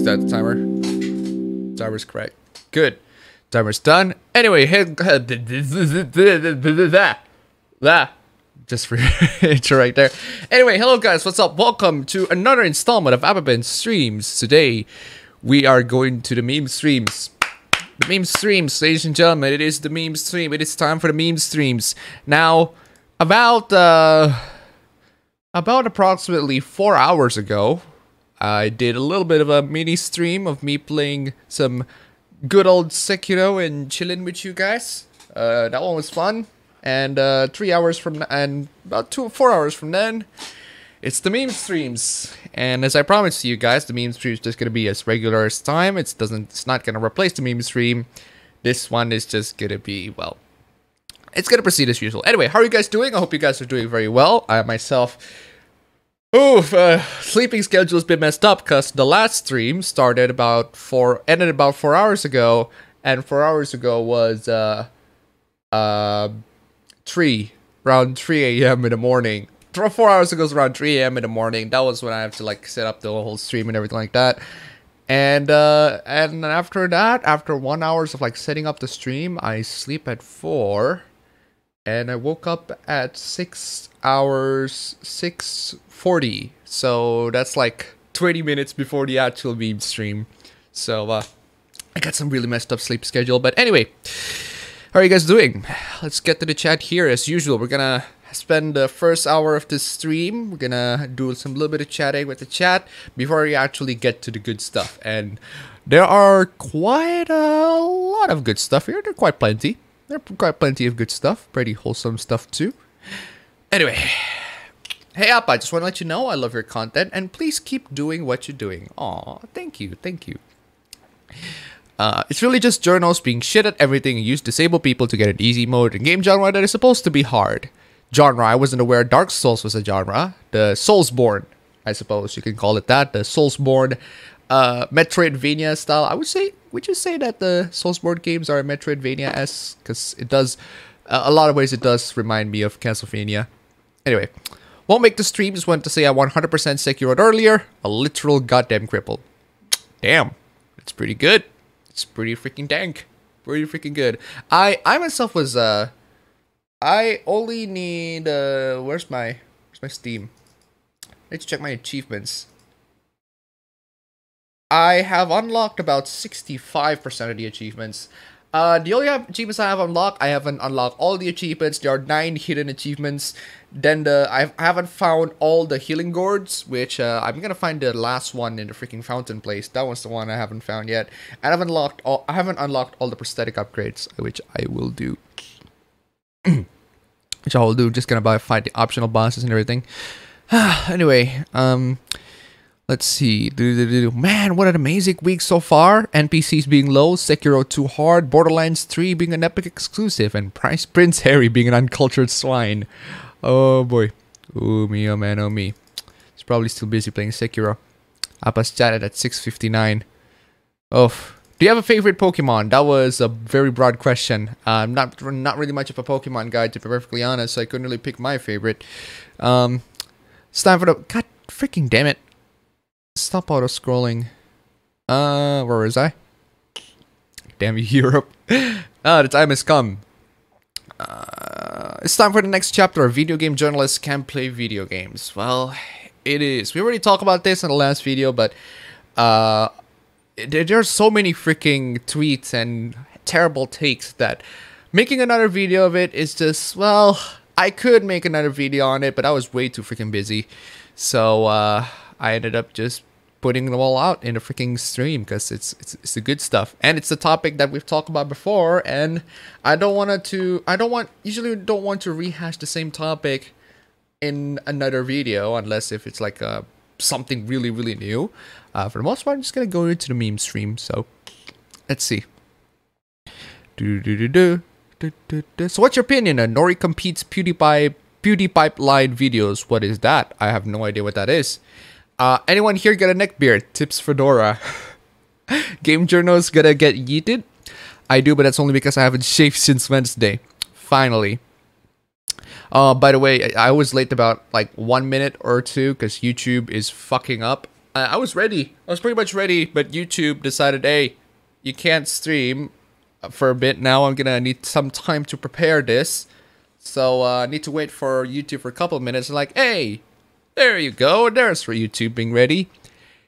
that the timer? Timer's correct. Good. Timer's done. Anyway, just for intro right there. Anyway, hello guys, what's up? Welcome to another installment of appabendyt streams. Today, we are going to the meme streams. The meme streams, ladies and gentlemen. It is the meme stream. It is time for the meme streams. Now, about approximately 4 hours ago, I did a little bit of a mini stream of me playing some good old Sekiro and chilling with you guys. That one was fun. And 3 hours from and about 4 hours from then, it's the meme streams. And as I promised you guys, the meme stream is just gonna be as regular as time. It's not gonna replace the meme stream. This one is just gonna be, well, it's gonna proceed as usual. Anyway, how are you guys doing? I hope you guys are doing very well. I myself, sleeping schedule has been messed up because the last stream ended about 4 hours ago, and 4 hours ago was around 3 a.m. in the morning. 4 hours ago was around 3 a.m. in the morning. That was when I have to like set up the whole stream and everything like that. And after that, after 1 hour of like setting up the stream, I sleep at 4, and I woke up at 6:40. So that's like 20 minutes before the actual meme stream. So I got some really messed up sleep schedule. But anyway, how are you guys doing? Let's get to the chat here as usual. We're gonna spend the first hour of this stream. We're gonna do some little bit of chatting with the chat before we actually get to the good stuff. And there are quite a lot of good stuff here. There are quite plenty. There are quite plenty of good stuff. Pretty wholesome stuff too. Anyway, hey Appa, I just want to let you know I love your content and please keep doing what you're doing. Aw, thank you, thank you. It's really just journals being shit at everything and use disabled people to get an easy mode in game genre that is supposed to be hard. Genre, I wasn't aware Dark Souls was a genre. The Soulsborne, I suppose you can call it that. The Soulsborne, Metroidvania style. Would you say that the Soulsborne games are Metroidvania-esque? Because it does, a lot of ways it does remind me of Castlevania. Anyway, won't make the stream, just wanted to say I 100% Sekiro'd earlier. A literal goddamn cripple. Damn, it's pretty good. It's pretty freaking dank. Pretty freaking good. I myself was, I only need, where's my Steam? I need to check my achievements. I have unlocked about 65% of the achievements. The only achievements I have unlocked, I haven't unlocked all the achievements. There are 9 hidden achievements. Then I haven't found all the healing gourds, which I'm gonna find the last one in the freaking fountain place. That one's the one I haven't found yet. And I haven't unlocked all the prosthetic upgrades, which I will do. Which I will do. Just gonna find the optional bosses and everything. Anyway, let's see. Man, what an amazing week so far. NPCs being low, Sekiro too hard, Borderlands 3 being an epic exclusive, and Prince Harry being an uncultured swine. Oh boy. Oh me, oh man, oh me. He's probably still busy playing Sekiro. Appa's chatted at 6:59. Oh. Do you have a favorite Pokemon? That was a very broad question. I'm not really much of a Pokemon guy, to be perfectly honest, so I couldn't really pick my favorite. It's time for the... God freaking damn it. Stop auto-scrolling. Where was I? Damn you, Europe. The time has come. It's time for the next chapter. Video game journalists can play video games. Well, it is. We already talked about this in the last video, but there's so many freaking tweets and terrible takes that making another video of it is just, well, I could make another video on it, but I was way too freaking busy. So I ended up just putting them all out in a freaking stream because it's the good stuff, and it's the topic that we've talked about before, and I usually don't want to rehash the same topic in another video unless if it's like something really new. For the most part, I'm just gonna go into the meme stream. So let's see. So what's your opinion on Nori competes PewDiePie line videos? What is that? I have no idea what that is. Anyone here got a neck beard? Tips Fedora. Game journals gonna get yeeted? I do, but that's only because I haven't shaved since Wednesday. Finally. By the way, I was late about like 1 minute or two because YouTube is fucking up. I was ready. I was pretty much ready, but YouTube decided, hey, you can't stream for a bit now. I'm gonna need some time to prepare this. So I need to wait for YouTube for a couple of minutes. Like, hey, there you go. There's for YouTube being ready.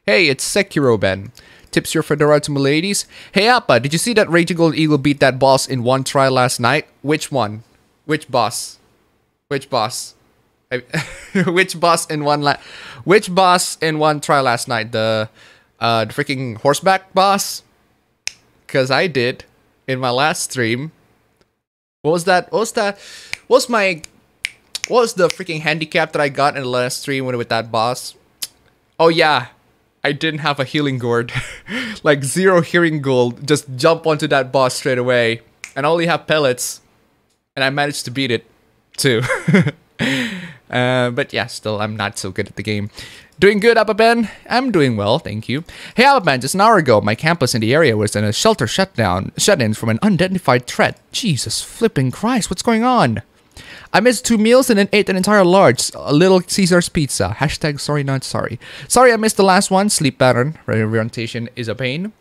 Hey, it's Sekiro Ben. Tips your fedora to my ladies. Hey Appa, did you see that Raging Gold Eagle beat that boss in one try last night? Which one? Which boss? Which boss? Which boss in one try last night? The freaking horseback boss? Cause I did in my last stream. What was that? What was the freaking handicap that I got in the last stream with that boss? Oh yeah, I didn't have a healing gourd. Like 0 healing gold. Just jump onto that boss straight away. And I only have pellets. And I managed to beat it too. But yeah, still I'm not so good at the game. Doing good, AppaBen? I'm doing well, thank you. Hey AppaBen, just an hour ago, my campus in the area was in a shelter shut-in from an unidentified threat. Jesus flipping Christ, what's going on? I missed 2 meals and then ate an entire large Little Caesar's pizza. Hashtag sorry not sorry. Sorry I missed the last one. Sleep pattern orientation is a pain.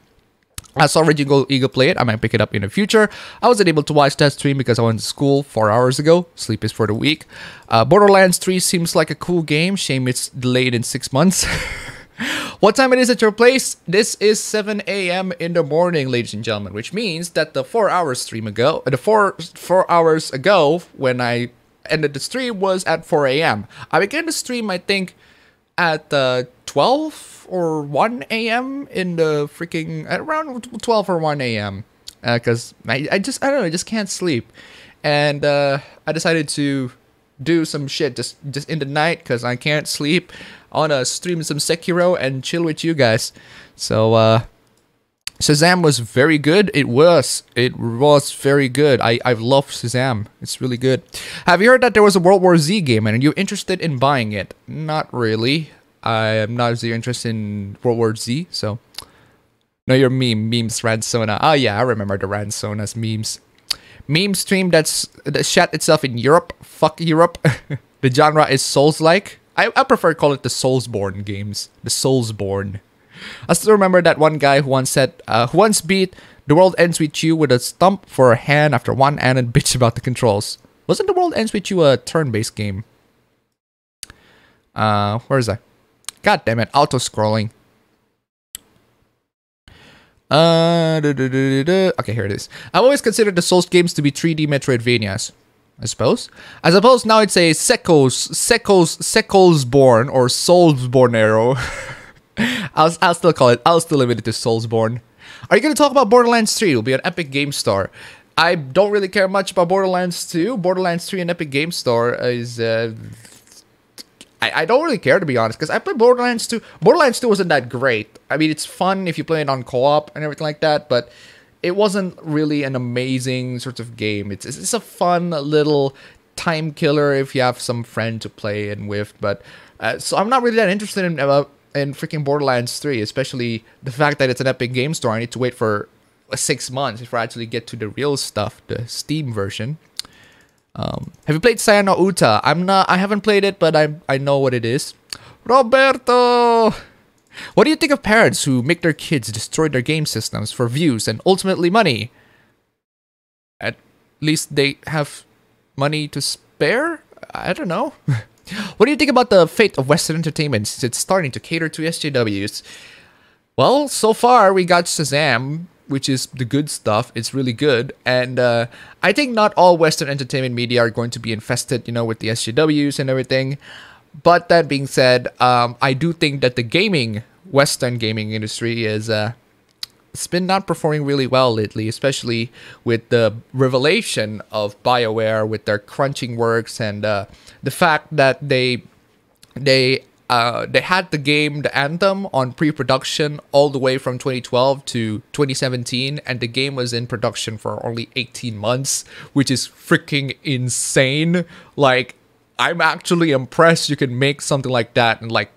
I saw Raging Gold Eagle play it. I might pick it up in the future. I wasn't able to watch that stream because I went to school 4 hours ago. Sleep is for the weak. Borderlands 3 seems like a cool game. Shame it's delayed in 6 months. What time it is at your place? This is 7 a.m. in the morning, ladies and gentlemen, which means that the 4 hours stream ago, four hours ago when I ended the stream was at 4 a.m. I began the stream, I think, at 12 or 1 a.m. in the freaking around 12 or 1 a.m. Because I don't know, I just can't sleep, and I decided to do some shit just in the night because I can't sleep. I wanna stream some Sekiro and chill with you guys. So Shazam was very good. It was very good. I've loved Shazam. It's really good. Have you heard that there was a World War Z game and are you interested in buying it? Not really. I am not very interested in World War Z, so no, your memes Ransona. Oh yeah, I remember the Ransona's memes. Meme stream that shot itself in Europe. Fuck Europe. The genre is Souls-like. I prefer to call it the Soulsborne games. The Soulsborne. I still remember that one guy who once said, who once beat The World Ends With You with a stump for a hand after one hand and bitch about the controls. Wasn't The World Ends With You a turn-based game? Where is that? God damn it, auto-scrolling. Okay, here it is. I've always considered the Souls games to be 3D Metroidvanias. I suppose now it's a Sekolsborn or Soulsborne arrow. I'll still call it. I'll still limit it to Soulsborne. Are you gonna talk about Borderlands 3? It'll be an Epic Game Store. I don't really care much about Borderlands 2. Borderlands 3 and Epic Game Store is. I don't really care, to be honest, because I played Borderlands 2. Borderlands 2 wasn't that great. I mean, it's fun if you play it on co-op and everything like that, but it wasn't really an amazing sort of game. It's a fun little time killer if you have some friend to play it with, but so I'm not really that interested in freaking Borderlands 3, especially the fact that it's an Epic Game Store. I need to wait for 6 months before I actually get to the real stuff, the Steam version. Have you played Sayano Uta? I haven't played it, but I know what it is. Roberto! What do you think of parents who make their kids destroy their game systems for views and ultimately money? At least they have money to spare? I don't know. What do you think about the fate of Western entertainment since it's starting to cater to SJWs? Well, so far we got Shazam, which is the good stuff. It's really good. And I think not all Western entertainment media are going to be infested, with the SJWs and everything. But that being said, I do think that the Western gaming industry is it's been not performing really well lately, especially with the revelation of BioWare with their crunching works and the fact that they had the game, the Anthem, on pre-production all the way from 2012 to 2017, and the game was in production for only 18 months, which is freaking insane. Like, I'm actually impressed you can make something like that in like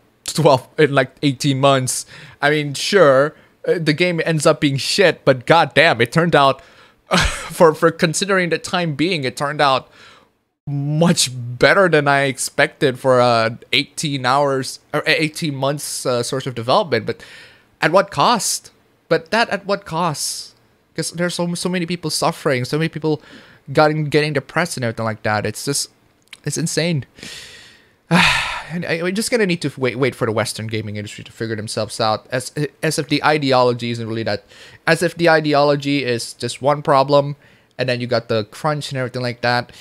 18 months. I mean, sure, the game ends up being shit, but goddamn, it turned out, for considering the time being, it turned out much better than I expected for 18 hours or 18 months source of development. But at what cost? But that at what cost? Because there's so many people suffering, so many people getting depressed and everything like that. It's insane. And we're just gonna need to wait for the Western gaming industry to figure themselves out. As if the ideology isn't really that. As if the ideology is just one problem, and then you got the crunch and everything like that.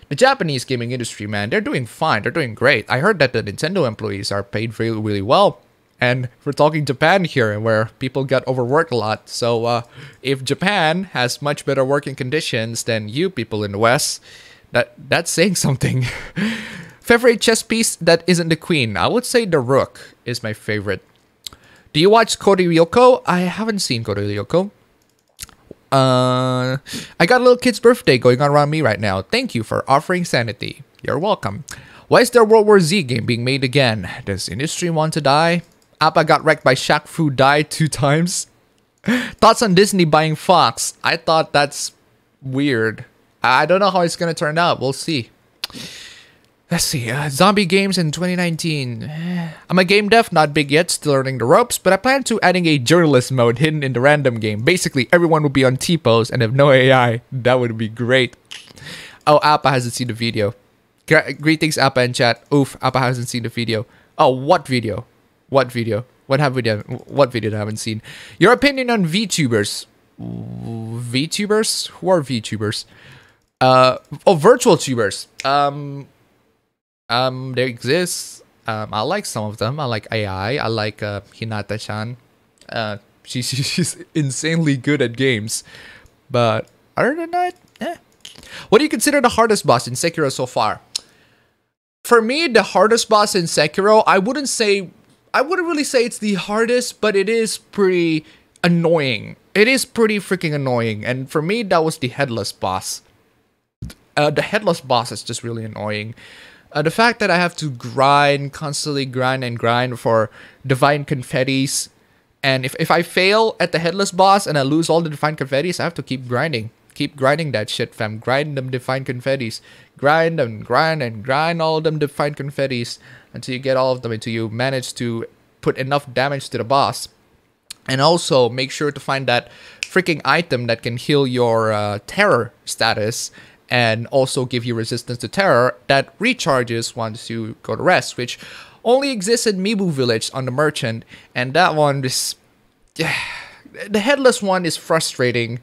The Japanese gaming industry, man, they're doing fine. They're doing great. I heard that the Nintendo employees are paid really, really well. And we're talking Japan here, where people get overworked a lot. So if Japan has much better working conditions than you people in the West, that's saying something. Favorite chess piece that isn't the queen? I would say the rook is my favorite. Do you watch Code Lyoko? I haven't seen Code Lyoko. I got a little kid's birthday going on around me right now. Thank you for offering sanity. You're welcome. Why is there a World War Z game being made again? Does industry want to die? Appa got wrecked by Shaq Fu died 2 times. Thoughts on Disney buying Fox? I thought that's weird. I don't know how it's gonna turn out. We'll see. Let's see. Zombie games in 2019. I'm a game dev, not big yet, still learning the ropes, but I plan to adding a journalist mode hidden in the random game. Basically, everyone will be on T-pose and have no AI. That would be great. Oh, Appa hasn't seen the video. Greetings, Appa in chat. Oof, Appa hasn't seen the video. Oh, what video? What video? What video that I haven't seen? Your opinion on VTubers? VTubers? Who are VTubers? Oh, virtual tubers. They exist. I like some of them. I like AI. I like Hinata-chan. She's insanely good at games. But other than that, What do you consider the hardest boss in Sekiro so far? For me, the hardest boss in Sekiro, I wouldn't really say it's the hardest, but it is pretty annoying. It is pretty freaking annoying. And for me, that was the headless boss. The headless boss is just really annoying. The fact that I have to constantly grind for divine confettis. And if I fail at the headless boss and I lose all the divine confettis, I have to keep grinding. Keep grinding that shit, fam. Grind them divine confettis. Grind and grind all them divine confettis until you get all of them, until you manage to put enough damage to the boss. And also make sure to find that freaking item that can heal your terror status and also give you resistance to terror that recharges once you go to rest, which only exists in Mibu Village on the merchant. And that one is... the headless one is frustrating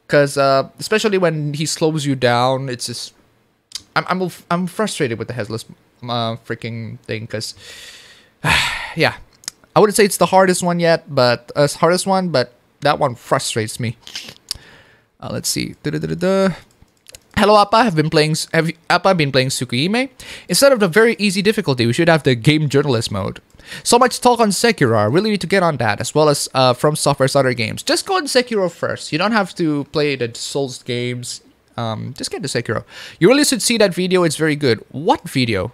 because especially when he slows you down, it's just... I'm frustrated with the headless freaking thing because... yeah. I wouldn't say it's the hardest one yet, but... that one frustrates me. Let's see. Hello, Appa. Have Appa been playing Tsukuhime? Instead of the very easy difficulty, we should have the game journalist mode. So much talk on Sekiro. I really need to get on that, as well as From Software's other games. Just go on Sekiro first. You don't have to play the Souls games. Just get to Sekiro. You really should see that video. It's very good. What video?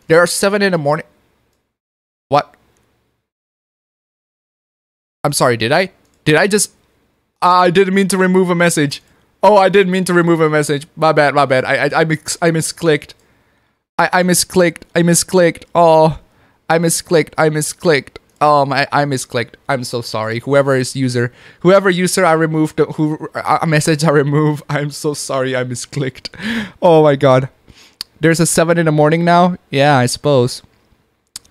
There are 7 in the morning. What? I'm sorry. Did I just... I didn't mean to remove a message. Oh, I didn't mean to remove a message. My bad. I misclicked. I misclicked. Oh, I misclicked. I misclicked. I'm so sorry. Whoever user I removed, a message I removed. I'm so sorry. I misclicked. Oh my god. There's a 7 in the morning now. Yeah, I suppose.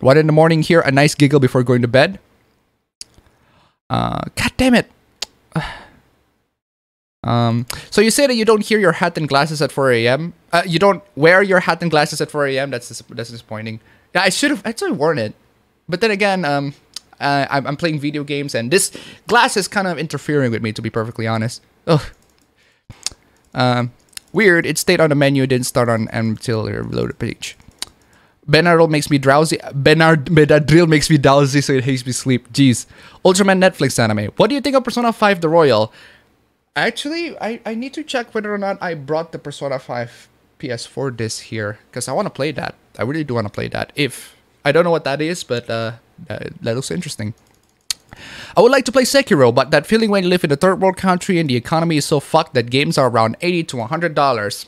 1 in the morning here. A nice giggle before going to bed. God damn it. So you say that you don't hear your hat and glasses at 4 a.m. You don't wear your hat and glasses at 4 a.m. That's disappointing. Yeah, I should have worn it, but then again, I'm playing video games and this glass is kind of interfering with me, to be perfectly honest. Ugh. Weird. It stayed on the menu, didn't start on until it reloaded the page. Benadryl makes me drowsy. Benadryl makes me drowsy, so it makes me sleep. Jeez. Ultraman Netflix anime. What do you think of Persona 5 The Royal? Actually, I need to check whether or not I brought the Persona 5 PS4 disc here, because I want to play that. I really do want to play that. I don't know what that is, but that looks interesting. I would like to play Sekiro, but that feeling when you live in a third world country and the economy is so fucked that games are around $80 to $100.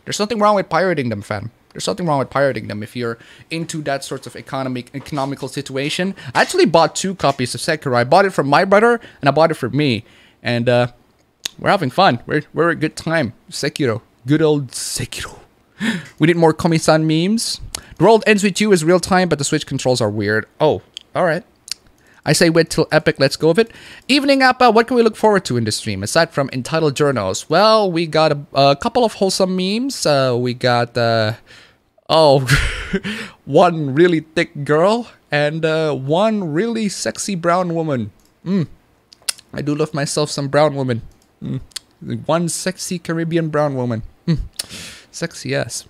There's nothing wrong with pirating them, fam. There's nothing wrong with pirating them if you're into that sort of economical situation. I actually bought 2 copies of Sekiro. I bought it from my brother, and I bought it for me. And we're having fun. We're a good time. Sekiro. Good old Sekiro. We need more Komi-san memes. The world ends with you is real time, but the Switch controls are weird. Oh, alright. I say wait till Epic, let's go with it. Evening, Appa, what can we look forward to in this stream, aside from entitled journals? Well, we got a couple of wholesome memes. We got, one really thick girl, and one really sexy brown woman. I do love myself some brown woman. One sexy Caribbean brown woman. Sexy, yes.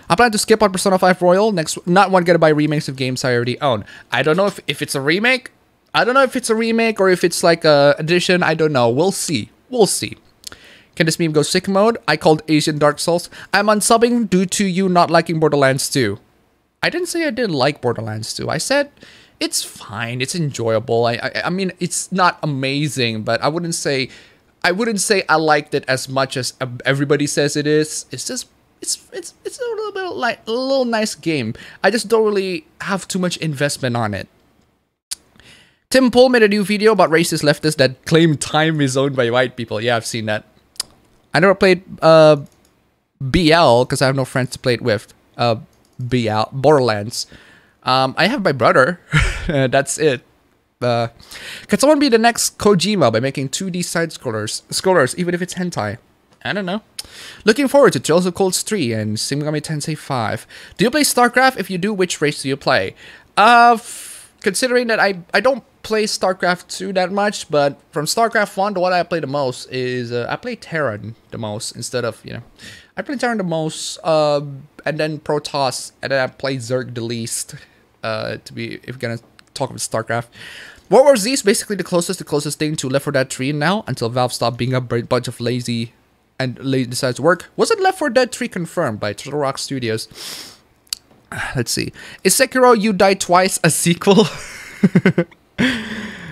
I plan to skip on Persona 5 Royal. Next, not one gonna buy remakes of games I already own. I don't know if it's a remake. I don't know if it's a remake or if it's like a edition. I don't know. We'll see. We'll see. Can this meme go sick mode? I called Asian Dark Souls. I'm unsubbing due to you not liking Borderlands 2. I didn't say I didn't like Borderlands 2. I said it's fine. It's enjoyable. I mean, it's not amazing, but I wouldn't say I liked it as much as everybody says it is. It's just it's a little bit like a little nice game. I just don't really have too much investment on it. Tim Pool made a new video about racist leftists that claim time is owned by white people. Yeah, I've seen that. I never played BL because I have no friends to play it with. Borderlands. I have my brother. That's it. Can someone be the next Kojima by making 2D side scrollers, even if it's hentai? I don't know. Looking forward to Trails of Cold 3 and Shin Megami Tensei 5. Do you play StarCraft? If you do, which race do you play? Considering that I don't play StarCraft 2 that much, but from StarCraft 1, the one I play the most is I play Terran the most instead of, you know, I play Terran the most, and then Protoss, and then I play Zerg the least. If we're gonna talk about StarCraft. World War Z is basically the closest thing to Left 4 Dead 3 now, until Valve stopped being a bunch of lazy decides to work. Wasn't Left 4 Dead 3 confirmed by Turtle Rock Studios? Let's see. Is Sekiro You Die Twice a sequel?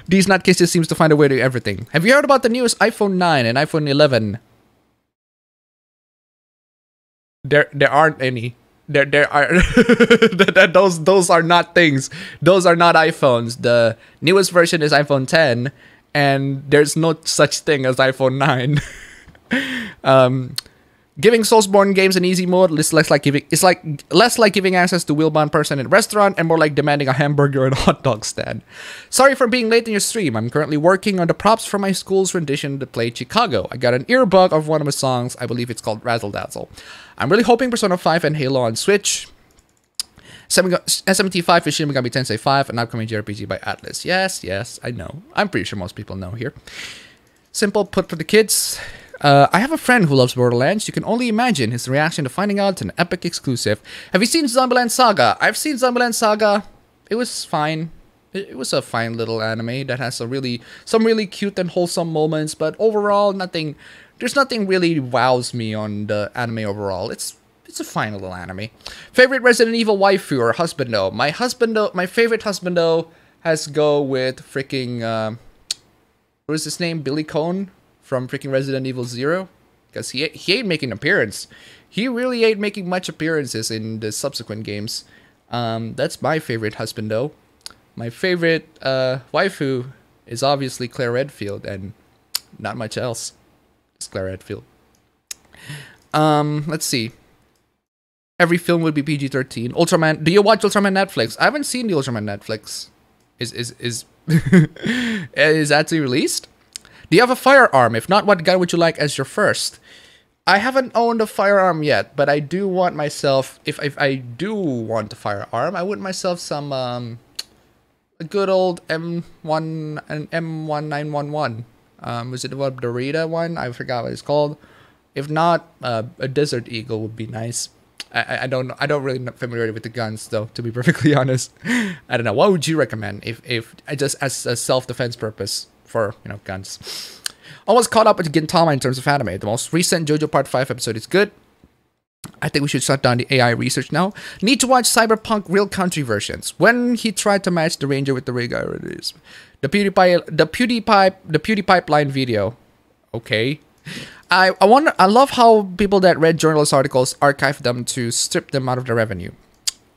These nutcases seems to find a way to everything. Have you heard about the newest iPhone 9 and iPhone 11? There aren't any. There are those are not things. Those are not iPhones. The newest version is iPhone 10, and there's no such thing as iPhone 9. Giving Soulsborne games an easy mode is less like giving access to wheelbound person in a restaurant and more like demanding a hamburger at a hot dog stand. Sorry for being late in your stream. I'm currently working on the props for my school's rendition to play Chicago. I got an earbug of one of my songs. I believe it's called Razzle Dazzle. I'm really hoping Persona 5 and Halo on Switch. SMT5 is Shin Megami Tensei 5, an upcoming JRPG by Atlas. Yes, I know. I'm pretty sure most people know here. Simple put for the kids. I have a friend who loves Borderlands. You can only imagine his reaction to finding out it's an Epic exclusive. Have you seen Zombieland Saga? I've seen Zombieland Saga. It was fine. It was a fine little anime that has some really cute and wholesome moments, but overall there's nothing really wows me on the anime overall. It's a fine little anime. Favorite Resident Evil waifu or husbando? My favorite husbando has go with freaking what is his name? Billy Cone from freaking Resident Evil 0, because he ain't making an appearance. He really ain't making much appearances in the subsequent games. That's my favorite husbando. My favorite waifu is obviously Claire Redfield, and not much else. It's Claire Redfield. Let's see. Every film would be PG-13. Ultraman. Do you watch Ultraman Netflix? I haven't seen the Ultraman Netflix. Is actually released? Do you have a firearm? If not, what gun would you like as your first? I haven't owned a firearm yet, but I do want myself, if I do want a firearm, I want myself some, a good old M1 and M1911. Was it the Dorita one? I forgot what it's called. If not, a Desert Eagle would be nice. I don't really not familiar with the guns though, to be perfectly honest. I don't know. What would you recommend if I just as a self-defense purpose for, you know, guns? Almost caught up with Gintama in terms of anime. The most recent JoJo Part 5 episode is good. I think we should shut down the AI research now. Need to watch Cyberpunk Real Country versions. When he tried to match the Ranger with the rig, it is. The PewDiePie line video. Okay. I love how people that read journalist articles archive them to strip them out of the revenue.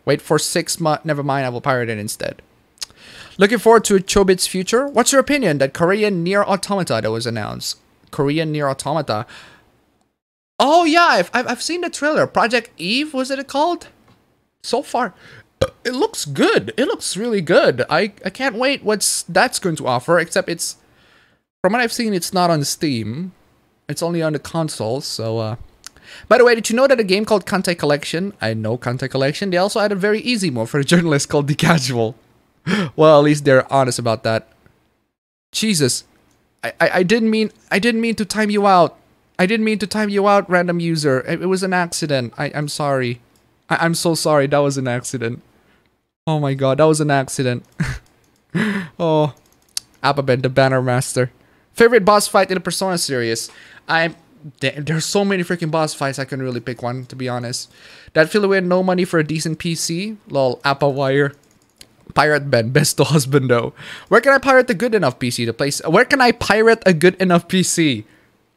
Wait for 6 months. Never mind. I will pirate it instead. Looking forward to Chobit's future. What's your opinion that Korean Nier Automata that was announced? Korean Nier Automata. Oh yeah, I've seen the trailer. Project Eve, was it called? So far, it looks good. It looks really good. I can't wait that's going to offer. Except it's, from what I've seen, it's not on Steam. It's only on the consoles. So, by the way, did you know that a game called Kantai Collection? I know Kantai Collection. They also had a very easy mode for a journalist called The Casual. Well, at least they're honest about that. Jesus, I didn't mean to time you out. I didn't mean to time you out, random user. It was an accident. I'm sorry. I'm so sorry. That was an accident. Oh my god, that was an accident. Oh, Appabendyt, the Banner Master. Favorite boss fight in the Persona series? There's so many freaking boss fights. I couldn't really pick one, to be honest. That feel away no money for a decent PC. Lol, Appa Wire. Pirate Ben, best to husbando. Where can I pirate a good enough PC to play? Where can I pirate a good enough PC?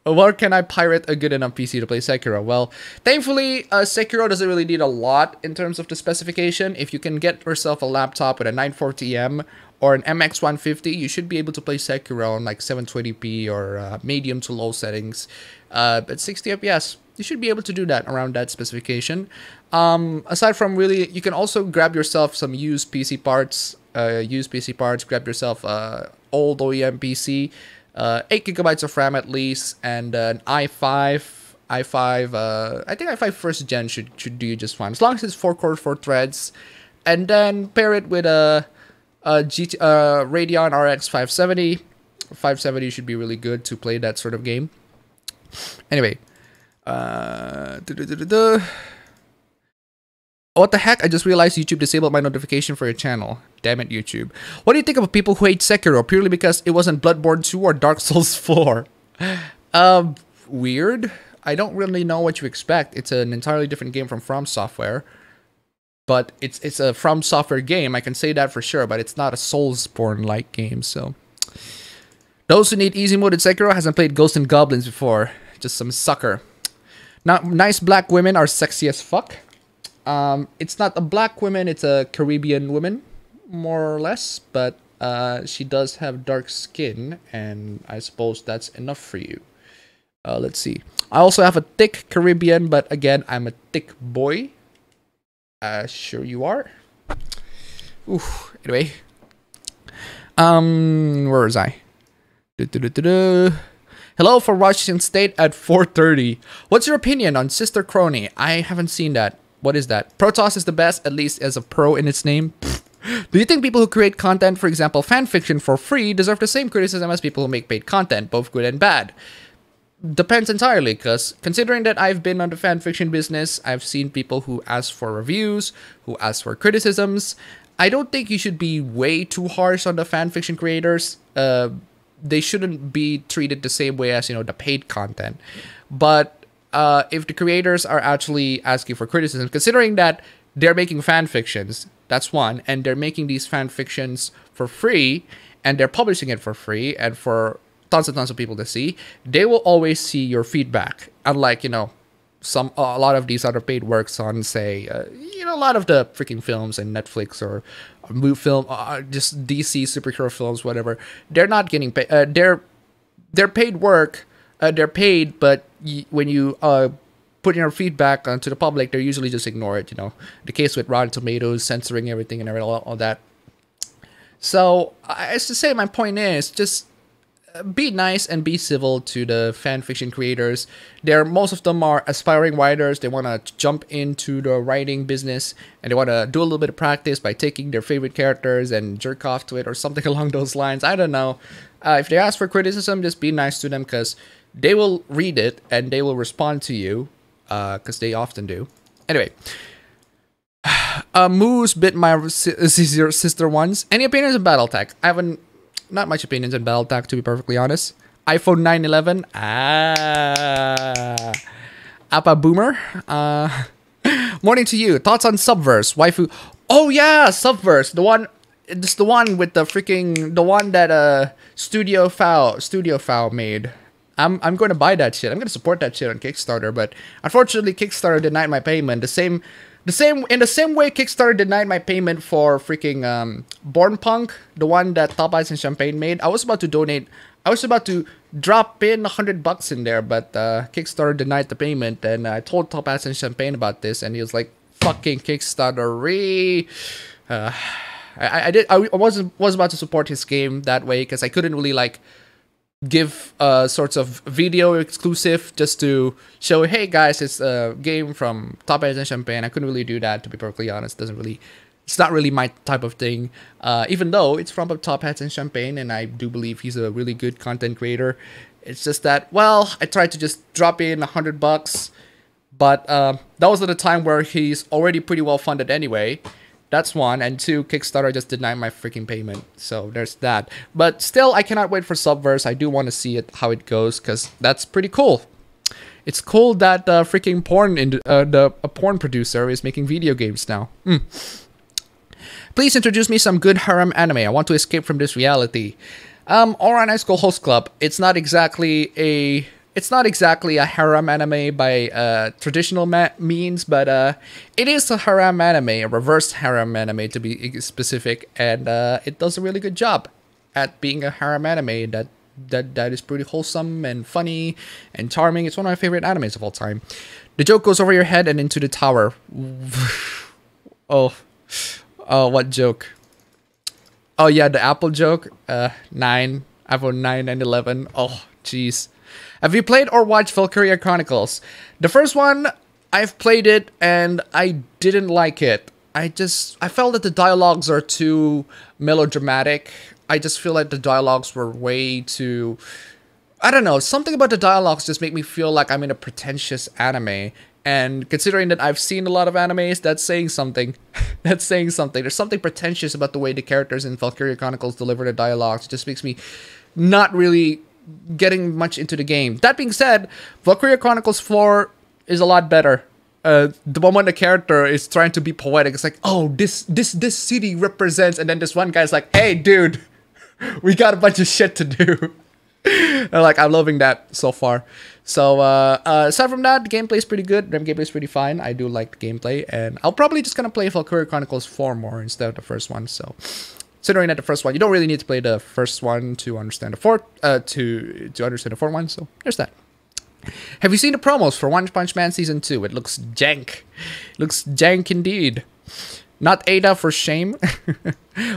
Where can I pirate a good enough PC to play Sekiro? Well, thankfully, Sekiro doesn't really need a lot in terms of the specification. If you can get yourself a laptop with a 940M or an MX150, you should be able to play Sekiro on like 720p or medium to low settings. At 60 FPS, you should be able to do that around that specification. Aside from really, you can also grab yourself some used PC parts. Grab yourself old OEM PC. 8 gigabytes of RAM at least, and an i5. I think i5 first gen should do just fine, as long as it's 4 cores, 4 threads, and then pair it with a Radeon RX 570. 570 should be really good to play that sort of game. Anyway, what the heck? I just realized YouTube disabled my notification for your channel. Damn it, YouTube. What do you think of people who hate Sekiro purely because it wasn't Bloodborne 2 or Dark Souls 4? Weird. I don't really know what you expect. It's an entirely different game from Software. But it's a From Software game, I can say that for sure, but it's not a Soulsborne-like game, so. Those who need easy mode in Sekiro hasn't played Ghosts and Goblins before. Just some sucker. Now, nice black women are sexy as fuck. It's not a black woman, it's a Caribbean woman, more or less, but she does have dark skin, and I suppose that's enough for you. Let's see. I also have a thick Caribbean, but again, I'm a thick boy. Sure you are. Oof. Anyway. Where was I? Hello from Washington State at 4:30. What's your opinion on Sister Crony? I haven't seen that. What is that? Protoss is the best, at least as a pro in its name. Do you think people who create content, for example, fanfiction for free, deserve the same criticism as people who make paid content, both good and bad? Depends entirely, because considering that I've been on the fanfiction business, I've seen people who ask for reviews, who ask for criticisms. I don't think you should be way too harsh on the fanfiction creators. They shouldn't be treated the same way as, the paid content. But if the creators are actually asking for criticism, considering that they're making fan fictions, that's one, and they're making these fan fictions for free, and they're publishing it for free, and for tons and tons of people to see, they will always see your feedback. Unlike, a lot of these other paid works on, say, a lot of the freaking films and Netflix or movie film, just DC superhero films, whatever. They're not getting paid. They're paid work. They're paid, but when you put your feedback onto the public, they usually just ignore it. The case with Rotten Tomatoes censoring everything and all that. So, as to say, my point is just be nice and be civil to the fanfiction creators. Most of them are aspiring writers. They want to jump into the writing business, and they want to do a little bit of practice by taking their favorite characters and jerk off to it or something along those lines. I don't know. If they ask for criticism, just be nice to them, because they will read it and they will respond to you, because they often do. Anyway. Moose bit my sister once. Any opinions on Battletech? I haven't... Not much opinions on Battletech, to be perfectly honest. iPhone 911. Appa Boomer. Morning to you. Thoughts on Subverse? Waifu. Oh yeah, Subverse. The one... It's the one with the freaking... The one that Studio Foul made. I'm going to buy that shit. I'm going to support that shit on Kickstarter. But unfortunately, Kickstarter denied my payment. In the same way Kickstarter denied my payment for freaking Born Punk, the one that Top Ice and Champagne made. I was about to donate. I was about to drop in $100 in there, but Kickstarter denied the payment. And I told Top Ice and Champagne about this, and he was like, "Fucking Kickstarter, I was about to support his game that way because I couldn't really like give sorts of video exclusive just to show, hey guys, it's a game from Top Ice and Champagne. I couldn't really do that, to be perfectly honest. It's not really my type of thing. Even though it's from Top Hats and Champagne, and I do believe he's a really good content creator. It's just that, well, I tried to just drop in $100, but that was at a time where he's already pretty well funded anyway. That's one, and two, Kickstarter just denied my freaking payment, so there's that. But still, I cannot wait for Subverse. I do want to see how it goes, because that's pretty cool. It's cool that freaking a porn producer is making video games now. Please introduce me some good harem anime. I want to escape from this reality. Alright, High School Host Club. It's not exactly a harem anime by traditional means, but it is a harem anime, a reverse harem anime to be specific, and it does a really good job at being a harem anime that is pretty wholesome and funny and charming. It's one of my favorite animes of all time. The joke goes over your head and into the tower. Oh, what joke? Oh yeah, the Apple joke. 9, iPhone 9 and 11. Oh, jeez. Have you played or watched Valkyria Chronicles? The first one, I've played it and I didn't like it. I felt that the dialogues are too melodramatic. I just feel like the dialogues were way too... I don't know, something about the dialogues just make me feel like I'm in a pretentious anime. And considering that I've seen a lot of animes, that's saying something. That's saying something. There's something pretentious about the way the characters in Valkyria Chronicles deliver the dialogues. It just makes me not really getting much into the game. That being said, Valkyria Chronicles 4 is a lot better. The moment the character is trying to be poetic, it's like, oh, this city represents, and then this one guy's like, hey, dude, we got a bunch of shit to do. And like, I'm loving that so far. So, aside from that, the gameplay is pretty good. The gameplay is pretty fine. I do like the gameplay, and I'll probably just gonna play Valkyria Chronicles 4 more instead of the first one. So, considering that the first one, you don't really need to play the first one to understand the fourth, to understand the fourth one. So, there's that. Have you seen the promos for One Punch Man Season 2? It looks jank. It looks jank indeed. Not Ada for shame.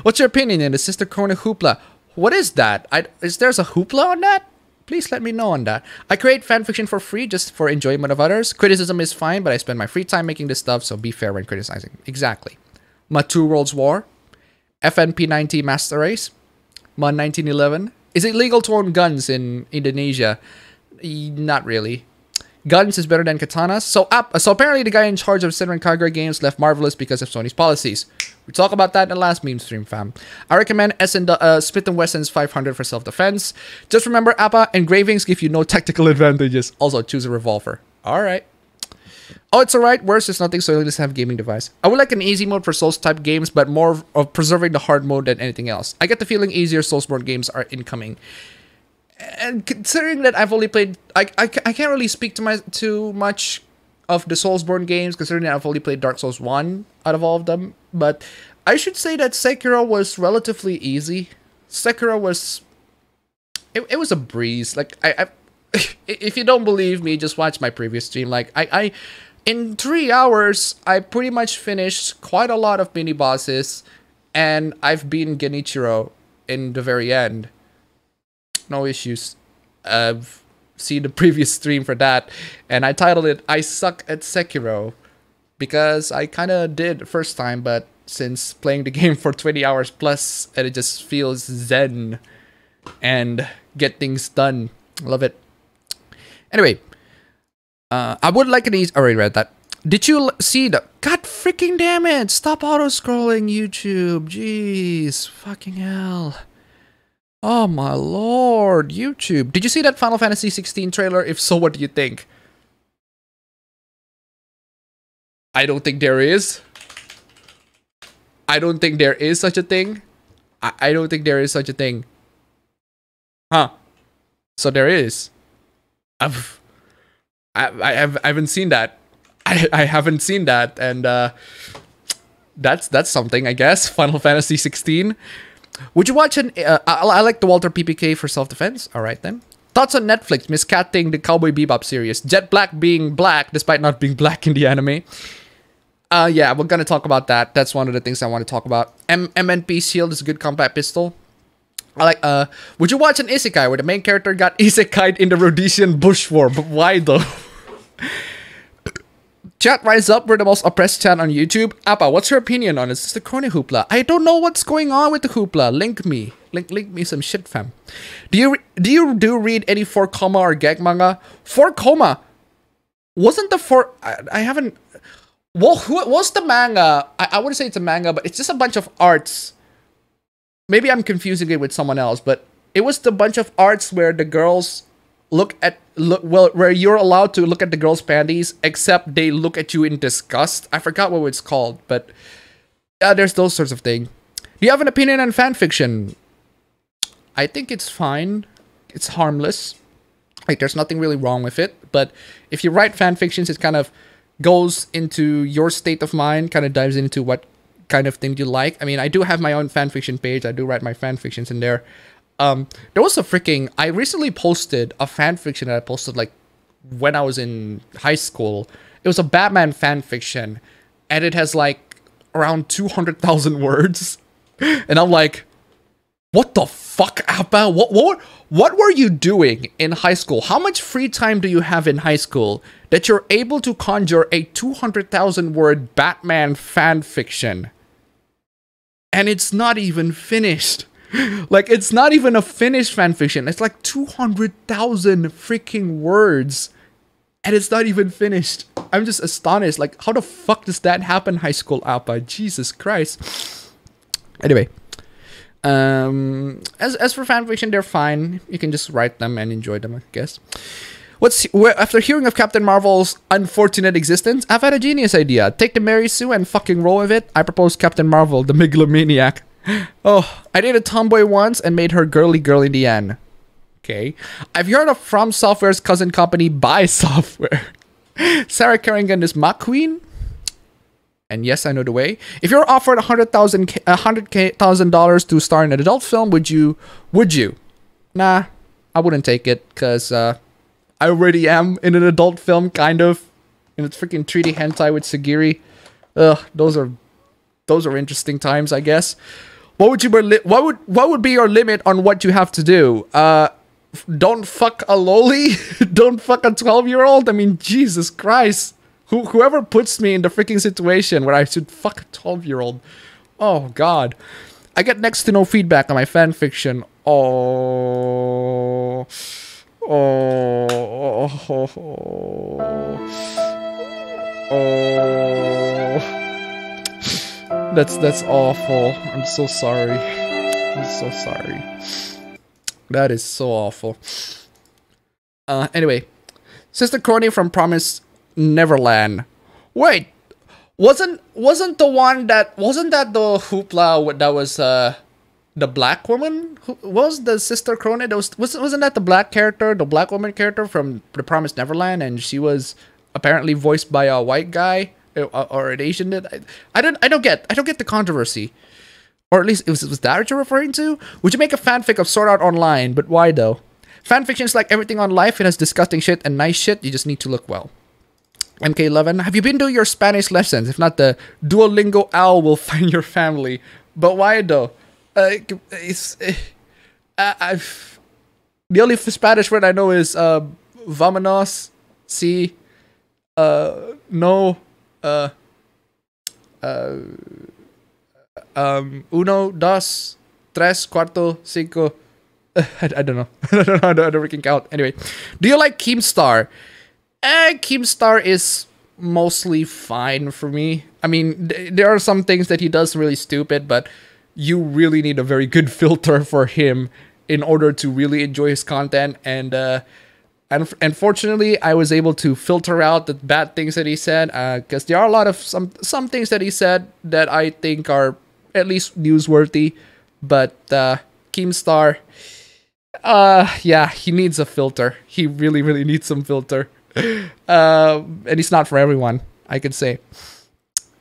What's your opinion in the Sister Corner hoopla? What is that? Is there's a hoopla on that? Please let me know on that. I create fanfiction for free just for enjoyment of others. Criticism is fine, but I spend my free time making this stuff, so be fair when criticizing. Exactly. Ma 2 Worlds War. FNP 90 Master Race. Ma 1911. Is it legal to own guns in Indonesia? Not really. Guns is better than katanas. So apparently the guy in charge of Senran Kagura Games left Marvelous because of Sony's policies. We talked about that in the last meme stream, fam. I recommend Smith & Wesson's 500 for self-defense. Just remember, Appa, engravings give you no tactical advantages. Also, choose a revolver. Alright. Oh, it's alright. Worse, there's nothing, so you'll just have a gaming device. I would like an easy mode for Souls-type games, but more of preserving the hard mode than anything else. I get the feeling easier Soulsborne games are incoming. And considering that I've only played... I can't really speak too much of the Soulsborne games, considering that I've only played Dark Souls 1 out of all of them. But I should say that Sekiro was relatively easy. Sekiro was... It was a breeze. Like, if you don't believe me, just watch my previous stream. Like, in 3 hours, I pretty much finished quite a lot of mini-bosses. And I've beaten Genichiro in the very end. No issues. I've seen the previous stream for that, and I titled it I Suck at Sekiro because I kind of did the first time, but since playing the game for 20 hours plus, and it just feels zen and get things done. Love it. Anyway, I would like an easy... I already read that. Did you see the... God freaking damn it! Stop auto-scrolling, YouTube. Jeez. Fucking hell. Oh my lord, YouTube. Did you see that Final Fantasy 16 trailer? If so, what do you think? I don't think there is. I don't think there is such a thing. I don't think there is such a thing. Huh. So there is. I've, I haven't seen that. I haven't seen that, and that's something, I guess. Final Fantasy 16. Would you watch an? I like the Walter PPK for self-defense. All right then. Thoughts on Netflix miscatting the Cowboy Bebop series? Jet Black being black despite not being black in the anime. Yeah, we're gonna talk about that. That's one of the things I want to talk about. MNP Shield is a good combat pistol. I like. Would you watch an isekai where the main character got isekai'd in the Rhodesian bush war? But why though? Chat Rise Up, we're the most oppressed chat on YouTube. Appa, what's your opinion on this? Is the Crony hoopla? I don't know what's going on with the hoopla. Link me. Link me some shit, fam. Do you read any 4 Koma or gag manga? 4 Koma wasn't the 4. I haven't. Well, what's the manga? I wouldn't say it's a manga, but it's just a bunch of arts. Maybe I'm confusing it with someone else, but it was the bunch of arts where the girls where you're allowed to look at the girls' panties, except they look at you in disgust. I forgot what it's called, but there's those sorts of things. Do you have an opinion on fanfiction? I think it's fine. It's harmless. Like, there's nothing really wrong with it. But if you write fanfictions, it kind of goes into your state of mind, kind of dives into what kind of thing you like. I mean, I do have my own fanfiction page. I do write my fanfictions in there. There was a freaking... I recently posted a fanfiction that I posted, like, when I was in high school. It was a Batman fanfiction. And it has, like, around 200,000 words. And I'm like... What the fuck, Appa? What were you doing in high school? How much free time do you have in high school that you're able to conjure a 200,000 word Batman fan fiction? And it's not even finished. Like, it's not even a finished fan fiction. It's like 200,000 freaking words. And it's not even finished. I'm just astonished. Like, how the fuck does that happen, high school Appa? Jesus Christ. Anyway. As for fanfiction, they're fine. You can just write them and enjoy them, I guess. After hearing of Captain Marvel's unfortunate existence, I've had a genius idea. Take the Mary Sue and fucking roll with it. I propose Captain Marvel, the megalomaniac. Oh, I dated a tomboy once and made her girly girl in the end. Okay. I've heard of From Software's cousin company, Buy Software. Sarah Kerrigan is my queen. And yes, I know the way. If you're offered $100,000 to star in an adult film, would you? Nah, I wouldn't take it, because I already am in an adult film, kind of. In a freaking 3D hentai with Sagiri. Ugh, those are interesting times, I guess. What would be your limit on what you have to do? Don't fuck a loli? Don't fuck a 12-year-old? I mean, Jesus Christ. Whoever puts me in the freaking situation where I should fuck a 12-year-old. Oh, God. I get next to no feedback on my fanfiction. Oh. That's awful. I'm so sorry. I'm so sorry. That is so awful. Anyway. Sister Crony from Promise Neverland. Wait, wasn't that the hoopla that was the black woman? Who was the Sister Crony? Wasn't that the black character, the black woman character from The Promised Neverland, and she was apparently voiced by a white guy or an Asian? I don't get the controversy, or at least was that what you're referring to? Would you make a fanfic of Sword Art Online? But why though? Fanfiction is like everything on life. It has disgusting shit and nice shit. You just need to look well. MK11, have you been doing your Spanish lessons? If not, the Duolingo owl will find your family. But why though? The only Spanish word I know is vámonos, sí, no, uno, dos, tres, cuarto, cinco. I don't know. I don't know how to freaking count. Anyway, do you like Keemstar? Keemstar is mostly fine for me. I mean, there are some things that he does really stupid, but you really need a very good filter for him in order to really enjoy his content. And unfortunately, I was able to filter out the bad things that he said, because there are a lot of some things that he said that I think are at least newsworthy. But Keemstar, Yeah, he needs a filter. He really, really needs some filter. And it's not for everyone, I could say.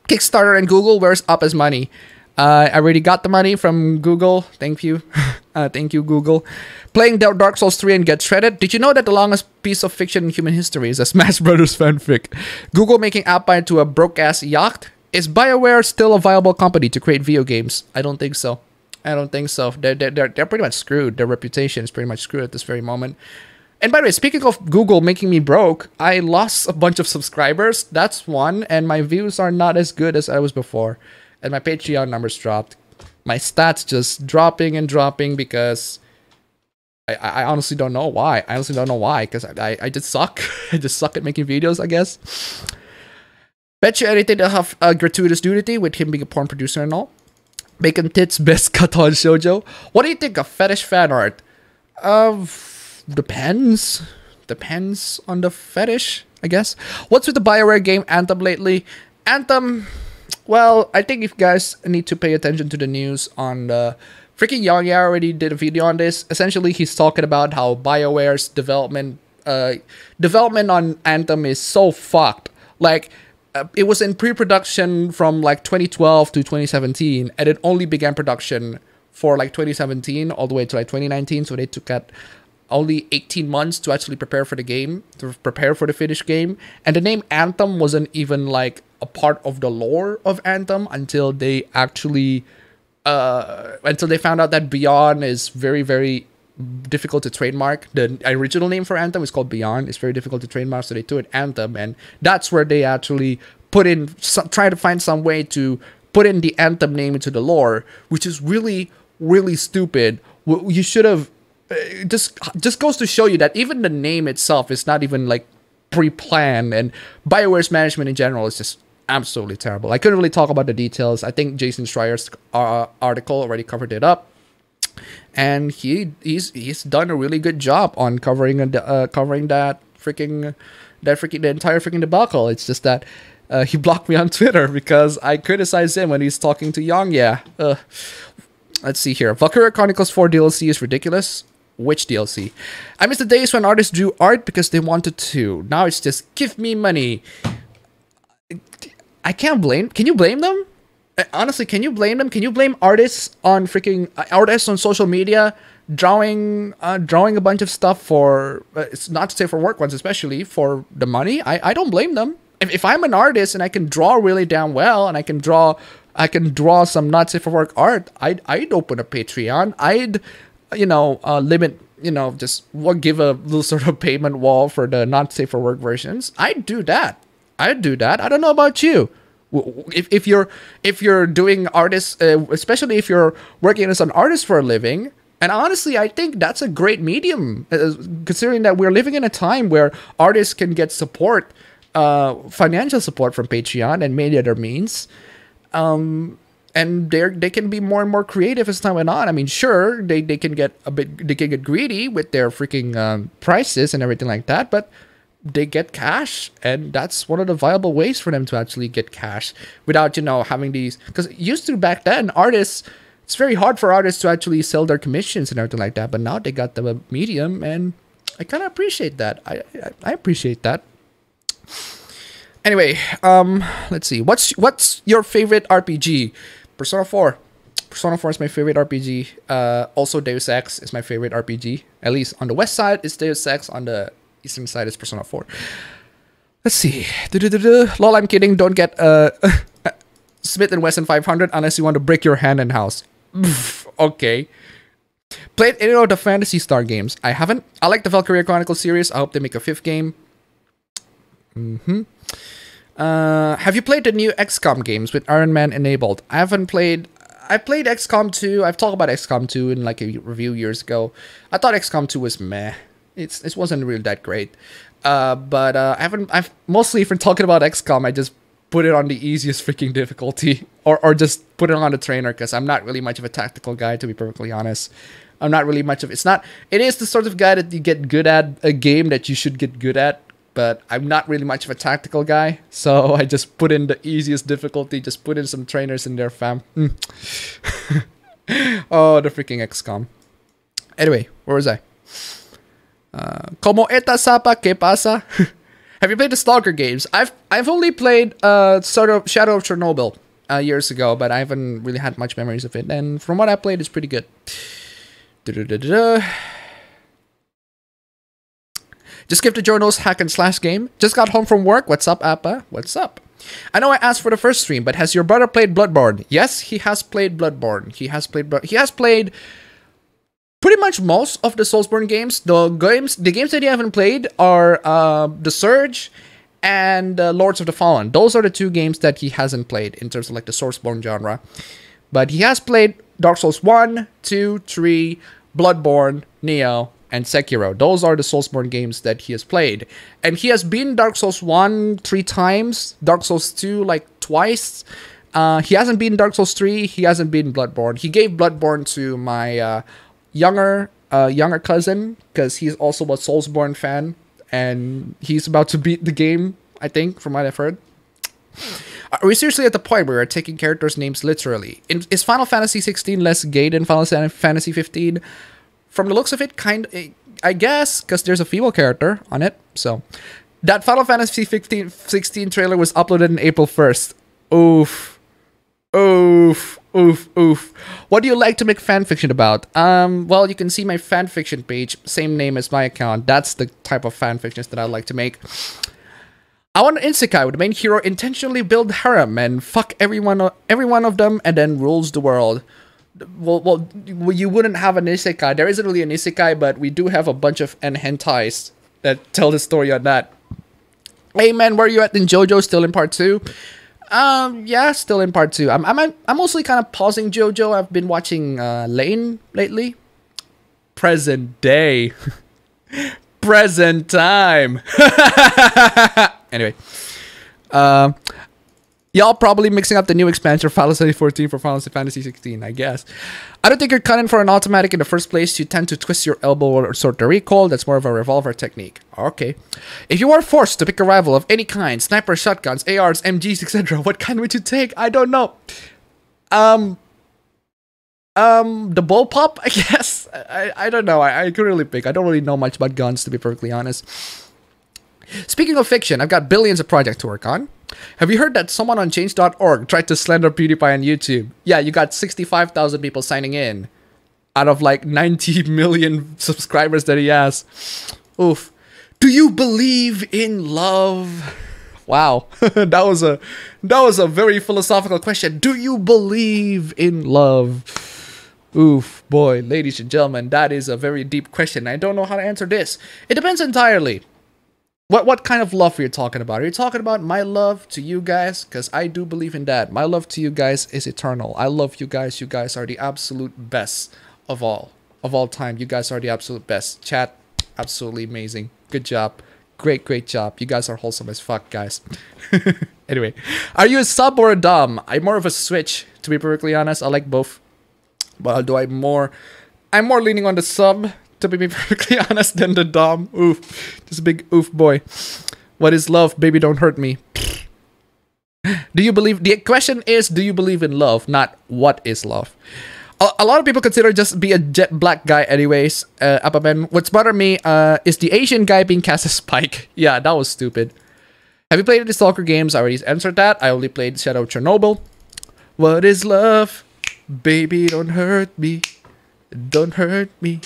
Kickstarter and Google, where's Appa's money? I already got the money from Google. Thank you. Thank you, Google. Playing Dark Souls 3 and get shredded. Did you know that the longest piece of fiction in human history is a Smash Brothers fanfic? Google making Appa into a broke-ass yacht? Is BioWare still a viable company to create video games? I don't think so. I don't think so. They're pretty much screwed. Their reputation is pretty much screwed at this very moment. And by the way, speaking of Google making me broke, I lost a bunch of subscribers. That's one. And my views are not as good as I was before. And my Patreon numbers dropped. My stats just dropping and dropping because I honestly don't know why. I honestly don't know why. Because I just suck. I just suck at making videos, I guess. Bet you anything to have a gratuitous nudity with him being a porn producer and all. Bacon tits, best cut on shoujo. What do you think of fetish fan art? Depends. Depends on the fetish, I guess. What's with the BioWare game Anthem lately? Anthem, well, I think if you guys need to pay attention to the news on the... Freaking Yang already did a video on this. Essentially, he's talking about how BioWare's development on Anthem is so fucked. Like... it was in pre-production from like 2012 to 2017, and it only began production for like 2017 all the way to like 2019. So they took at only 18 months to actually prepare for the game, to prepare for the finished game. And the name Anthem wasn't even like a part of the lore of Anthem until they actually, until they found out that Beyond is very, very difficult to trademark. The original name for Anthem is called Beyond. It's very difficult to trademark, so they took it Anthem, and that's where they actually put in, try to find some way to put in the Anthem name into the lore, which is really, really stupid. You should have, just goes to show you that even the name itself is not even like pre-planned, and BioWare's management in general is just absolutely terrible. I couldn't really talk about the details. I think Jason Schreier's article already covered it up. And he's done a really good job on covering the entire freaking debacle. It's just that he blocked me on Twitter because I criticized him when he's talking to Yang. Yeah. Let's see here. Valkyria Chronicles 4 DLC is ridiculous. Which DLC? I miss the days when artists drew art because they wanted to. Now it's just give me money. I can't blame. Can you blame them? Honestly, can you blame them? Can you blame artists on freaking artists on social media drawing a bunch of stuff for it's not to say for work ones, especially for the money? I don't blame them. If I'm an artist and I can draw really damn well and I can draw some not safe for work art, I'd open a Patreon. I'd limit, just give a little sort of payment wall for the not safe for work versions. I'd do that. I don't know about you. If you're doing artists, especially if you're working as an artist for a living, and honestly, I think that's a great medium, considering that we're living in a time where artists can get support, financial support from Patreon and many other means, and they can be more and more creative as time went on. I mean, sure, they can get greedy with their freaking prices and everything like that, but they get cash, and that's one of the viable ways for them to actually get cash without, having these, because used to back then, artists, it's very hard for artists to actually sell their commissions and everything like that, but now they got the medium, and I kind of appreciate that. I appreciate that. Anyway, let's see. What's your favorite RPG? Persona 4. Persona 4 is my favorite RPG. Also, Deus Ex is my favorite RPG. At least on the west side, it's Deus Ex. On the eastern side is Persona 4. Let's see. Lol, I'm kidding. Don't get Smith & Wesson 500 unless you want to break your hand in house. Okay. Played any of the Phantasy Star games? I haven't. I like the Valkyria Chronicles series. I hope they make a 5th game. Have you played the new XCOM games with Iron Man enabled? I haven't played. I played XCOM 2. I've talked about XCOM 2 in like a review years ago. I thought XCOM 2 was meh. It wasn't really that great. But I've mostly, if we're talking about XCOM, I just put it on the easiest freaking difficulty, or just put it on the trainer, because I'm not really much of a tactical guy, to be perfectly honest. I'm not really much of, it is the sort of guy that you get good at a game that you should get good at, but I'm not really much of a tactical guy, so I just put in the easiest difficulty, just put in some trainers in there, fam. Oh, the freaking XCOM. Anyway, Where was I? Como eta sapa que pasa? Have you played the Stalker games? I've only played sort of Shadow of Chernobyl years ago, but I haven't really had much memories of it. And from what I played, it's pretty good. Just skip the journals hack and slash game. Just got home from work. What's up, Appa? What's up? I know I asked for the first stream, but has your brother played Bloodborne? Yes, he has played Bloodborne. He has played pretty much most of the Soulsborne games. The games that he haven't played are The Surge and Lords of the Fallen. Those are the two games that he hasn't played in terms of like the Soulsborne genre. But he has played Dark Souls 1, 2, 3, Bloodborne, Neo, and Sekiro. Those are the Soulsborne games that he has played. And he has beaten Dark Souls 1 3 times, Dark Souls 2 like twice. He hasn't beaten Dark Souls 3, he hasn't beaten Bloodborne. He gave Bloodborne to my younger cousin, because he's also a Soulsborne fan, and he's about to beat the game, I think, from what I've heard. Are we seriously at the point where we're taking characters' names literally? Is Final Fantasy 16 less gay than Final Fantasy 15? From the looks of it, I guess, because there's a female character on it. So, that Final Fantasy 16 trailer was uploaded on April 1st. Oof. Oof. Oof. Oof. What do you like to make fanfiction about? Well, you can see my fanfiction page, same name as my account. That's the type of fanfictions that I like to make. I want an isekai where the main hero intentionally build harem and fuck every one of them and then rules the world. Well, you wouldn't have an isekai. There isn't really an isekai, but we do have a bunch of hentais that tell the story on that. Hey man, where are you at in JoJo? Still in part 2? Yeah, still in part 2. I'm mostly kind of pausing JoJo. I've been watching Lane lately. Present day. Present time. Anyway, y'all probably mixing up the new expansion of Final Fantasy 14 for Final Fantasy 16, I guess. I don't think you're cutting for an automatic in the first place. You tend to twist your elbow or sort the recoil. That's more of a revolver technique. Okay. If you are forced to pick a rifle of any kind, snipers, shotguns, ARs, MGs, etc., what kind would you take? I don't know. The bullpup, I guess. I don't know. I couldn't really pick. I don't really know much about guns, to be perfectly honest. Speaking of fiction, I've got billions of projects to work on. Have you heard that someone on change.org tried to slander PewDiePie on YouTube? Yeah, you got 65,000 people signing in out of like 90 million subscribers that he has. Oof. Do you believe in love? Wow. that was a very philosophical question. Do you believe in love? Oof, boy, ladies and gentlemen, that is a very deep question. I don't know how to answer this. It depends entirely. What kind of love are you talking about? Are you talking about my love to you guys? Because I do believe in that. My love to you guys is eternal. I love you guys. You guys are the absolute best of all time. You guys are the absolute best. Chat, absolutely amazing. Good job. Great job. You guys are wholesome as fuck, guys. Anyway, are you a sub or a dom? I'm more of a switch, to be perfectly honest. I like both. But I'm more leaning on the sub, to be perfectly honest, than the dom. Oof. Just a big oof boy. What is love? Baby, don't hurt me. Do you believe... The question is, do you believe in love? Not what is love? A lot of people consider just be a jet black guy anyways. Appaben. What's bothering me is the Asian guy being cast as Spike. Yeah, that was stupid. Have you played the Stalker games? I already answered that. I only played Shadow of Chernobyl. What is love? Baby, don't hurt me. Don't hurt me.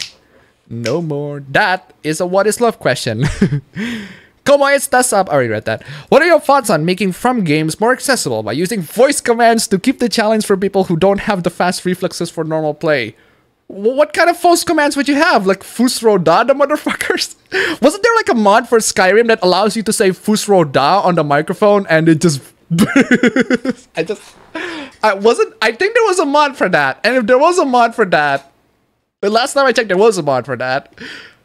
No more. That is a what is love question. Como estás up? I already read that. What are your thoughts on making from games more accessible by using voice commands to keep the challenge for people who don't have the fast reflexes for normal play? What kind of voice commands would you have? Like Fusro Da, the motherfuckers? Wasn't there like a mod for Skyrim that allows you to say Fusro Da on the microphone and it just... I think there was a mod for that. And if there was a mod for that, the last time I checked there was a mod for that.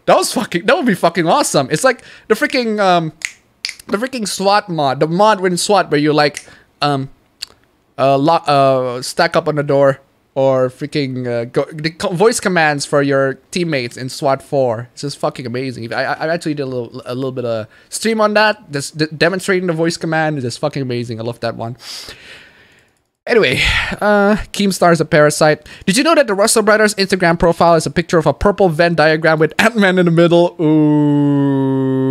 That would be fucking awesome. It's like the freaking SWAT mod. The mod in SWAT where you like stack up on the door, or freaking the voice commands for your teammates in SWAT 4. It's just fucking amazing. I actually did a little bit of stream on that, just demonstrating the voice command. It's just fucking amazing. I love that one. Anyway, Keemstar is a parasite. Did you know that the Russell Brothers Instagram profile is a picture of a purple Venn diagram with Ant-Man in the middle? Ooh.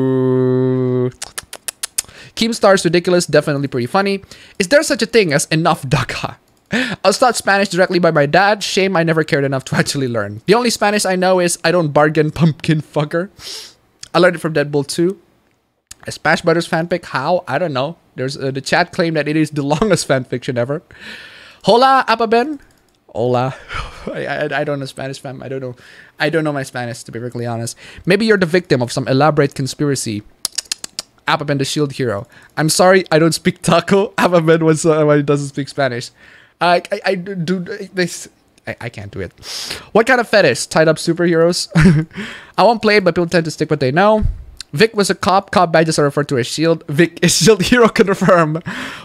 Keemstar is ridiculous, definitely pretty funny. Is there such a thing as enough daca? I was taught Spanish directly by my dad. Shame I never cared enough to actually learn. The only Spanish I know is I don't bargain, pumpkin fucker. I learned it from Deadpool 2. A Smash Brothers fanfic? How? I don't know. There's the chat claimed that it is the longest fanfiction ever. Hola, appaben? Hola. I don't know Spanish, fam. I don't know. I don't know my Spanish, to be perfectly honest. Maybe you're the victim of some elaborate conspiracy. Appaben, the shield hero. I'm sorry, I don't speak taco. Appaben was when he doesn't speak Spanish. I do this. I can't do it. What kind of fetish? Tied up superheroes? I won't play it, but people tend to stick what they know. Vic was a cop. Cop badges are referred to as shield. Vic is shield hero, confirm.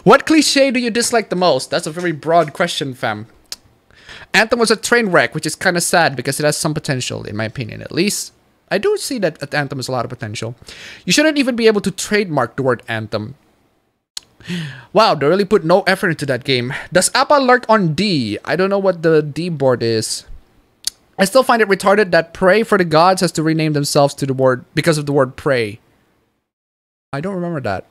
What cliche do you dislike the most? That's a very broad question, fam. Anthem was a train wreck, which is kind of sad because it has some potential, in my opinion, at least. I do see that Anthem has a lot of potential. You shouldn't even be able to trademark the word Anthem. Wow, they really put no effort into that game. Does Appa lurk on D? I don't know what the D board is. I still find it retarded that Pray for the Gods has to rename themselves to the word because of the word pray. I don't remember that.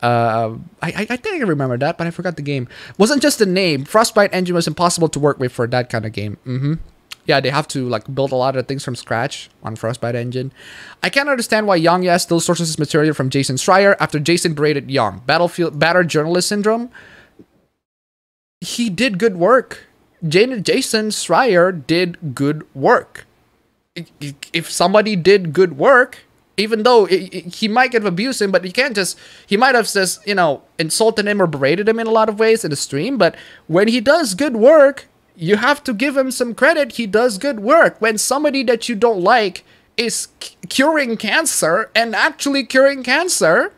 I think I remember that, but I forgot the game. Wasn't just the name. Frostbite engine was impossible to work with for that kind of game. Yeah, they have to like build a lot of things from scratch on Frostbite engine. I can't understand why Young still sources his material from Jason Schreier after Jason berated Young. Battered journalist syndrome. He did good work. Jason Schreier did good work. If somebody did good work, even though he might get abused him, but you can't just, he might have just, you know, insulted him or berated him in a lot of ways in the stream, but when he does good work, you have to give him some credit. He does good work. When somebody that you don't like is curing cancer and actually curing cancer,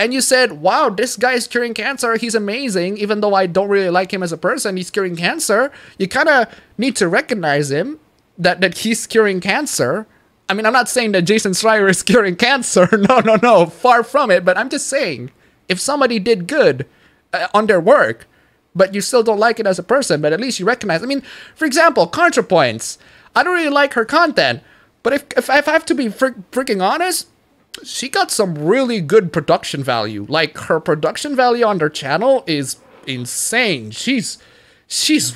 and you said, wow, this guy is curing cancer, he's amazing, even though I don't really like him as a person, he's curing cancer, you kind of need to recognize him, that he's curing cancer. I mean, I'm not saying that Jason Schreier is curing cancer. No, far from it. But I'm just saying, if somebody did good on their work, but you still don't like it as a person, but at least you recognize. I mean, for example, ContraPoints. I don't really like her content, but if I have to be freaking honest, she got some really good production value. Like, her production value on their channel is insane. She's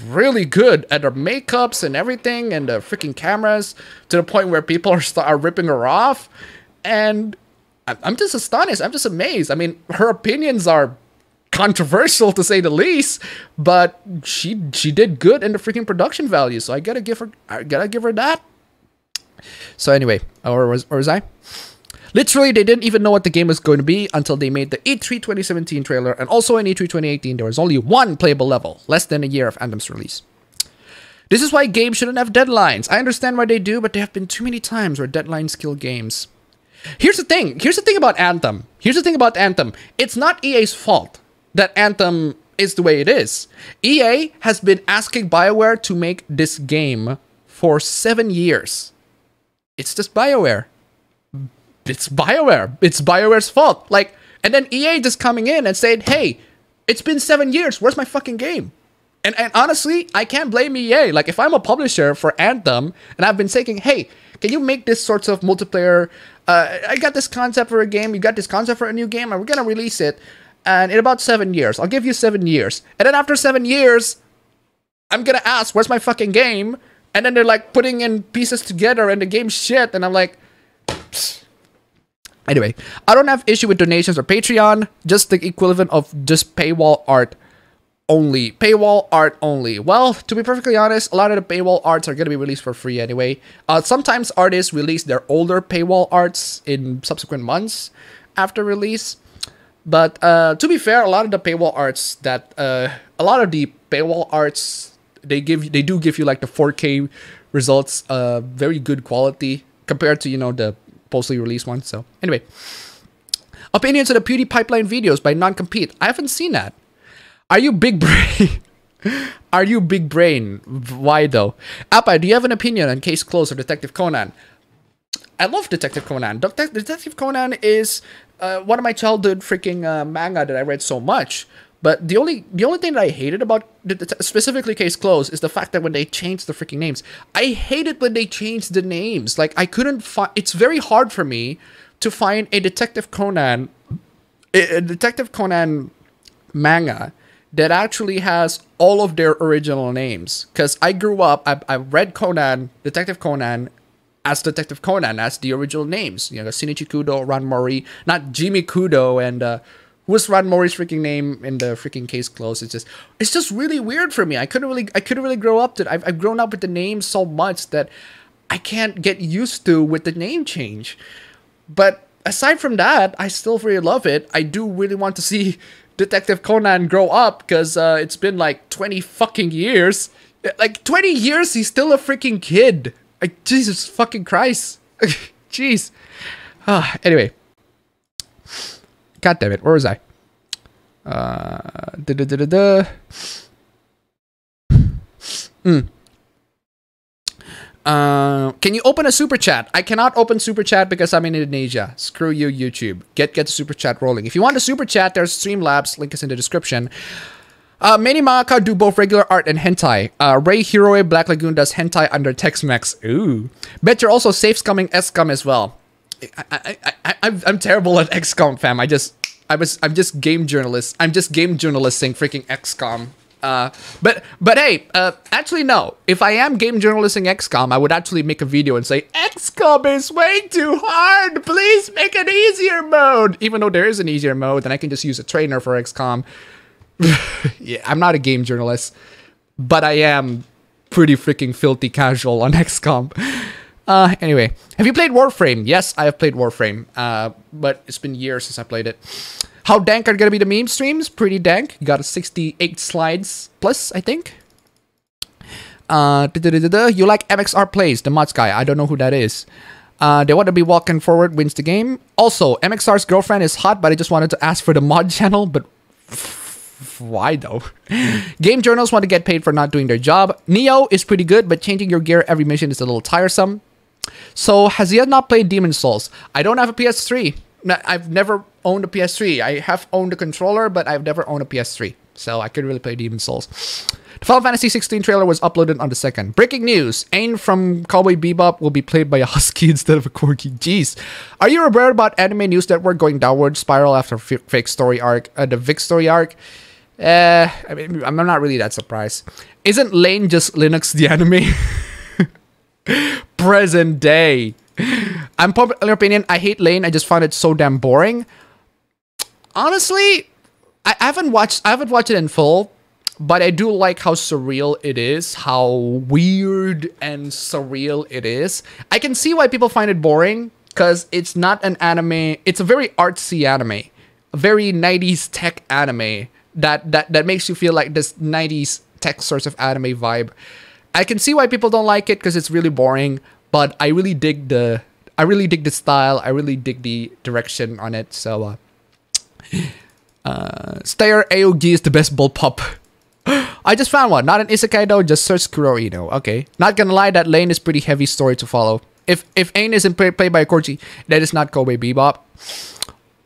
really good at her makeups and everything, and the freaking cameras, to the point where people are ripping her off. And I'm just astonished. I'm just amazed. I mean, her opinions are controversial to say the least, but she did good in the freaking production value. So I gotta give her that. So anyway, where was I? Literally, they didn't even know what the game was going to be until they made the E3 2017 trailer, and also in E3 2018 there was only one playable level, less than a year of Anthem's release. This is why games shouldn't have deadlines. I understand why they do, but there have been too many times where deadlines kill games. Here's the thing about Anthem. It's not EA's fault that Anthem is the way it is. EA has been asking BioWare to make this game for 7 years. It's just BioWare. It's BioWare. It's BioWare's fault. Like, and then EA just coming in and saying, hey, it's been 7 years. Where's my fucking game? And honestly, I can't blame EA. Like, if I'm a publisher for Anthem and I've been saying, hey, can you make this sort of multiplayer? I got this concept for a game. You got this concept for a new game, and we're going to release it. And in about 7 years, I'll give you 7 years. And then after 7 years, I'm going to ask, where's my fucking game? And then they're like putting in pieces together and the game's shit. And I'm like, psst. Anyway, I don't have issue with donations or Patreon. Just the equivalent of just paywall art only. Paywall art only. Well, to be perfectly honest, a lot of the paywall arts are going to be released for free anyway. Sometimes artists release their older paywall arts in subsequent months after release. But to be fair, a lot of the paywall arts they do give you like the 4K results, very good quality compared to, you know, the postly released ones. So anyway, opinions on the Beauty Pipeline videos by Non-Compete. I haven't seen that. Are you big brain? Are you big brain? Why though? Appa, do you have an opinion on Case Closed or Detective Conan? I love Detective Conan. Detective Conan is one of my childhood freaking manga that I read so much. But the only thing that I hated about specifically Case Closed is the fact that when they changed the freaking names, I hate it when they change the names. Like, I couldn't find. It's very hard for me to find a Detective Conan manga that actually has all of their original names. Because I grew up, I read Detective Conan, as the original names. You know, Shinichi Kudo, Ran Mori, not Jimmy Kudo, and who's Ran Mori's freaking name in the freaking Case Closed. It's just really weird for me. I couldn't really grow up to it. I've grown up with the name so much that I can't get used to with the name change. But aside from that, I still really love it. I do really want to see Detective Conan grow up, because it's been like 20 fucking years. Like 20 years, he's still a freaking kid. Like, Jesus fucking Christ. Jeez. Anyway. God damn it. Where was I? Can you open a super chat? I cannot open super chat because I'm in Indonesia. Screw you, YouTube. Get the super chat rolling. If you want a super chat, there's Streamlabs. Link is in the description. Many mangaka do both regular art and hentai. Ray Hiroe Black Lagoon does hentai under Tex-Mex. Ooh. Bet you're also safe scumming XCOM as well. I'm terrible at XCOM, fam. I'm just game journalist. I'm just game journalisting freaking XCOM. But hey, actually no. If I am game journalisting XCOM, I would actually make a video and say, XCOM is way too hard. Please make an easier mode. Even though there is an easier mode, then I can just use a trainer for XCOM. Yeah, I'm not a game journalist, but I am pretty freaking filthy casual on XCOM. Anyway, have you played Warframe? Yes, I have played Warframe, but it's been years since I played it. How dank are gonna be the meme streams? Pretty dank. You got a 68 slides plus, I think. You like MXR Plays, the mods guy. I don't know who that is. They want to be walking forward wins the game. Also, MXR's girlfriend is hot, but I just wanted to ask for the mod channel, but why though? Game journals want to get paid for not doing their job. Neo is pretty good, but changing your gear every mission is a little tiresome. So, has he not played Demon's Souls? I don't have a PS3. I've never owned a PS3. I have owned a controller, but I've never owned a PS3. So, I couldn't really play Demon's Souls. The Final Fantasy 16 trailer was uploaded on the 2nd. Breaking news. Aang from Cowboy Bebop will be played by a husky instead of a corgi. Jeez. Are you aware about Anime News Network going downward spiral after fake story arc, the Vic story arc? I mean, I'm not really that surprised. Isn't Lane just Linux the anime? Present day. Unpopular opinion, I hate Lane. I just found it so damn boring. Honestly, I haven't watched it in full, but I do like how surreal it is, how weird and surreal it is. I can see why people find it boring, because it's not an anime. It's a very artsy anime, a very 90s tech anime. That makes you feel like this 90s tech sort of anime vibe. I can see why people don't like it because it's really boring, but I really dig the style. I really dig the direction on it. So Stayer AOG is the best bullpup. I just found one. Not an isekai though, just search Kuro Ino. Okay. Not gonna lie, that Lane is pretty heavy story to follow. If Aang isn't played by a corgi, that is not Cowboy Bebop.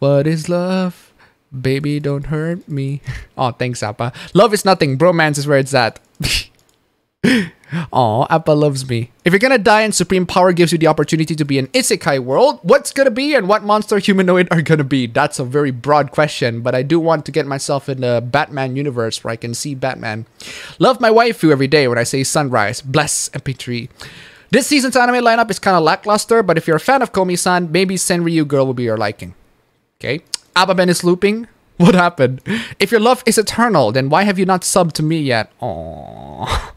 What is love? Baby, don't hurt me. Oh, thanks, Appa. Love is nothing. Bromance is where it's at. Oh, Appa loves me. If you're gonna die and supreme power gives you the opportunity to be in isekai world, what's gonna be and what monster humanoid are gonna be? That's a very broad question, but I do want to get myself in the Batman universe where I can see Batman. Love my waifu every day when I say sunrise. Bless MP3. This season's anime lineup is kind of lackluster, but if you're a fan of Komi-san, maybe Senryu Girl will be your liking. Okay. Appaben is looping. What happened? If your love is eternal, then why have you not subbed to me yet? Aww.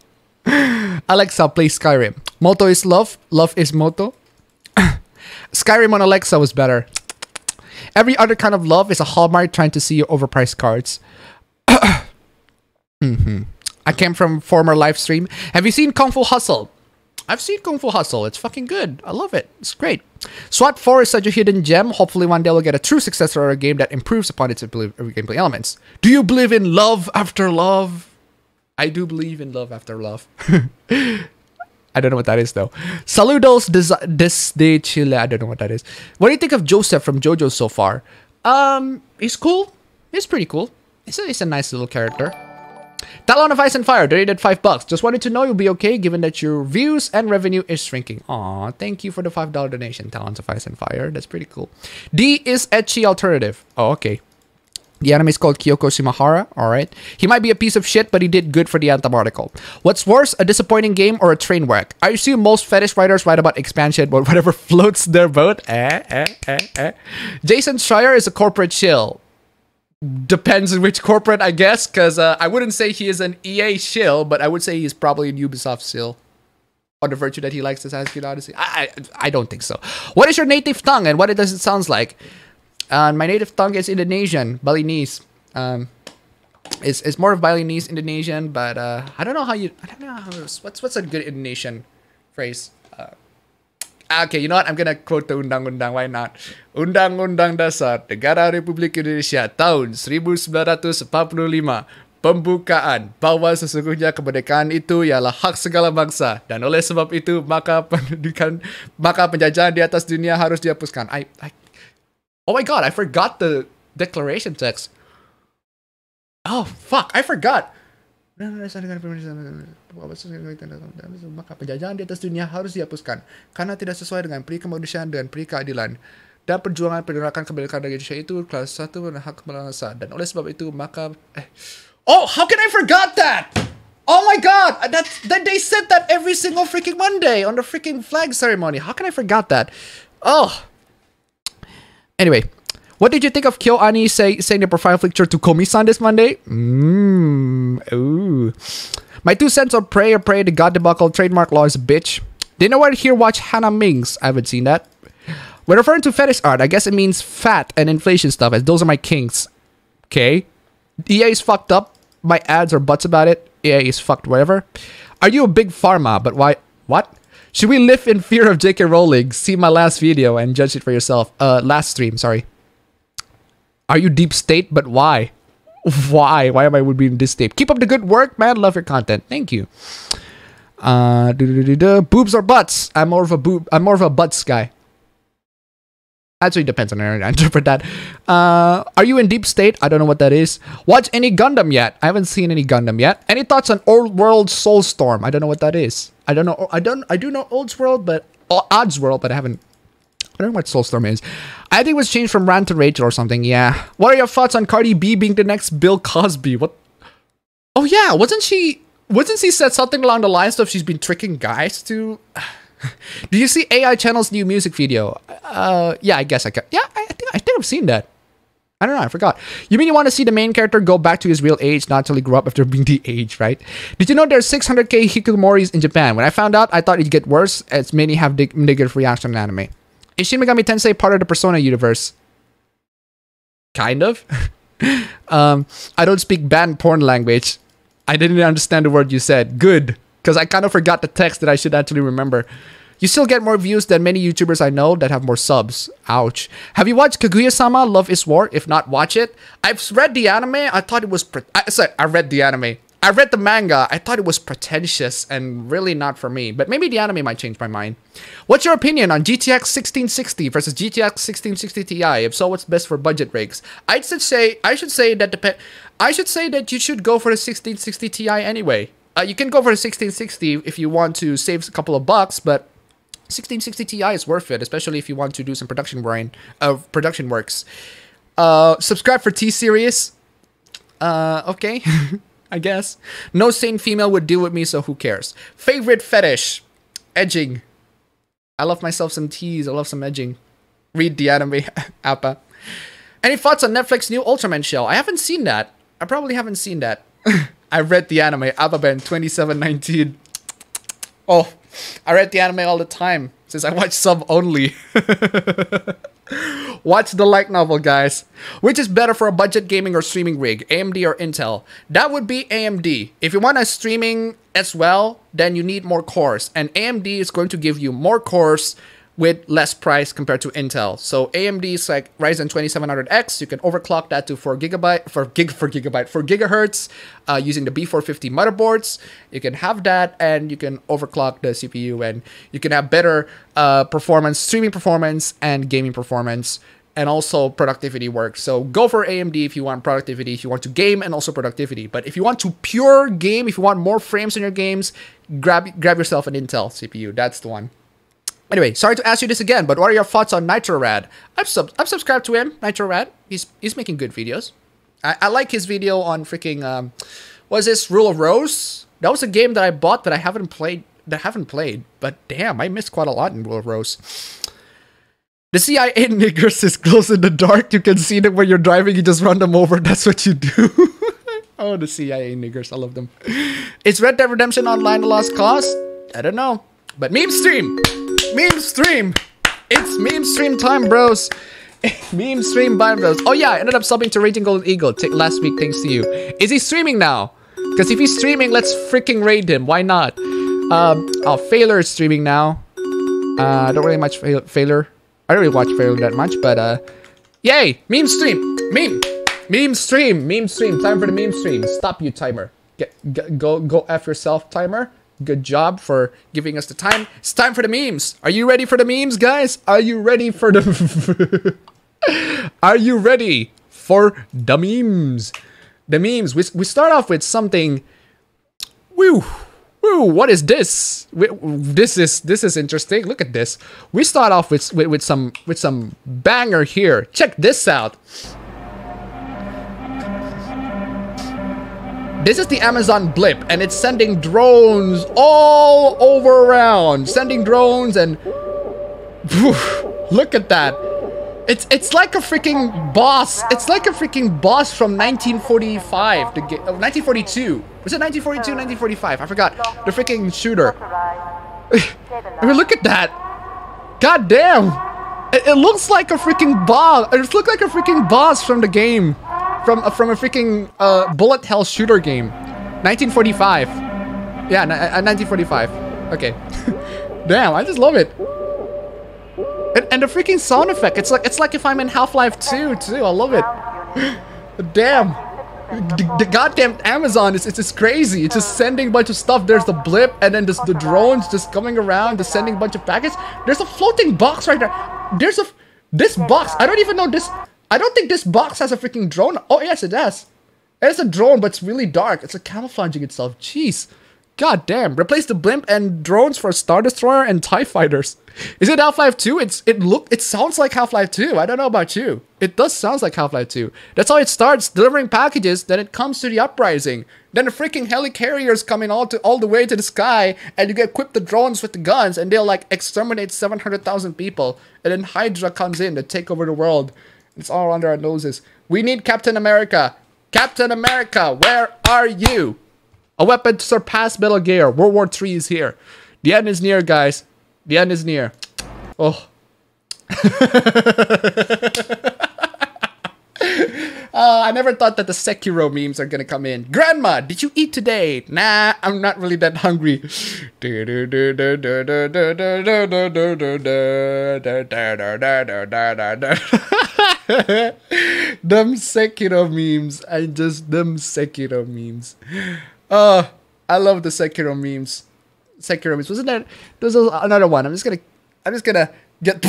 Alexa, play Skyrim. Moto is love. Love is Moto. Skyrim on Alexa was better. Every other kind of love is a Hallmark trying to see your overpriced cards. I came from former live stream. Have you seen Kung Fu Hustle? I've seen Kung Fu Hustle. It's fucking good. I love it. It's great. SWAT 4 is such a hidden gem. Hopefully one day we'll get a true successor or a game that improves upon its gameplay elements. Do you believe in love after love? I do believe in love after love. I don't know what that is though. Saludos desde Chile. I don't know what that is. What do you think of Joseph from JoJo so far? He's cool. He's pretty cool. It's a nice little character. Talon of Ice and Fire donated $5. Just wanted to know you'll be okay given that your views and revenue is shrinking. Aw, thank you for the $5 donation, Talons of Ice and Fire. That's pretty cool. D is ecchi alternative. Oh, okay. The anime is called Kyoko Shimahara. Alright. He might be a piece of shit, but he did good for the Anthem article. What's worse, a disappointing game or a train wreck? I assume most fetish writers write about expansion, but whatever floats their boat. Jason Schreier is a corporate shill. Depends on which corporate, I guess, because I wouldn't say he is an EA shill, but I would say he's probably an Ubisoft shill. On the virtue that he likes Assassin's Creed Odyssey. I don't think so. What is your native tongue and what does it sound like? My native tongue is Indonesian, Balinese. It's more of Balinese Indonesian, but I don't know how what's a good Indonesian phrase? Okay, you know what? I'm gonna quote the undang-undang. Why not? Undang-Undang Dasar Negara Republik Indonesia tahun 1945. Pembukaan bahwa sesungguhnya kemerdekaan itu ialah hak segala bangsa dan oleh sebab itu maka penjajahan di atas dunia harus dihapuskan. Oh my god, I forgot the declaration text. Oh fuck, I forgot. Maka penjajahan di atas dunia harus dihapuskan karena tidak sesuai dengan peri kemanusiaan dan peri keadilan dan perjuangan penerakan kemerdekaan Indonesia itu kelas 1 hak bangsa dan oleh sebab itu maka Oh, how can I forgot that? Oh my god, that they said that every single freaking Monday on the freaking flag ceremony. How can I forgot that? Oh. Anyway, what did you think of KyoAni saying the profile picture to Komi-san this Monday? Ooh. My 2 cents on Pray or Pray the God debacle trademark law is a bitch. Didn't know where to hear watch Hannah Mings. I haven't seen that. When referring to fetish art, I guess it means fat and inflation stuff, as those are my kinks. Okay. EA is fucked up. My ads are butts about it. EA is fucked, whatever. Are you a big pharma? But why? What? Should we live in fear of J.K. Rowling? See my last video and judge it for yourself. Last stream, sorry. Are you deep state? But why? Why? Why am I would be in this state? Keep up the good work, man. Love your content. Thank you. Boobs or butts? I'm more of a butts guy. Actually, depends on how I interpret that. Are you in deep state? I don't know what that is. Watch any Gundam yet? I haven't seen any Gundam yet. Any thoughts on Old World Soulstorm? I don't know what that is. I don't know. I do know Old World, but Odds World, but I don't know what Soulstorm is. I think it was changed from Rant to Rachel or something. Yeah. What are your thoughts on Cardi B being the next Bill Cosby? What? Oh yeah, wasn't she said something along the lines of she's been tricking guys to? Do you see AI Channel's new music video? Yeah, I guess I can. Yeah, I think I've seen that. I don't know, I forgot. You mean you want to see the main character go back to his real age, not till he grew up after being the age, right? Did you know there's 600k Hikikomoris in Japan? When I found out, I thought it'd get worse, as many have negative reaction in anime. Is Shin Megami Tensei part of the Persona universe? Kind of. I don't speak banned porn language. I didn't understand the word you said. Good. Because I kind of forgot the text that I should actually remember. You still get more views than many YouTubers I know that have more subs. Ouch. Have you watched Kaguya-sama Love is War? If not, watch it. I've read the anime. I thought it was... I read the anime. I read the manga. I thought it was pretentious and really not for me. But maybe the anime might change my mind. What's your opinion on GTX 1660 versus GTX 1660 Ti? If so, what's best for budget rigs? I should say that you should go for the 1660 Ti anyway. You can go for the 1660 if you want to save a couple of bucks, but 1660 Ti is worth it, especially if you want to do some production works. Subscribe for T-Series. Okay, I guess. No sane female would deal with me, so who cares? Favorite fetish? Edging. I love myself some teas. I love some edging. Read the anime, Appa. Any thoughts on Netflix new Ultraman show? I haven't seen that. I probably haven't seen that. I read the anime, appabendyt 2719. Oh, I read the anime all the time, since I watch sub only. Watch the light novel, guys. Which is better for a budget gaming or streaming rig, AMD or Intel? That would be AMD. If you want a streaming as well, then you need more cores. And AMD is going to give you more cores with less price compared to Intel. So AMD is like Ryzen 2700X. You can overclock that to 4 gigahertz using the B450 motherboards. You can have that, and you can overclock the CPU, and you can have better performance, streaming performance, and gaming performance and also productivity works. So go for AMD if you want productivity, if you want to game and also productivity. But if you want to pure game, if you want more frames in your games, grab yourself an Intel CPU. That's the one. Anyway, sorry to ask you this again, but what are your thoughts on NitroRad? I'm subscribed to him, NitroRad. He's making good videos. I like his video on freaking what is this, Rule of Rose? That was a game that I bought that I haven't played. But damn, I missed quite a lot in Rule of Rose. The CIA niggers is close in the dark. You can see them when you're driving. You just run them over. That's what you do. Oh, the CIA niggers. I love them. Is Red Dead Redemption Online a lost cause? I don't know. But meme stream. Meme stream. It's meme stream time, bros. Meme stream time, bros. Oh yeah, I ended up subbing to Raging Golden Eagle last week thanks to you. Is he streaming now? Because if he's streaming, let's freaking raid him. Why not? Failure is streaming now. I don't really much Failure. I don't really watch Failure that much, but yay! Meme stream! Meme stream! Meme stream! Time for the meme stream. Stop, you timer. Go F yourself, timer. Good job for giving us the time. It's time for the memes. Are you ready for the memes, guys? Are you ready for the... Are you ready for the memes? The memes. We start off with something... Woo! Woo! What is this? This is interesting. Look at this. We start off with some banger here. Check this out. This is the Amazon blip, and it's sending drones all over around. Sending drones and... Look at that. It's like a freaking boss. It's like a freaking boss from 1945. 1942. Was it 1942, 1945? I forgot. The freaking shooter. I mean, look at that. God damn. It looks like a freaking boss. It looks like a freaking boss from the game. From a freaking bullet hell shooter game. 1945. Yeah, 1945. Okay. Damn, I just love it. And the freaking sound effect. It's like if I'm in Half-Life 2 too. I love it. Damn. The goddamn Amazon is it's crazy. It's just sending a bunch of stuff. There's the blip, and then the drones just coming around, just sending a bunch of packets. There's a floating box right there. This box. I don't even know this. I don't think this box has a freaking drone. Oh, yes, it does. It's a drone, but it's really dark. It's like camouflaging itself. Jeez. God damn. Replace the blimp and drones for Star Destroyer and TIE Fighters. Is it Half-Life 2? It sounds like Half-Life 2. I don't know about you. It does sound like Half-Life 2. That's how it starts, delivering packages. Then it comes to the uprising. Then the freaking helicarriers coming all the way to the sky, and you equip the drones with the guns, and they'll like exterminate 700,000 people. And then Hydra comes in to take over the world. It's all under our noses. We need Captain America. Captain America, where are you? A weapon to surpass Metal Gear. World War III is here. The end is near, guys. The end is near. Oh. I never thought that the Sekiro memes are gonna come in. Grandma, did you eat today? Nah, I'm not really that hungry. Them Sekiro memes. Them Sekiro memes. I love the Sekiro memes. Sekiro memes. Wasn't there? There's another one. I'm just gonna get.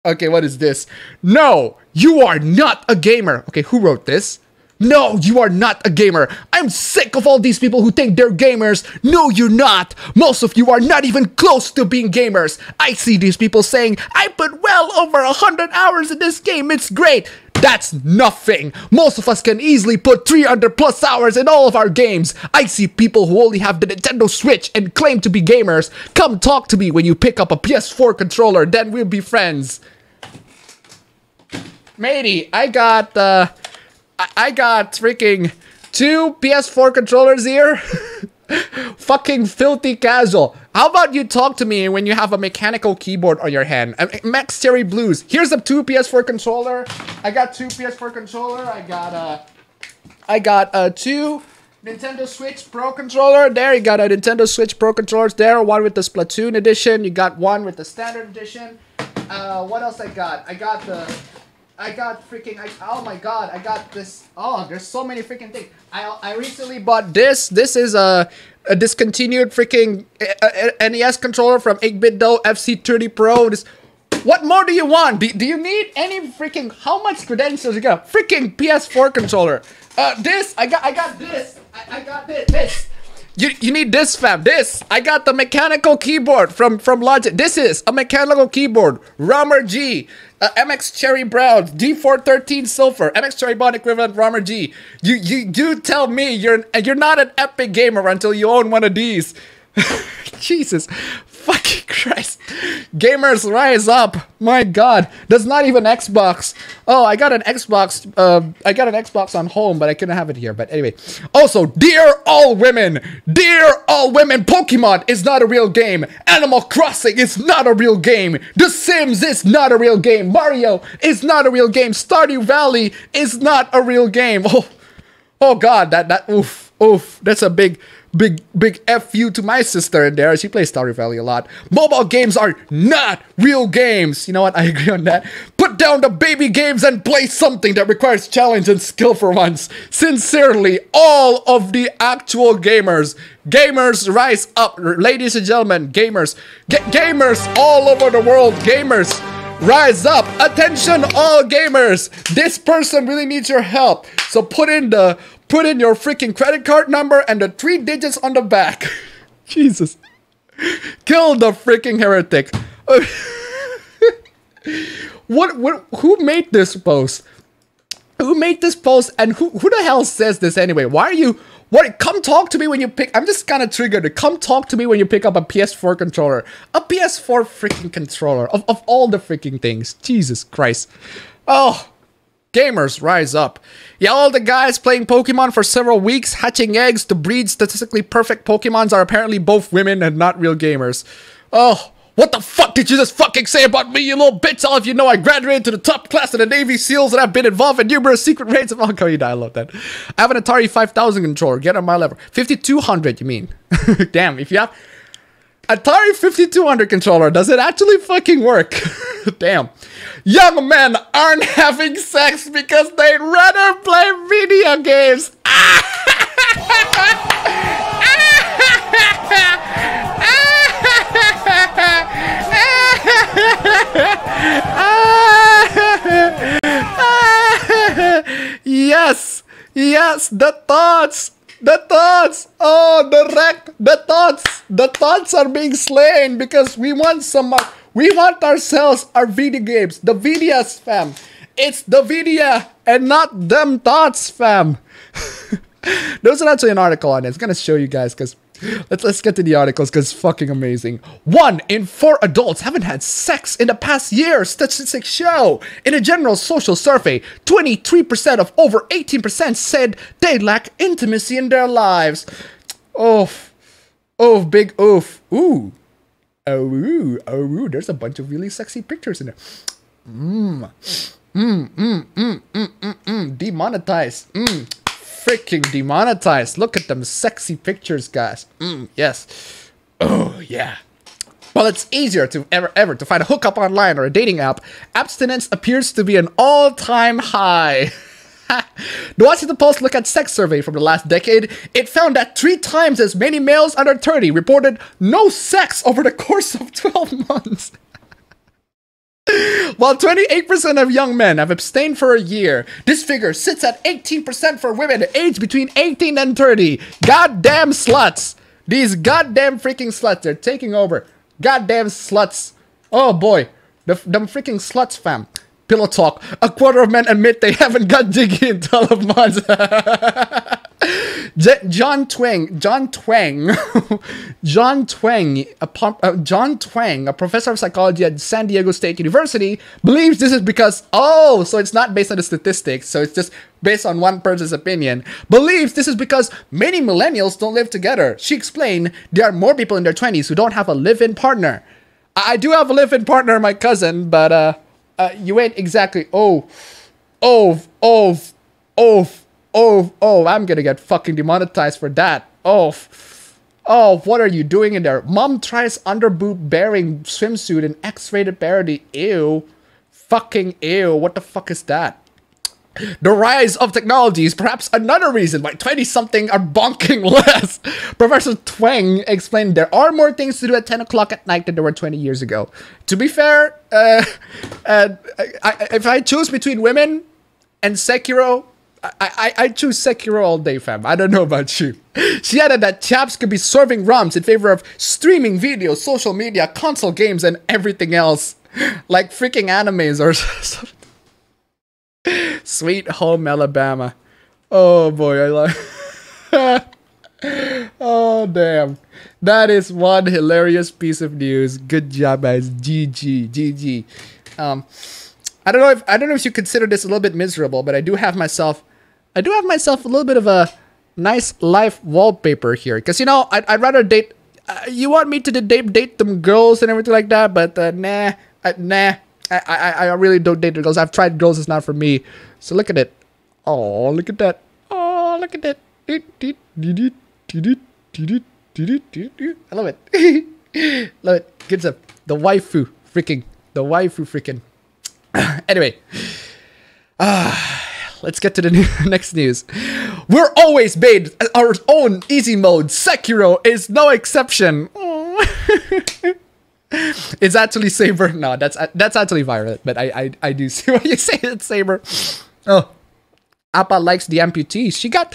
Okay, what is this? No, you are not a gamer. Okay, who wrote this? No, you are not a gamer. I'm sick of all these people who think they're gamers. No, you're not. Most of you are not even close to being gamers. I see these people saying, I put well over 100 hours in this game. It's great. That's nothing. Most of us can easily put 300 plus hours in all of our games. I see people who only have the Nintendo Switch and claim to be gamers. Come talk to me when you pick up a PS4 controller, then we'll be friends. Matey, I got freaking 2 PS4 controllers here. Fucking filthy casual. How about you talk to me when you have a mechanical keyboard on your hand? Max Cherry Blues. Here's a 2 PS4 controller. I got 2 PS4 controller. I got 2 Nintendo Switch Pro controller. There, you got a Nintendo Switch Pro controllers there. One with the Splatoon edition. You got one with the standard edition. What else I got? Oh my god, I got this. Oh, there's so many freaking things. I recently bought this. This is a discontinued freaking NES controller from 8BitDo FC30 Pro. This What more do you want? Do you need any freaking... How much credentials you got? Freaking PS4 controller. This. I got this. I got this. You need this, fam. This. I got the mechanical keyboard from Logitech. This is a mechanical keyboard. Rammer G. MX Cherry Brown. D413 Silver. MX Cherry Bond equivalent Rammer G. You tell me you're not an epic gamer until you own one of these. Jesus fucking Christ. Gamers rise up. My god. That's not even Xbox. Oh, I got an Xbox. I got an Xbox on home, but I couldn't have it here. But anyway. Also, dear all women, Pokemon is not a real game. Animal Crossing is not a real game. The Sims is not a real game. Mario is not a real game. Stardew Valley is not a real game. Oh god, that oof. That's a big F you to my sister in there. She plays Stardew Valley a lot. Mobile games are not real games. You know what? I agree on that. Put down the baby games and play something that requires challenge and skill for once. Sincerely, all of the actual gamers. Gamers, rise up. Ladies and gentlemen, gamers. Gamers all over the world. Gamers, rise up. Attention, all gamers. This person really needs your help. So put in your freaking credit card number and the 3 digits on the back. Jesus. Kill the freaking heretic. Who made this post? Who made this post and who the hell says this anyway? Come talk to me when you pick... I'm just kind of triggered. Come talk to me when you pick up a PS4 controller. A PS4 freaking controller. Of all the freaking things. Jesus Christ. Oh... Gamers, rise up. Yeah, all the guys playing Pokemon for several weeks, hatching eggs to breed statistically perfect Pokemons are apparently both women and not real gamers. Oh, what the fuck did you just fucking say about me, you little bitch? All of you know I graduated to the top class of the Navy SEALs and I've been involved in numerous secret raids of Al-Qaeda. I love that. I have an Atari 5000 controller. Get on my level. 5200, you mean? Damn, if you have... Atari 5200 controller, does it actually fucking work? Damn. Young men aren't having sex because they'd rather play video games. Yes, the thoughts. Oh, the thoughts are being slain because we want ourselves our video games, the Vidias, fam. It's the Vidia and not them thoughts, fam. There's actually an article on it. It's gonna show you guys because let's get to the articles because it's fucking amazing. 1 in 4 adults haven't had sex in the past year. Statistics show. In a general social survey, 23% of over 18% said they lack intimacy in their lives. Oof. Oh, big oof. Ooh. Oh, there's a bunch of really sexy pictures in there. Demonetized. Freaking demonetized. Look at them sexy pictures, guys. Yes. Oh, yeah. While it's easier to ever to find a hookup online or a dating app, abstinence appears to be an all-time high. The Washington Post looked at sex survey from the last decade. It found that 3 times as many males under 30 reported no sex over the course of 12 months. While 28% of young men have abstained for a year, this figure sits at 18% for women aged between 18 and 30. Goddamn sluts. These goddamn freaking sluts. They're taking over. Goddamn sluts. Oh boy. Them freaking sluts, fam. Pillow talk. A quarter of men admit they haven't got jiggy in 12 months. John Twang, a professor of psychology at San Diego State University, believes this is because, so it's not based on the statistics, so it's just based on one person's opinion, believes this is because many millennials don't live together. She explained there are more people in their 20s who don't have a live-in partner. I do have a live-in partner, my cousin, but you ain't exactly, I'm gonna get fucking demonetized for that. What are you doing in there? Mom tries underboob bearing swimsuit in X-rated parody. Ew. Fucking ew. What the fuck is that? The rise of technology is perhaps another reason why 20-something are bonking less. Professor Twang explained there are more things to do at 10 o'clock at night than there were 20 years ago. To be fair, if I choose between women and Sekiro, I choose Sekiro all day, fam. I don't know about you. She added that chaps could be serving ROMs in favor of streaming videos, social media, console games, and everything else. Like freaking animes or something. Sweet home Alabama. Oh boy, I like. Oh damn, that is one hilarious piece of news. Good job, guys. GG. I don't know if you consider this a little bit miserable, but I do have myself a little bit of a nice life wallpaper here. Because you know, I'd rather date. You want me to date them girls and everything like that, but nah. I really don't date the girls. I've tried girls, it's not for me. So look at it. Oh, look at that. Oh, look at that. I love it. Love it. Good stuff. The waifu freaking. Anyway. Let's get to the next news. We're always made our own easy mode. Sekiro is no exception. It's actually Saber. No, that's actually Violet. But I do see what you say. It's Saber. Oh, Appa likes the amputees. She got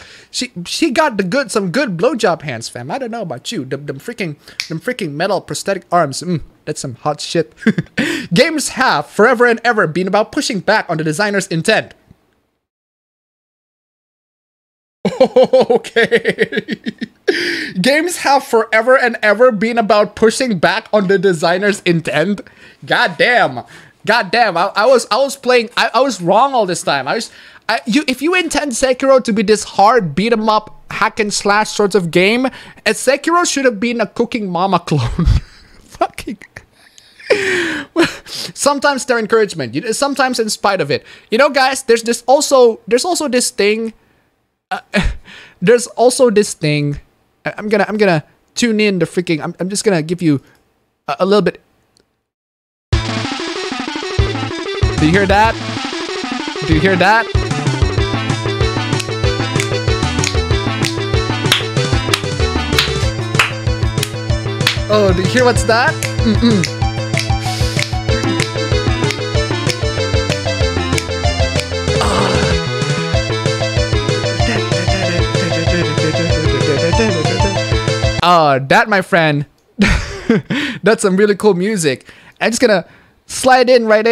some good blowjob hands, fam. I don't know about you. Them freaking metal prosthetic arms. That's some hot shit. Games have forever and ever been about pushing back on the designer's intent. Okay. Games have forever and ever been about pushing back on the designer's intent. God damn. I was playing. I was wrong all this time. If you intend Sekiro to be this hard beat 'em up hack and slash sort of game, Sekiro should have been a Cooking Mama clone. Fucking. Sometimes their encouragement. Sometimes in spite of it. You know, guys. There's also this thing. There's also this thing. I'm gonna tune in the freaking. I'm just gonna give you a little bit. Do you hear that? Do you hear that? Oh, do you hear what's that? That, my friend, that's some really cool music. I'm just gonna slide in right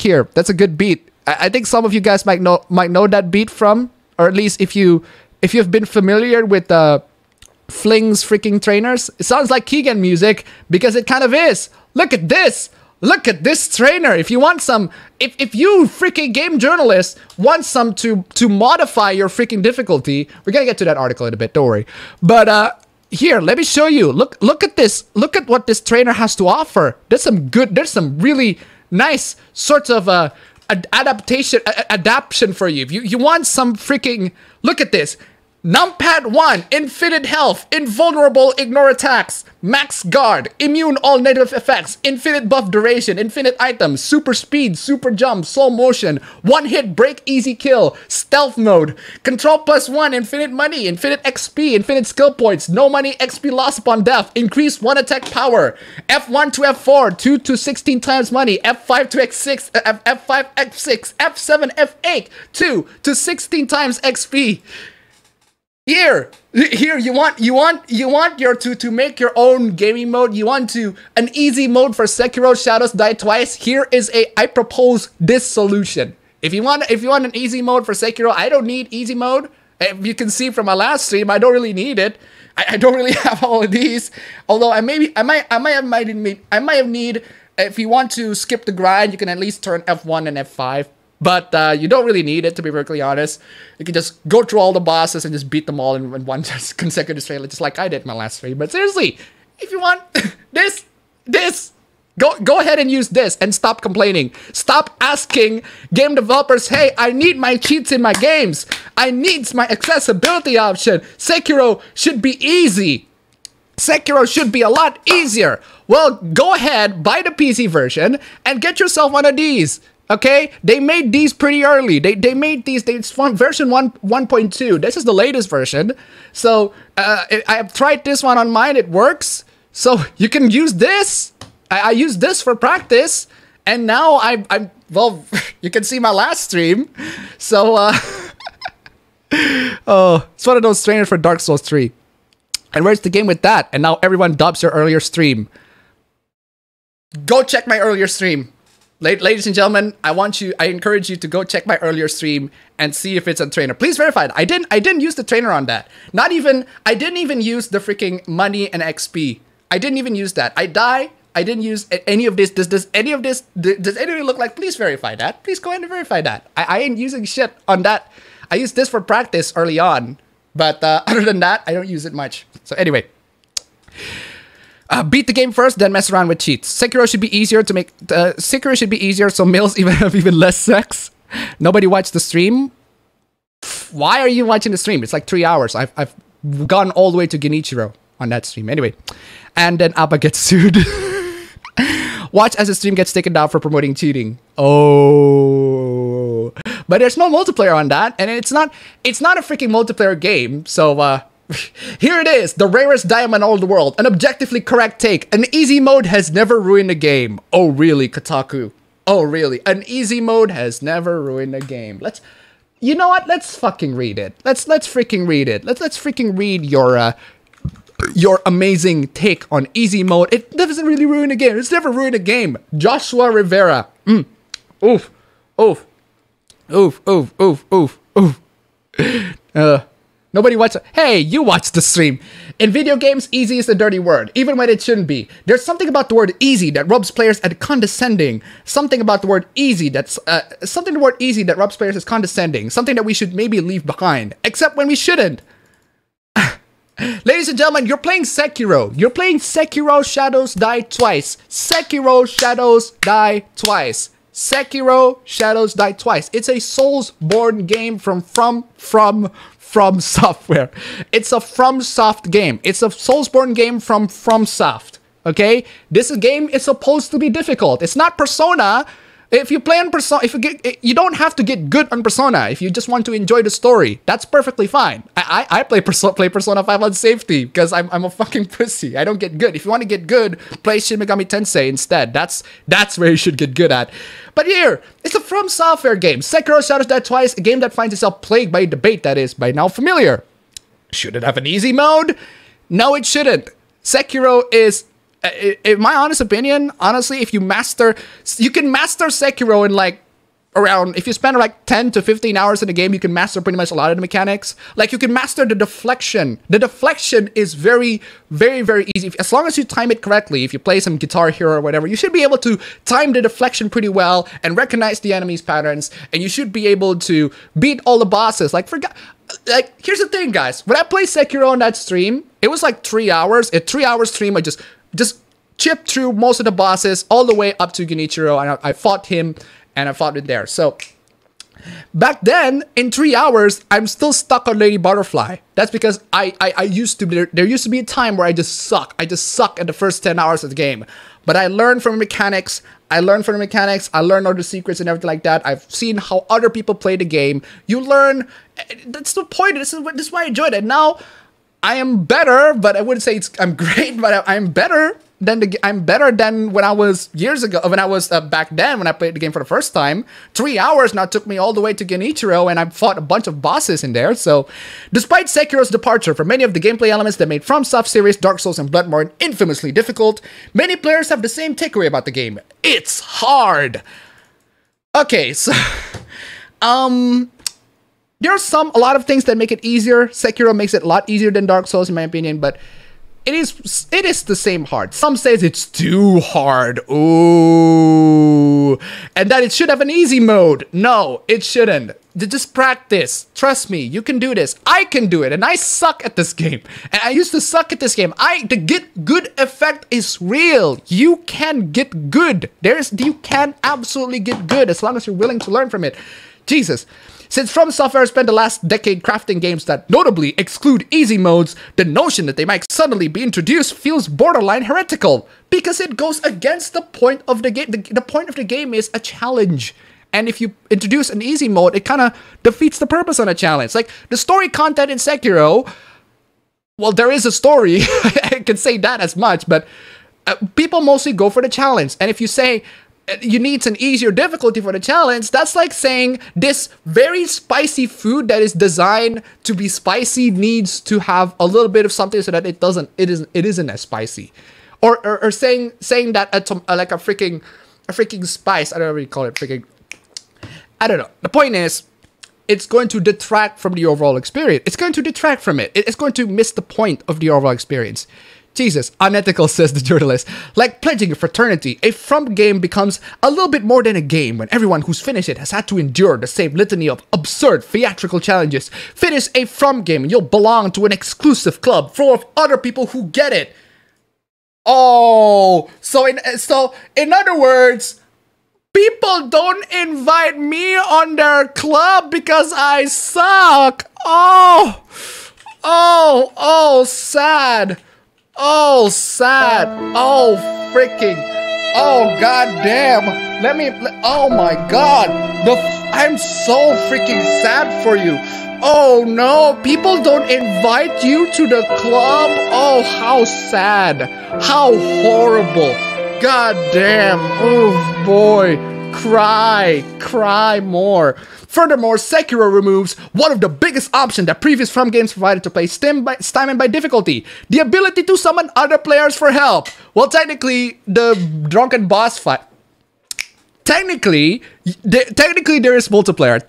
here. That's a good beat. I think some of you guys might know that beat from, or at least if you've been familiar with Fling's freaking trainers. It sounds like Keegan music because it kind of is. Look at this. Look at this trainer. If you want some, if you freaking game journalists want some to modify your freaking difficulty, we're gonna get to that article in a bit. Don't worry. But here, let me show you. Look at this. Look at what this trainer has to offer. There's some really nice sorts of adaptation for you. If you want some freaking, look at this. Numpad 1, infinite health, invulnerable, ignore attacks, max guard, immune all negative effects, infinite buff duration, infinite items, super speed, super jump, slow motion, one hit break, easy kill, stealth mode, control +1, infinite money, infinite XP, infinite skill points, no money, XP loss upon death, increase one attack power, F1 to F4, 2 to 16 times money, F5 to X6, F5 F6, F7 F8, 2 to 16 times XP. Here, you want to make your own gaming mode. You want an easy mode for Sekiro Shadows Die Twice. Here is I propose this solution. If you want an easy mode for Sekiro, I don't need easy mode. If you can see from my last stream, I don't really need it. I don't really have all of these. Although I might have need. If you want to skip the grind, you can at least turn F1 and F5. But you don't really need it, to be perfectly honest. You can just go through all the bosses and just beat them all in one consecutive stream, just like I did in my last stream. But seriously, if you want this, go ahead and use this and stop complaining. Stop asking game developers, hey, I need my cheats in my games. I need my accessibility option. Sekiro should be easy. Sekiro should be a lot easier. Well, go ahead, buy the PC version, and get yourself one of these. Okay, they made these pretty early. They made these. It's from version 1.2. This is the latest version. So I have tried this one on mine. It works. So you can use this. I use this for practice, and now I'm well. You can see my last stream. So oh, it's one of those trainers for Dark Souls 3. And where's the game with that? And now everyone dubs your earlier stream. Go check my earlier stream. Ladies and gentlemen, I encourage you to go check my earlier stream and see if it's a trainer. Please verify it. I didn't use the trainer on that. I didn't even use the freaking money and XP. I didn't even use that. I didn't use any of this. Does any of this look like? Please verify that. Please go ahead and verify that. I ain't using shit on that. I used this for practice early on, but other than that, I don't use it much. So anyway. Beat the game first, then mess around with cheats. Sekiro should be easier to make. Sekiro should be easier, so males even have even less sex. Nobody watched the stream. Why are you watching the stream? It's like 3 hours. I've gone all the way to Genichiro on that stream. Anyway, and then Appa gets sued. Watch as the stream gets taken down for promoting cheating. Oh, but there's no multiplayer on that, and it's not a freaking multiplayer game. So here it is, the rarest diamond in all the world. An objectively correct take. An easy mode has never ruined a game. Oh really, Kotaku? Oh really? An easy mode has never ruined a game. You know what? Let's fucking read it. Let's freaking read it. Let's freaking read your amazing take on easy mode. It doesn't really ruin a game. It's never ruined a game. Joshua Rivera. Oof. Oof. Oof. Oof. Oof. Oof. Oof. Nobody watched. Hey, you watched the stream. In video games, easy is a dirty word, even when it shouldn't be. There's something about the word easy that rubs players as condescending. Something about the word easy that rubs players as condescending. Something that we should maybe leave behind, except when we shouldn't. Ladies and gentlemen, you're playing Sekiro. You're playing Sekiro Shadows Die Twice. Sekiro Shadows Die Twice. Sekiro Shadows Die Twice. It's a Soulsborne game from Software. It's a FromSoft game. It's a Soulsborne game from FromSoft. Okay? This game is supposed to be difficult. It's not Persona. If you play on Persona, you don't have to get good on Persona. If you just want to enjoy the story, that's perfectly fine. I play Persona 5 on safety because I'm a fucking pussy. I don't get good. If you want to get good, play Shin Megami Tensei instead. That's where you should get good at. But here, it's a From Software game. Sekiro Shadows Die Twice, a game that finds itself plagued by a debate that is by now familiar. Should it have an easy mode? No, it shouldn't. Sekiro is, in my honest opinion, honestly, if you can master Sekiro in like around, if you spend like 10 to 15 hours in the game, you can master pretty much a lot of the mechanics. Like you can master the deflection. The deflection is very, very, very easy. As long as you time it correctly, if you play some Guitar Hero or whatever, you should be able to time the deflection pretty well and recognize the enemy's patterns. And you should be able to beat all the bosses. Like here's the thing, guys. When I played Sekiro on that stream, it was like 3 hours. A 3-hour stream, I just chipped through most of the bosses all the way up to Genichiro, and I fought him. And I fought it there. So back then, in 3 hours, I'm still stuck on Lady Butterfly. That's because I used to be, there used to be a time where I just suck. I just suck at the first 10 hours of the game. But I learned from the mechanics. I learned all the secrets and everything like that. I've seen how other people play the game. You learn. That's the point. This is why I enjoyed it. Now, I am better, but I wouldn't say I'm great, but I'm better. I'm better than when I was years ago, when I was back then when I played the game for the first time. 3 hours now took me all the way to Genichiro, and I fought a bunch of bosses in there. So despite Sekiro's departure from many of the gameplay elements that made FromSoft series, Dark Souls and Bloodborne infamously difficult, many players have the same takeaway about the game. It's hard. Okay, so there are a lot of things that make it easier. Sekiro makes it a lot easier than Dark Souls in my opinion, but it is the same hard. Some says it's too hard. Ooh. And that it should have an easy mode. No, it shouldn't. Just practice. Trust me, you can do this. I can do it, and I suck at this game. And I used to suck at this game. The get good effect is real. You can get good. You can absolutely get good as long as you're willing to learn from it. Jesus. Since From Software spent the last decade crafting games that notably exclude easy modes, the notion that they might suddenly be introduced feels borderline heretical, because it goes against the point of the game. The point of the game is a challenge. And if you introduce an easy mode, it kind of defeats the purpose on a challenge. Like, the story content in Sekiro, well, there is a story. I can say that as much, but people mostly go for the challenge. And if you say you need an easier difficulty for the challenge, that's like saying this very spicy food that is designed to be spicy needs to have a little bit of something so that it isn't as spicy. Or saying that like a freaking spice, I don't know what you call it, I don't know. The point is, it's going to detract from the overall experience. It's going to detract from it. It's going to miss the point of the overall experience. Jesus, unethical, says the journalist. Like pledging a fraternity, a From game becomes a little bit more than a game when everyone who's finished it has had to endure the same litany of absurd theatrical challenges. Finish a From game and you'll belong to an exclusive club full of other people who get it. Oh, so in other words, people don't invite me on their club because I suck. Oh, sad. Oh, sad. Oh, freaking. Oh, goddamn. Oh my god. I'm so freaking sad for you. Oh no, people don't invite you to the club. Oh, how sad. How horrible. God damn. Oh boy. Cry more. Furthermore, Sekiro removes one of the biggest options that previous From games provided to play stymied by difficulty: the ability to summon other players for help. Well, technically, the drunken boss fight. Technically, there is multiplayer.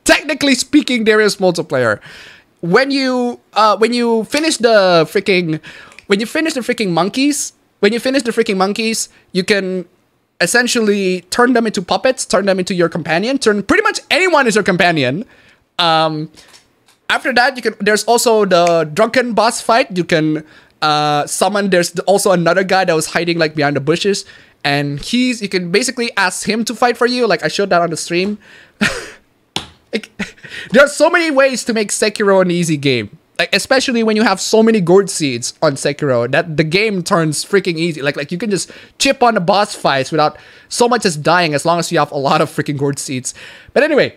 Technically speaking, there is multiplayer. When you finish the freaking monkeys, you can essentially turn them into puppets, turn them into your companion, turn pretty much anyone is your companion. After that, there's also the drunken boss fight. You can summon, there's also another guy that was hiding like behind the bushes, and you can basically ask him to fight for you. Like I showed that on the stream. There are so many ways to make Sekiro an easy game. Like, especially when you have so many gourd seeds on Sekiro, that the game turns freaking easy. Like you can just chip on the boss fights without so much as dying, as long as you have a lot of freaking gourd seeds. But anyway,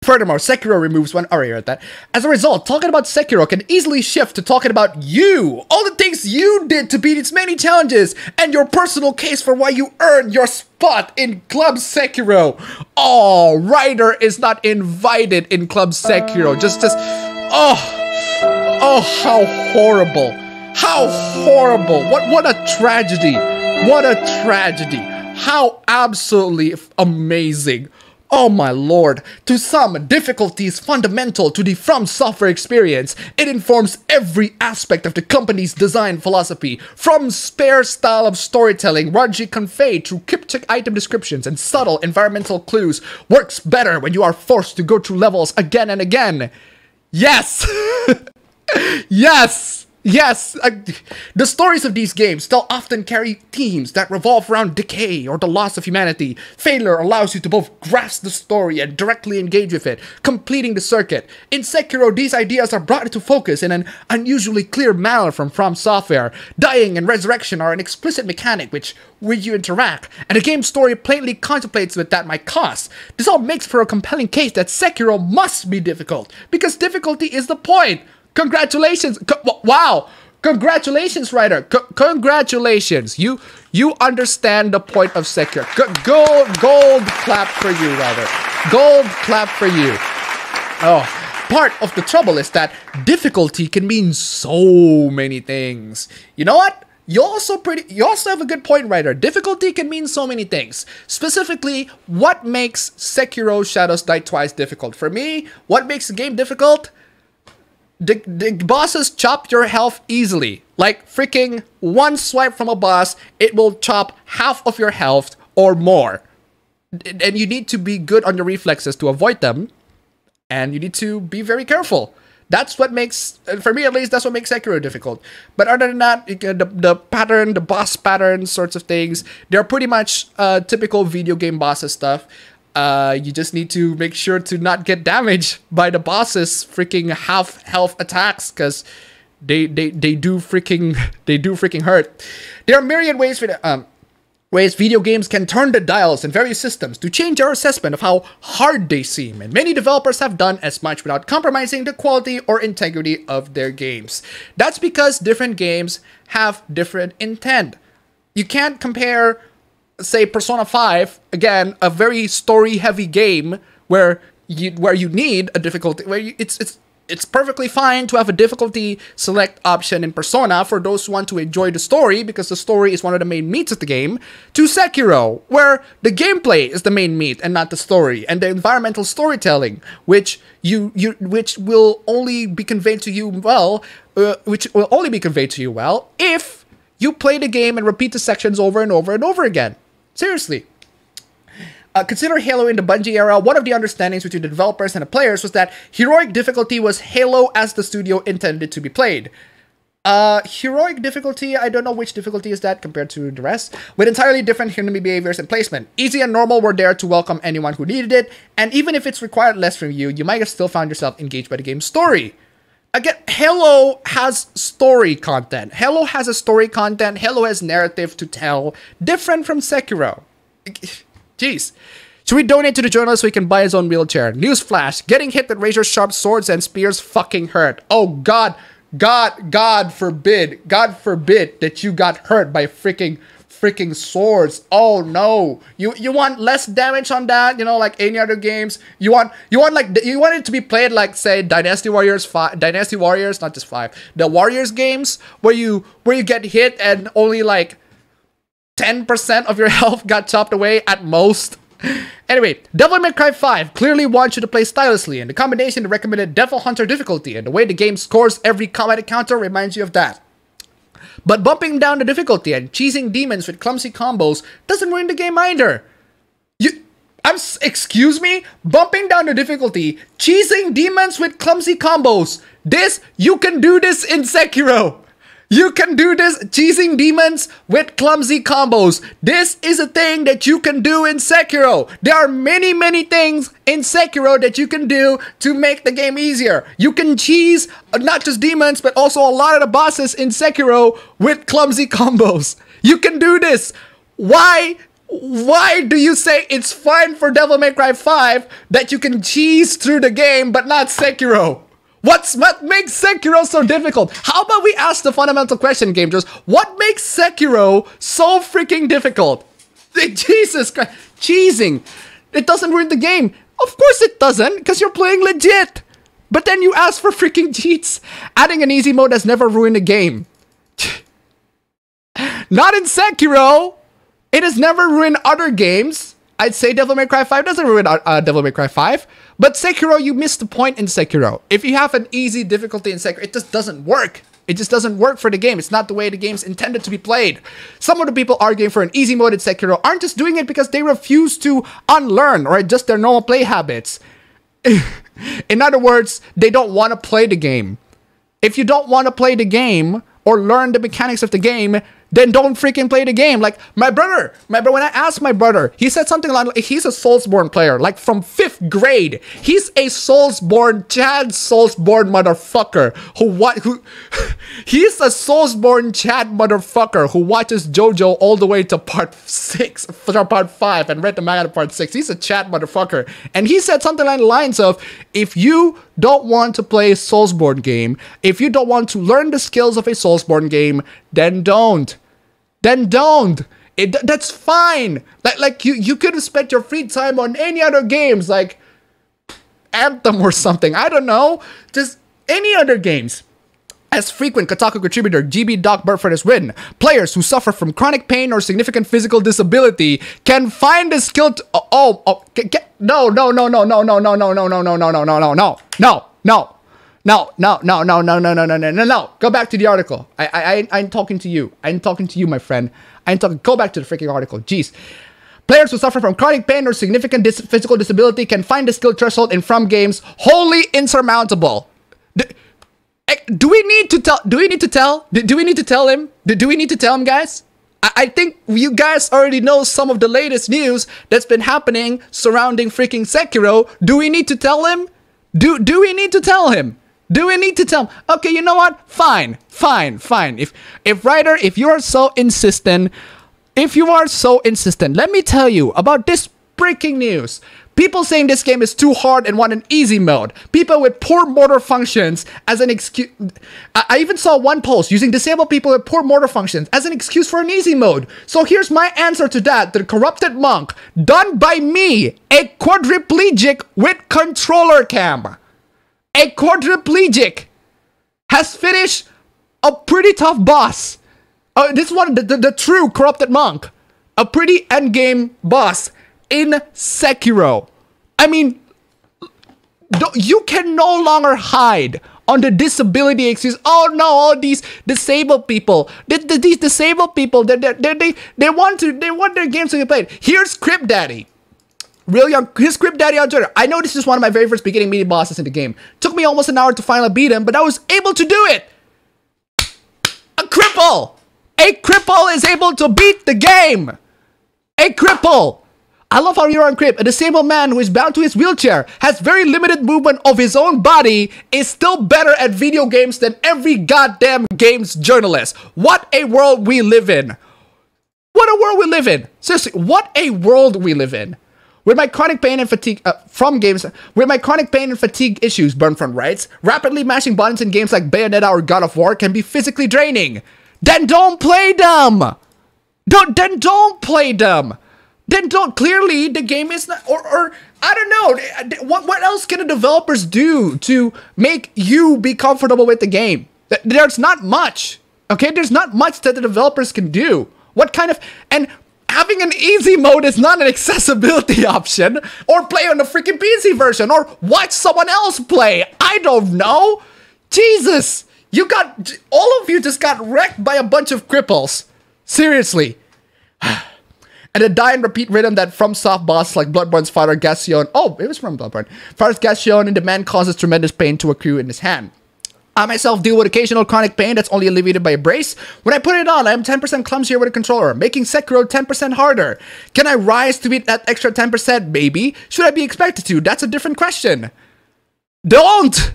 furthermore, Sekiro removes one. Alright, at that. As a result, talking about Sekiro can easily shift to talking about you, all the things you did to beat its many challenges, and your personal case for why you earned your spot in Club Sekiro. Oh, Ryder is not invited in Club Sekiro. Oh, how horrible. How horrible. What a tragedy. What a tragedy. How absolutely amazing. Oh my lord. To some, difficulty is fundamental to the From Software experience. It informs every aspect of the company's design philosophy. From's spare style of storytelling, largely conveyed through cryptic item descriptions and subtle environmental clues, works better when you are forced to go through levels again and again. Yes! Yes! The stories of these games still often carry themes that revolve around decay or the loss of humanity. Failure allows you to both grasp the story and directly engage with it, completing the circuit. In Sekiro, these ideas are brought into focus in an unusually clear manner from Software. Dying and resurrection are an explicit mechanic with you interact, and the game's story plainly contemplates what that might cost. This all makes for a compelling case that Sekiro must be difficult, because difficulty is the point. Congratulations! Wow! Congratulations, Ryder! Congratulations! You understand the point of Sekiro. Gold clap for you, Ryder. Gold clap for you. Oh, part of the trouble is that difficulty can mean so many things. You know what? You also have a good point, Ryder. Difficulty can mean so many things. Specifically, what makes Sekiro Shadows Die Twice difficult? For me, what makes the game difficult? The bosses chop your health easily. Like freaking one swipe from a boss, it will chop half of your health or more. And you need to be good on your reflexes to avoid them. And you need to be very careful. That's what makes, for me at least, that's what makes Sekiro difficult. But other than that, the boss pattern sorts of things, they're pretty much typical video game bosses stuff. You just need to make sure to not get damaged by the boss's freaking half health attacks, because they do freaking hurt. There are myriad ways for ways video games can turn the dials in various systems to change our assessment of how hard they seem, and many developers have done as much without compromising the quality or integrity of their games. That's because different games have different intent. You can't compare, say, Persona 5, again, a very story-heavy game where you need a difficulty, it's perfectly fine to have a difficulty select option in Persona for those who want to enjoy the story, because the story is one of the main meats of the game, to Sekiro, where the gameplay is the main meat and not the story, and the environmental storytelling, which will only be conveyed to you well, if you play the game and repeat the sections over and over and over again. Seriously. Consider Halo in the Bungie era. One of the understandings between the developers and the players was that heroic difficulty was Halo as the studio intended to be played. Heroic difficulty, I don't know which difficulty is that compared to the rest, with entirely different enemy behaviors and placement. Easy and normal were there to welcome anyone who needed it, and even if it's required less from you, you might have still found yourself engaged by the game's story. Again, Halo has story content. Halo has a story content. Halo has narrative to tell, different from Sekiro. Jeez. Should we donate to the journalist so he can buy his own wheelchair? Newsflash. Getting hit with razor sharp swords and spears fucking hurt. Oh God. God forbid. God forbid that you got hurt by freaking swords. Oh no. You want less damage on that, you know, like any other games. You want it to be played like, say, Dynasty Warriors 5, Dynasty Warriors, not just 5. The Warriors games where you get hit and only like 10% of your health got chopped away at most. Anyway, Devil May Cry 5 clearly wants you to play stylously, and the combination of recommended Devil Hunter difficulty and the way the game scores every combat encounter reminds you of that. But bumping down the difficulty and cheesing demons with clumsy combos doesn't ruin the game either. Excuse me? Bumping down the difficulty, cheesing demons with clumsy combos. You can do this in Sekiro. You can do this, cheesing demons with clumsy combos. This is a thing that you can do in Sekiro. There are many things in Sekiro that you can do to make the game easier. You can cheese not just demons, but also a lot of the bosses in Sekiro with clumsy combos. You can do this. Why do you say it's fine for Devil May Cry 5 that you can cheese through the game, but not Sekiro? What makes Sekiro so difficult? How about we ask the fundamental question, gamers? What makes Sekiro so freaking difficult? Jesus Christ. Cheesing. It doesn't ruin the game. Of course it doesn't, because you're playing legit. But then you ask for freaking cheats. Adding an easy mode has never ruined a game. Not in Sekiro. It has never ruined other games. I'd say Devil May Cry 5 doesn't ruin Devil May Cry 5. But Sekiro, you missed the point in Sekiro. If you have an easy difficulty in Sekiro, it just doesn't work. It just doesn't work for the game. It's not the way the game's intended to be played. Some of the people arguing for an easy mode in Sekiro aren't just doing it because they refuse to unlearn or adjust their normal play habits. In other words, they don't want to play the game. If you don't want to play the game or learn the mechanics of the game, then don't freaking play the game. Like my brother, when I asked my brother, he said something like, he's a Soulsborne player, like from 5th grade. He's a Soulsborne, Chad Soulsborne motherfucker he's a Soulsborne Chad motherfucker who watches JoJo all the way to part 5 and read the manga to part 6. He's a Chad motherfucker. And he said something along the lines of, if you don't want to play a Soulsborne game, if you don't want to learn the skills of a Soulsborne game, then don't. Then don't. That's fine. Like you could have spent your free time on any other games, like Anthem or something. I don't know. Just any other games. As frequent Kotaku contributor GB Doc Burford win, players who suffer from chronic pain or significant physical disability can find a skill to no. Go back to the article. I'm talking to you. I'm talking to you, my friend. Go back to the freaking article. Jeez. Players who suffer from chronic pain or significant physical disability can find the skill threshold in From games wholly insurmountable. Do we need to tell him, guys? I think you guys already know some of the latest news that's been happening surrounding freaking Sekiro. Do we need to tell him? Do we need to tell him? Do we need to tell him? Okay, you know what? Fine. If Ryder, if you're so insistent, if you are so insistent, let me tell you about this breaking news. People saying this game is too hard and want an easy mode. People with poor motor functions as an excuse. I even saw one post using disabled people with poor motor functions as an excuse for an easy mode. So here's my answer to that. The Corrupted Monk, done by me, a quadriplegic with controller cam. A quadriplegic has finished a pretty tough boss. This one, the true Corrupted Monk. A pretty endgame boss in Sekiro. I mean, you can no longer hide on the disability excuse. Oh no, all these disabled people. These disabled people, they want their games to be played. Here's Crip Daddy. Real young, here's Crip Daddy on Twitter. I know this is one of my very first beginning meaty bosses in the game. Took me almost an hour to finally beat him, but I was able to do it. A cripple! A cripple is able to beat the game! A cripple! I love how you're on Crip. A disabled man who is bound to his wheelchair, has very limited movement of his own body, is still better at video games than every goddamn games journalist. What a world we live in. What a world we live in. Seriously, what a world we live in. With my chronic pain and fatigue issues, Burnfront writes, rapidly mashing buttons in games like Bayonetta or God of War can be physically draining. Then don't play them. Don't play them. Then don't. Clearly, the game is not. Or I don't know. What else can the developers do to make you be comfortable with the game? There's not much. Okay, there's not much that the developers can do. What kind of having an easy mode is not an accessibility option, or play on the freaking PC version, or watch someone else play. I don't know. Jesus, all of you just got wrecked by a bunch of cripples. Seriously. And the die and repeat rhythm that FromSoft bosses like Bloodborne's Father Gassion, oh, it was from Bloodborne, Father Gassion in demand causes tremendous pain to accrue in his hand. I myself deal with occasional chronic pain that's only alleviated by a brace. When I put it on, I am 10% clumsier with a controller, making Sekiro 10% harder. Can I rise to beat that extra 10%? Maybe. Should I be expected to? That's a different question. Don't!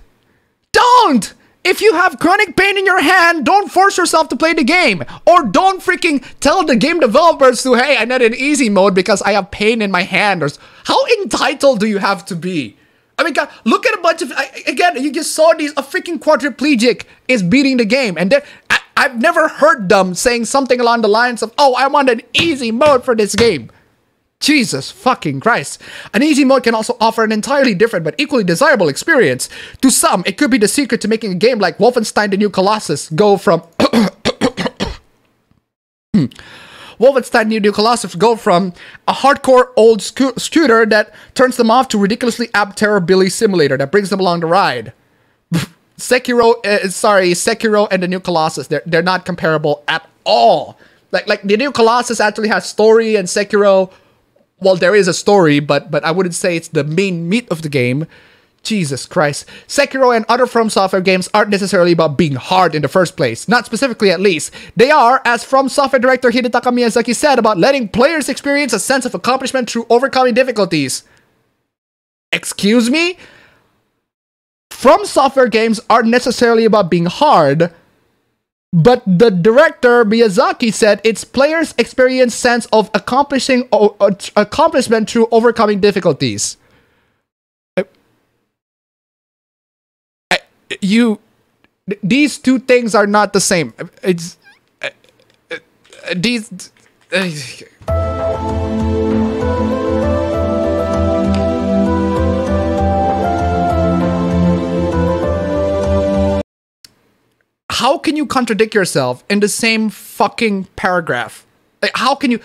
If you have chronic pain in your hand, don't force yourself to play the game. Or don't freaking tell the game developers to, hey, I need an easy mode because I have pain in my hand. How entitled do you have to be? I mean, God, look at a bunch of, again, you just saw a freaking quadriplegic is beating the game. And I've never heard them saying something along the lines of, oh, I want an easy mode for this game. Jesus fucking Christ. An easy mode can also offer an entirely different but equally desirable experience. To some, it could be the secret to making a game like Wolfenstein: The New Colossus go from... Wolfenstein: New Colossus go from a hardcore old shooter that turns them off to ridiculously apt terrorbilly simulator that brings them along the ride. Sekiro and the New Colossus, they're not comparable at all. Like the New Colossus actually has story, and Sekiro, well, there is a story, but I wouldn't say it's the main meat of the game. Jesus Christ. Sekiro and other From Software games aren't necessarily about being hard in the first place. Not specifically, at least. They are, as From Software director Hidetaka Miyazaki said, about letting players experience a sense of accomplishment through overcoming difficulties. Excuse me? From Software games aren't necessarily about being hard, but the director Miyazaki said it's players' experience sense of accomplishment through overcoming difficulties. These two things are not the same. It's these. How can you contradict yourself in the same fucking paragraph? Like, how can you?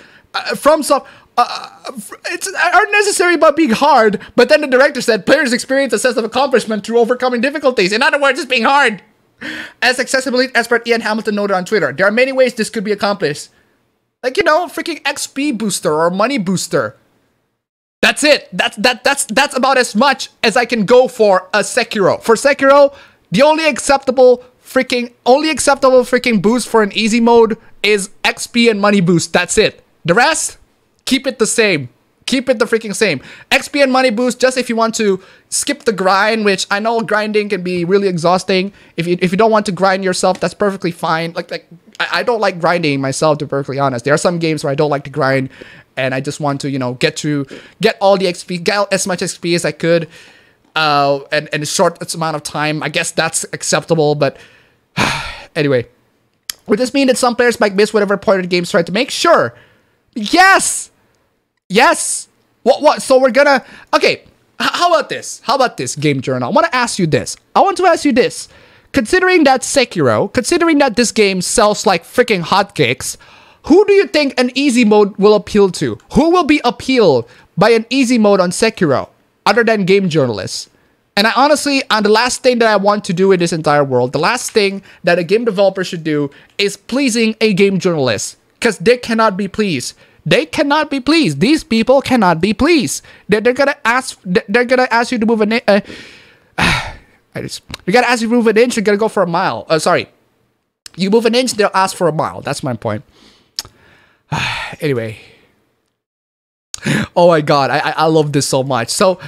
It's unnecessary about being hard, but then the director said players experience a sense of accomplishment through overcoming difficulties. In other words, it's being hard. As AcCesSiBilITy expert Ian Hamilton noted on Twitter, there are many ways this could be accomplished. Like, you know, freaking XP booster or money booster. That's it. That's about as much as I can go for a Sekiro. For Sekiro, the only acceptable freaking boost for an easy mode is XP and money boost. That's it. The rest, keep it the same. Keep it the freaking same. XP and money boost just if you want to skip the grind, which I know grinding can be really exhausting. If you don't want to grind yourself, that's perfectly fine. Like I don't like grinding myself, to be perfectly honest. There are some games where I don't like to grind, and I just want to, you know, get all the XP, get as much XP as I could, and in a short amount of time. I guess that's acceptable, but anyway. Would this mean that some players might miss whatever point of the game's trying to make? Sure. Yes. Yes. What? So we're gonna... Okay. How about this? How about this, Game Journal? I want to ask you this. Considering that Sekiro, considering that this game sells like freaking hotcakes, who do you think an easy mode will appeal to? Who will be appealed by an easy mode on Sekiro, other than game journalists? And I honestly, the last thing that I want to do in this entire world, the last thing that a game developer should do is pleasing a game journalist. Because they cannot be pleased. They cannot be pleased. These people cannot be pleased. They're gonna ask you to move an inch. They gotta ask you to move an inch, you're gonna go for a mile. Sorry. You move an inch, they'll ask for a mile. That's my point. Anyway. Oh my god, I love this so much. So,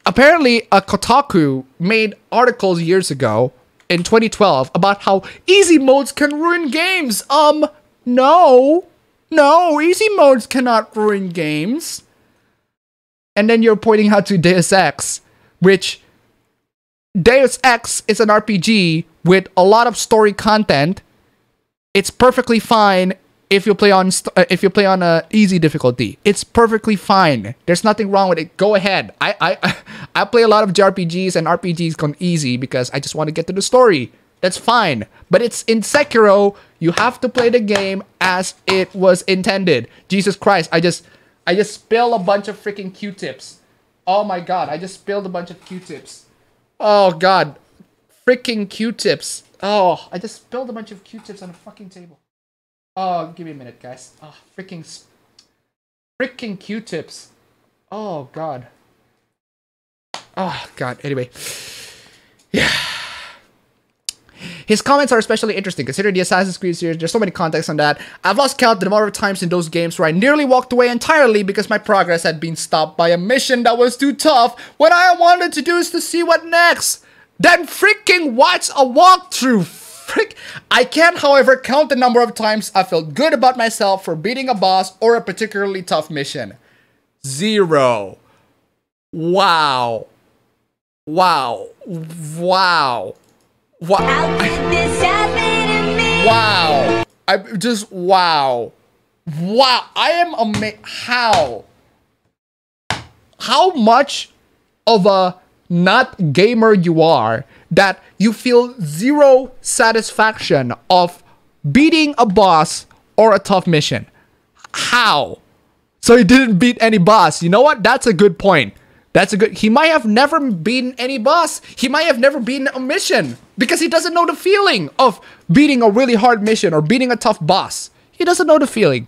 apparently, Kotaku made articles years ago, in 2012, about how easy modes can ruin games. No. No, easy modes cannot ruin games. And then you're pointing out to Deus Ex, which Deus Ex is an RPG with a lot of story content. It's perfectly fine if you play on a easy difficulty. It's perfectly fine. There's nothing wrong with it. Go ahead. I play a lot of JRPGs and RPGs on easy because I just want to get to the story. That's fine. But it's in Sekiro, you have to play the game as it was intended. Jesus Christ, I just spilled a bunch of freaking Q-tips. Oh my god, I just spilled a bunch of Q-tips. Oh god. Freaking Q-tips. Oh, I just spilled a bunch of Q-tips on the fucking table. Oh, give me a minute, guys. Oh, freaking Q-tips. Oh god. Oh god, anyway. Yeah. His comments are especially interesting, considering the Assassin's Creed series. There's so many contexts on that. I've lost count the number of times in those games where I nearly walked away entirely because my progress had been stopped by a mission that was too tough. What I wanted to do is to see what next. Then freaking watch a walkthrough. Frick. I can't, however, count the number of times I felt good about myself for beating a boss or a particularly tough mission. 0. Wow. Wow. Wow. Wow. How did this happen to me? Wow. I just, wow. Wow. I am amazed. How much of a not gamer you are that you feel zero satisfaction of beating a boss or a tough mission. How? So he didn't beat any boss. You know what? That's a good point. He might have never beaten any boss. He might have never beaten a mission because he doesn't know the feeling of beating a really hard mission or beating a tough boss. He doesn't know the feeling.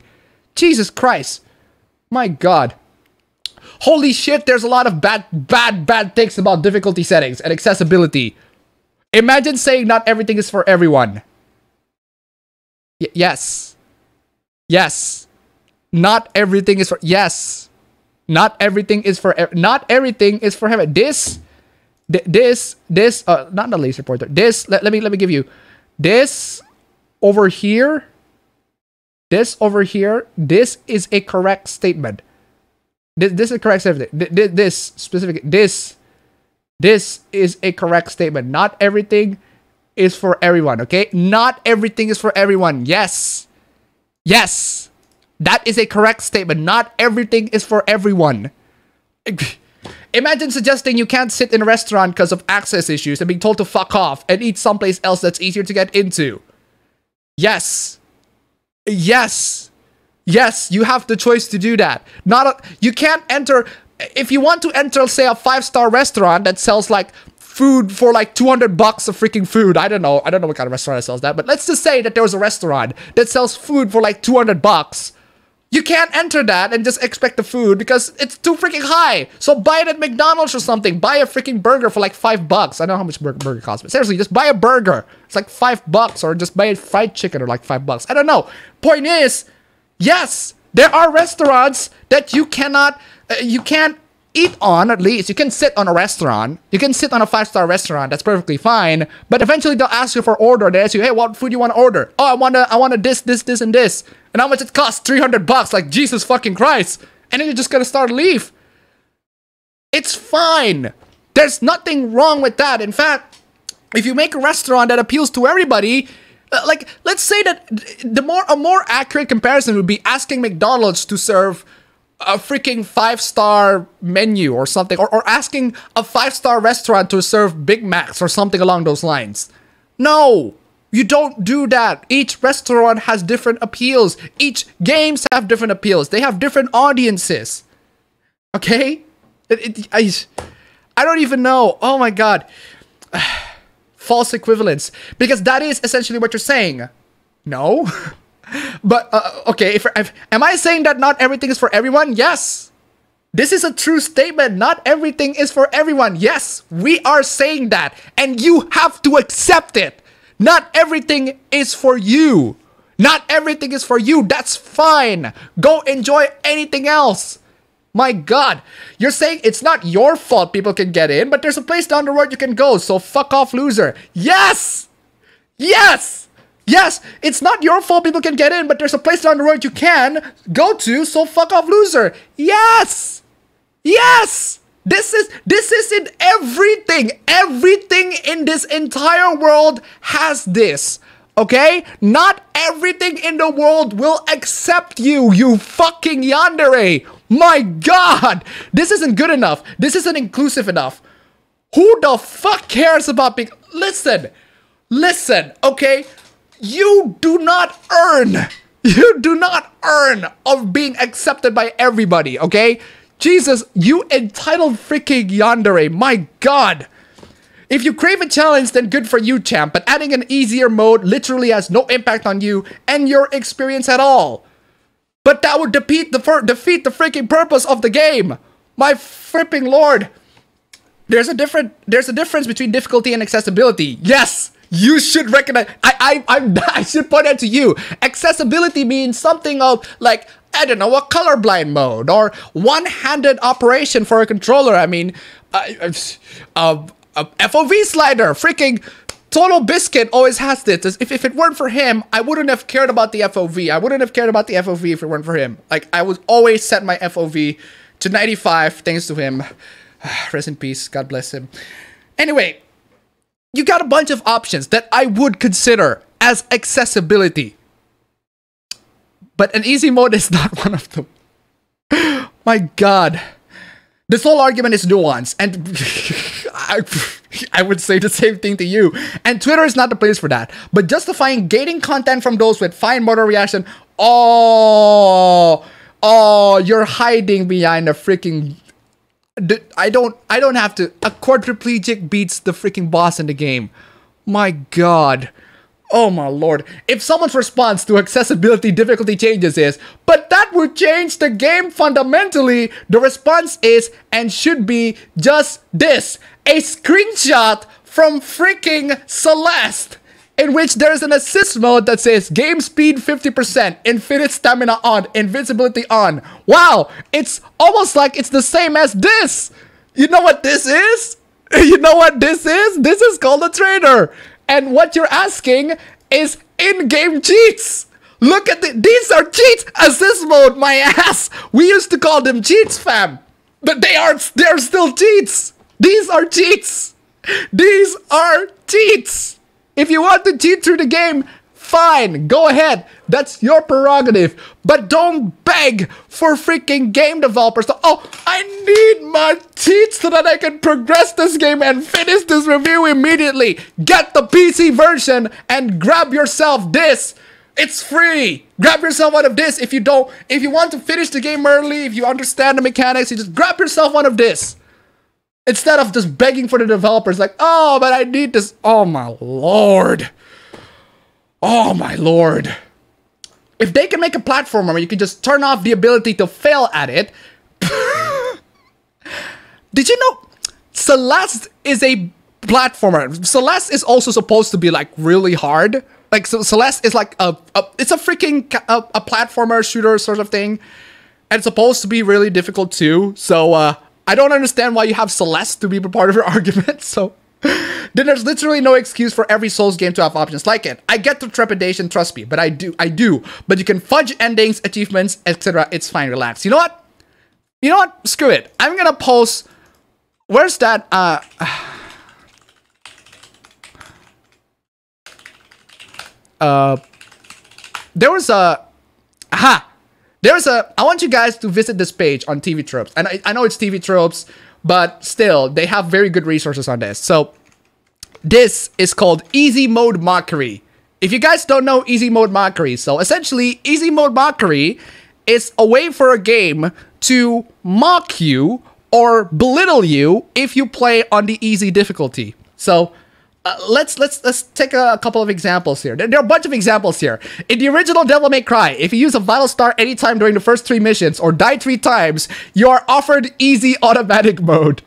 Jesus Christ. My god. Holy shit, there's a lot of bad things about difficulty settings and accessibility. Imagine saying not everything is for everyone. Yes. Yes. Not everything is for... Yes. Not everything is for everyone. Not the laser pointer. Let me give you this over here. This over here. This is a correct statement. This is a correct statement. This is a correct statement. Not everything is for everyone. Okay. Not everything is for everyone. Yes. Yes. That is a correct statement. Not everything is for everyone. Imagine suggesting you can't sit in a restaurant because of access issues and being told to fuck off and eat someplace else that's easier to get into. Yes. Yes. Yes, you have the choice to do that. You can't enter... If you want to enter, say, a 5-star restaurant that sells, like, food for, like, $200 of freaking food. I don't know what kind of restaurant that sells that. But let's just say that there was a restaurant that sells food for, like, $200. You can't enter that and just expect the food because it's too freaking high. So buy it at McDonald's or something. Buy a freaking burger for like $5. I don't know how much burger costs, but seriously, just buy a burger. It's like $5, or just buy a fried chicken or like $5. I don't know. Point is, yes, there are restaurants that you can't eat on, at least. You can sit on a restaurant. You can sit on a 5-star restaurant. That's perfectly fine. But eventually they'll ask you for order. They ask you, hey, what food you want to order? Oh, I want a this, and this. And how much it costs? $300. Like, Jesus fucking Christ. And then you're just gonna start to leave. It's fine. There's nothing wrong with that. In fact, if you make a restaurant that appeals to everybody, like, let's say that a more accurate comparison would be asking McDonald's to serve a freaking 5-star menu or something, or asking a 5-star restaurant to serve Big Macs or something along those lines. No, you don't do that. Each restaurant has different appeals. Each games have different appeals. They have different audiences. Okay? I don't even know. Oh my god. False equivalence. Because that is essentially what you're saying. No? But, okay, am I saying that not everything is for everyone? Yes. This is a true statement. Not everything is for everyone. Yes, we are saying that. And you have to accept it. Not everything is for you. Not everything is for you. That's fine. Go enjoy anything else. My god. You're saying it's not your fault people can get in, but there's a place down the road you can go. So fuck off, loser. Yes! Yes! Yes, it's not your fault people can get in, but there's a place down the road you can go to, so fuck off, loser. Yes! Yes! This is in everything. Everything in this entire world has this. Okay? Not everything in the world will accept you, you fucking yandere. My god! This isn't good enough. This isn't inclusive enough. Who the fuck cares about being... Listen, okay? You do not earn of being accepted by everybody, okay? Jesus, you entitled freaking yandere, my god. If you crave a challenge, then good for you, champ, but adding an easier mode literally has no impact on you and your experience at all. But that would defeat the freaking purpose of the game. My fripping lord. There's a difference between difficulty and accessibility. Yes! You should recognize. I should point out to you. Accessibility means something of like, I don't know, a colorblind mode or one-handed operation for a controller. I mean, a FOV slider. Freaking Total Biscuit always has this. If it weren't for him, I wouldn't have cared about the FOV. I wouldn't have cared about the FOV if it weren't for him. Like, I would always set my FOV to 95 thanks to him. Rest in peace. God bless him. Anyway. You got a bunch of options that I would consider as accessibility. But an easy mode is not one of them. My god. This whole argument is nuanced. And I would say the same thing to you. And Twitter is not the place for that. But justifying gating content from those with fine motor reaction. Oh, you're hiding behind a freaking... I don't have to. A quadriplegic beats the freaking boss in the game. My god. Oh my lord. If someone's response to accessibility difficulty changes is, but that would change the game fundamentally, the response is and should be just this. A screenshot from freaking Celeste, in which there's an assist mode that says game speed 50%, infinite stamina on, invincibility on. Wow, it's almost like it's the same as this. You know what this is? You know what this is? This is called a trainer. And what you're asking is in-game cheats. Look at these are cheats. Assist mode, my ass. We used to call them cheats, fam. But they're still cheats. These are cheats. These are cheats. If you want to cheat through the game, fine, go ahead. That's your prerogative. But don't beg for freaking game developers to, oh, I need my cheats so that I can progress this game and finish this review immediately. Get the PC version and grab yourself this. It's free. Grab yourself one of this. If you want to finish the game early, if you understand the mechanics, you just grab yourself one of this. Instead of just begging for the developers like, oh, but I need this. Oh, my lord. Oh, my lord. If they can make a platformer where you can just turn off the ability to fail at it. Did you know Celeste is a platformer? Celeste is also supposed to be like really hard. Like so Celeste is like it's a freaking a platformer shooter sort of thing. And it's supposed to be really difficult too. So I don't understand why you have Celeste to be part of your argument. So then there's literally no excuse for every Souls game to have options like it. I get the trepidation, trust me, but I do. But you can fudge endings, achievements, etc. It's fine, relax. You know what? You know what? Screw it. I'm gonna post. Where's that? There was a. Aha! There's a. I want you guys to visit this page on TV Tropes, and I know it's TV Tropes, but still, they have very good resources on this. So, this is called Easy Mode Mockery. If you guys don't know Easy Mode Mockery, so essentially, Easy Mode Mockery is a way for a game to mock you or belittle you if you play on the easy difficulty. So let's take a couple of examples here. There are a bunch of examples here. In the original Devil May Cry, if you use a Vital Star anytime during the first 3 missions or die 3 times, you are offered easy automatic mode.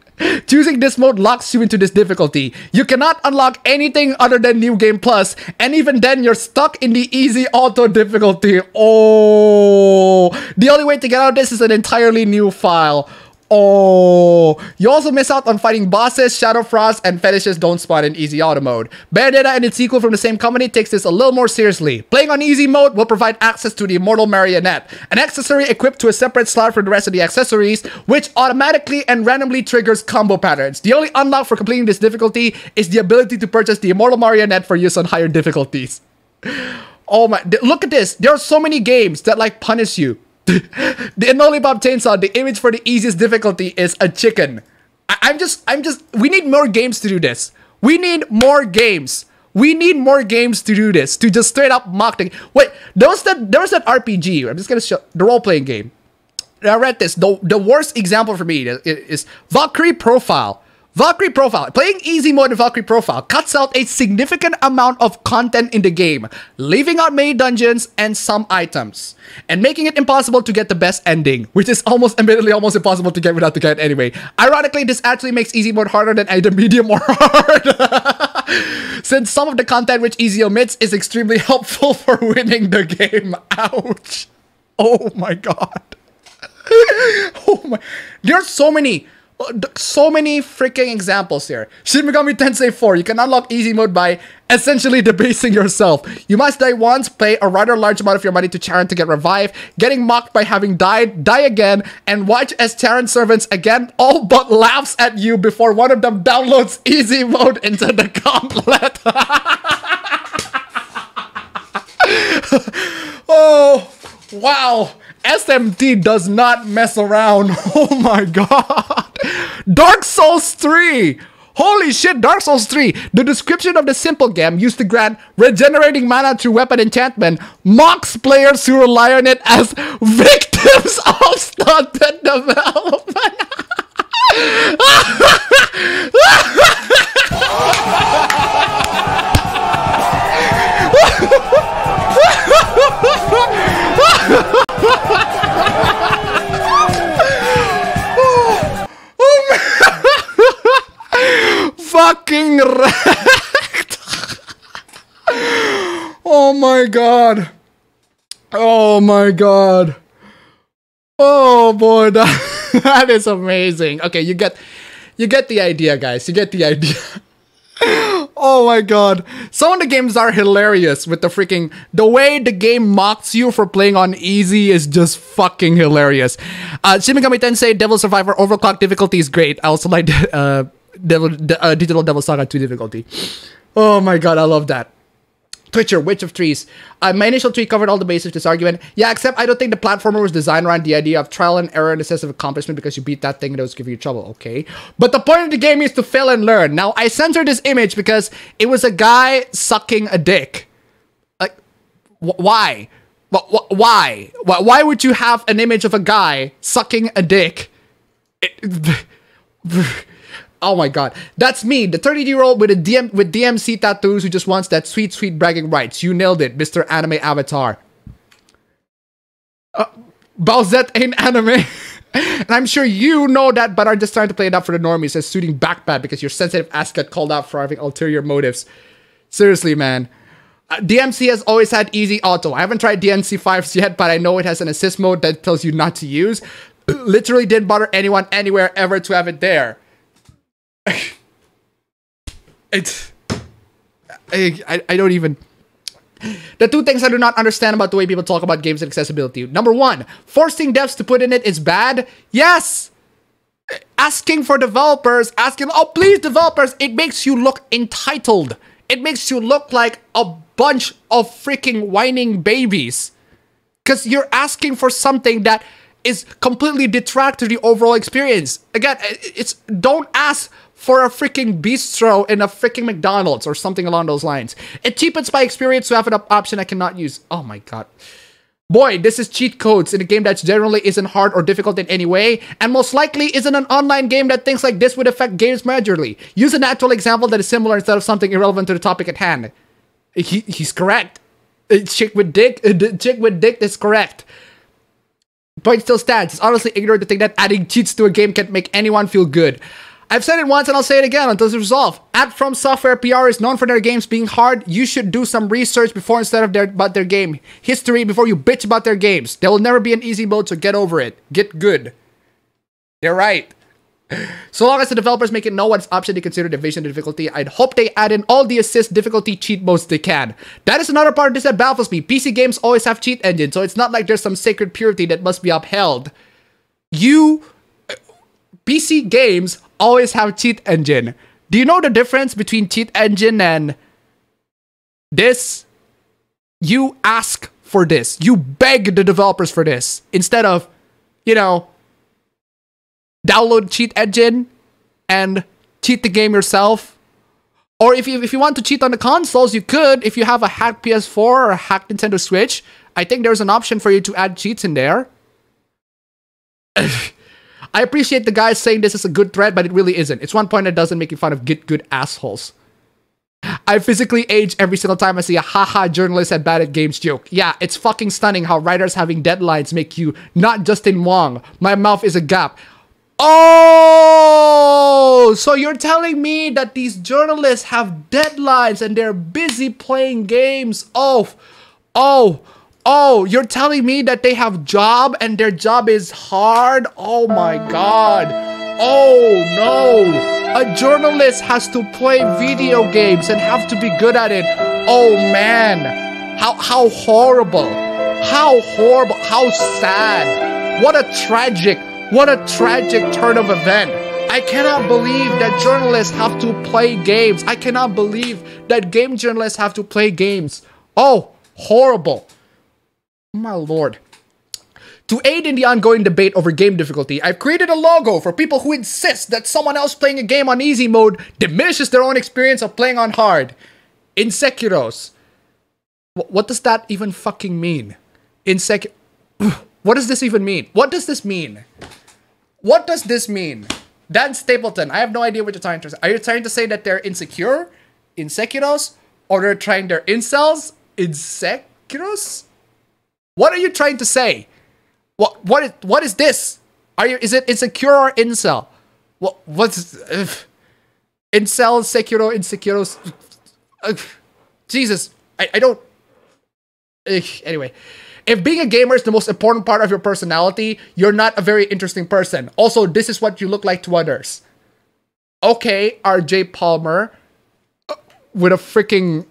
Choosing this mode locks you into this difficulty. You cannot unlock anything other than New Game Plus, and even then you're stuck in the easy auto difficulty. Oh, the only way to get out of this is an entirely new file. Oh, you also miss out on fighting bosses, Shadow Frost, and fetishes don't spawn in easy auto mode. Bayonetta and its sequel from the same company takes this a little more seriously. Playing on easy mode will provide access to the Immortal Marionette, an accessory equipped to a separate slot from the rest of the accessories, which automatically and randomly triggers combo patterns. The only unlock for completing this difficulty is the ability to purchase the Immortal Marionette for use on higher difficulties. Oh my, look at this. There are so many games that like punish you. The Lollipop Chainsaw, the image for the easiest difficulty is a chicken. We need more games to do this. We need more games. We need more games to do this, to just straight up mock the. Wait, there was that RPG. I'm just gonna show the role-playing game. I read this. The worst example for me is Valkyrie Profile. Valkyrie Profile. Playing easy mode in Valkyrie Profile cuts out a significant amount of content in the game, leaving out many dungeons and some items, and making it impossible to get the best ending, which is admittedly almost impossible to get without the get anyway. Ironically, this actually makes easy mode harder than either medium or hard, since some of the content which easy omits is extremely helpful for winning the game. Ouch. Oh my god. Oh my. There are so many freaking examples here. Shin Megami Tensei 4, you can unlock easy mode by essentially debasing yourself. You must die once, pay a rather large amount of your money to Charon to get revived, getting mocked by having died, die again, and watch as Charon servants again all but laughs at you before one of them downloads easy mode into the gauntlet. Oh, wow. SMT does not mess around. Oh my god. Dark Souls 3. Holy shit, Dark Souls 3. The description of the simple game used to grant regenerating mana through weapon enchantment mocks players who rely on it as victims of stunted development. Fucking wrecked. Oh my god. Oh my god. Oh boy, that is amazing. Okay, you get the idea, guys. You get the idea. Oh my god. Some of the games are hilarious with the way the game mocks you for playing on easy is just fucking hilarious. Shin Megami Tensei Devil Survivor Overclock difficulty is great. I also like Digital Devil Saga 2 difficulty. Oh my god, I love that. Twitcher, Witch of Trees. My initial tweet covered all the bases of this argument. Yeah, except I don't think the platformer was designed around the idea of trial and error in the sense of accomplishment because you beat that thing and it was giving you trouble. Okay. But the point of the game is to fail and learn. Now, I censored this image because it was a guy sucking a dick. Like, why? Why? Why would you have an image of a guy sucking a dick? Oh my god. That's me, the 30-year-old with DMC tattoos who just wants that sweet, sweet bragging rights. You nailed it, Mr. Anime Avatar. Bowsette ain't anime. And I'm sure you know that, but are just trying to play it up for the normies as suiting backpad because your sensitive ass got called out for having ulterior motives. Seriously, man. DMC has always had easy auto. I haven't tried DMC 5s yet, but I know it has an assist mode that tells you not to use. Literally didn't bother anyone anywhere ever to have it there. I don't even... The two things I do not understand about the way people talk about games and accessibility. Number one, forcing devs to put in it is bad. Yes! Asking for developers, oh please developers, it makes you look entitled. It makes you look like a bunch of freaking whining babies. Because you're asking for something that is completely detract to the overall experience. Again, don't ask for a freaking bistro in a freaking McDonald's or something along those lines. It cheapens my experience to have an option I cannot use. Oh my god. Boy, this is cheat codes in a game that generally isn't hard or difficult in any way, and most likely isn't an online game that things like this would affect games majorly. Use an actual example that is similar instead of something irrelevant to the topic at hand. He's correct. Chick with dick is correct. Point still stands. It's honestly ignorant to think that adding cheats to a game can make anyone feel good. I've said it once and I'll say it again until it's resolved. At From Software, PR is known for their games being hard. You should do some research before instead of about their game history before you bitch about their games. There will never be an easy mode, so get over it. Get good. They're right. So long as the developers make it know what option they consider division difficulty, I'd hope they add in all the assist difficulty cheat modes they can. That is another part of this that baffles me. PC games always have cheat engines, so it's not like there's some sacred purity that must be upheld. PC games always have cheat engine. Do you know the difference between cheat engine and this? You ask for this. You beg the developers for this instead of, you know, download cheat engine and cheat the game yourself. Or if you want to cheat on the consoles, you could. If you have a hacked PS4 or a hacked Nintendo Switch, I think there's an option for you to add cheats in there. I appreciate the guys saying this is a good thread, but it really isn't. It's one point that doesn't make fun of get good assholes. I physically age every single time I see a haha journalist at bad at games joke. Yeah, it's fucking stunning how writers having deadlines make you not Justin Wong. My mouth is a gap. Oh, so you're telling me that these journalists have deadlines and they're busy playing games. Oh, you're telling me that they have job and their job is hard? Oh my god. Oh no. A journalist has to play video games and have to be good at it. Oh man. How horrible. How horrible. How sad. What a tragic turn of event. I cannot believe that journalists have to play games. I cannot believe that game journalists have to play games. Oh, horrible. My lord. To aid in the ongoing debate over game difficulty, I've created a logo for people who insist that someone else playing a game on easy mode diminishes their own experience of playing on hard. In Sekiros. What does that even fucking mean? What does this even mean? What does this mean? What does this mean? Dan Stapleton, I have no idea what you're trying to say. Are you trying to say that they're insecure in Sekiros? Or they're incels in Sekiros? What are you trying to say? What is this? Is it insecure or incel? What's incel, Sekiro, insecuros? Jesus, I don't. Anyway, if being a gamer is the most important part of your personality, you're not a very interesting person. Also, this is what you look like to others. Okay, RJ Palmer with a freaking.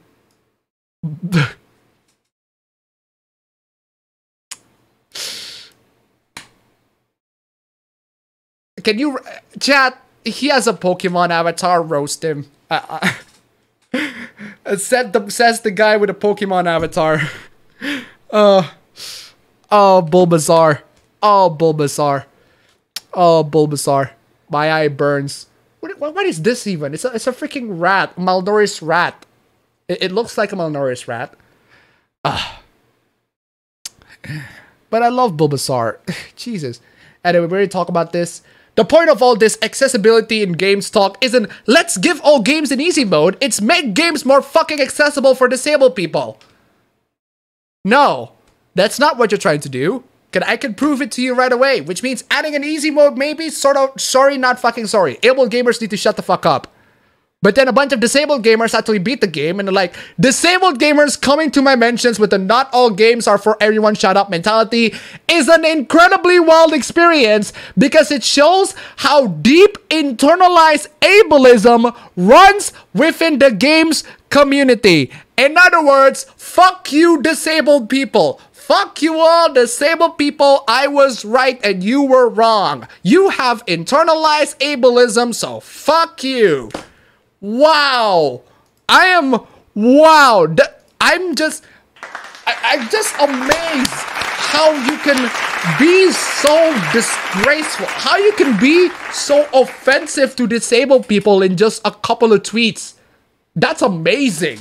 Can you chat? He has a Pokemon avatar. Roast him. Says the guy with a Pokemon avatar. Oh, Bulbasaur. Oh, Bulbasaur. Oh, Bulbasaur. My eye burns. What is this even? It's a freaking rat. Malnourished rat. It looks like a malnourished rat. But I love Bulbasaur. Jesus. Anyway, we already talked about this. The point of all this accessibility in games talk isn't let's give all games in easy mode. It's make games more fucking accessible for disabled people. No, that's not what you're trying to do. I can prove it to you right away, which means adding an easy mode maybe, sort of, sorry, not fucking sorry. Able gamers need to shut the fuck up. But then a bunch of disabled gamers actually beat the game, and they're like, disabled gamers coming to my mentions with the not all games are for everyone shut up mentality is an incredibly wild experience because it shows how deep internalized ableism runs within the game's community. In other words, fuck you disabled people. Fuck you all disabled people. I was right and you were wrong. You have internalized ableism, so fuck you. Wow, I'm just amazed how you can be so disgraceful, how you can be so offensive to disabled people in just a couple of tweets. That's amazing.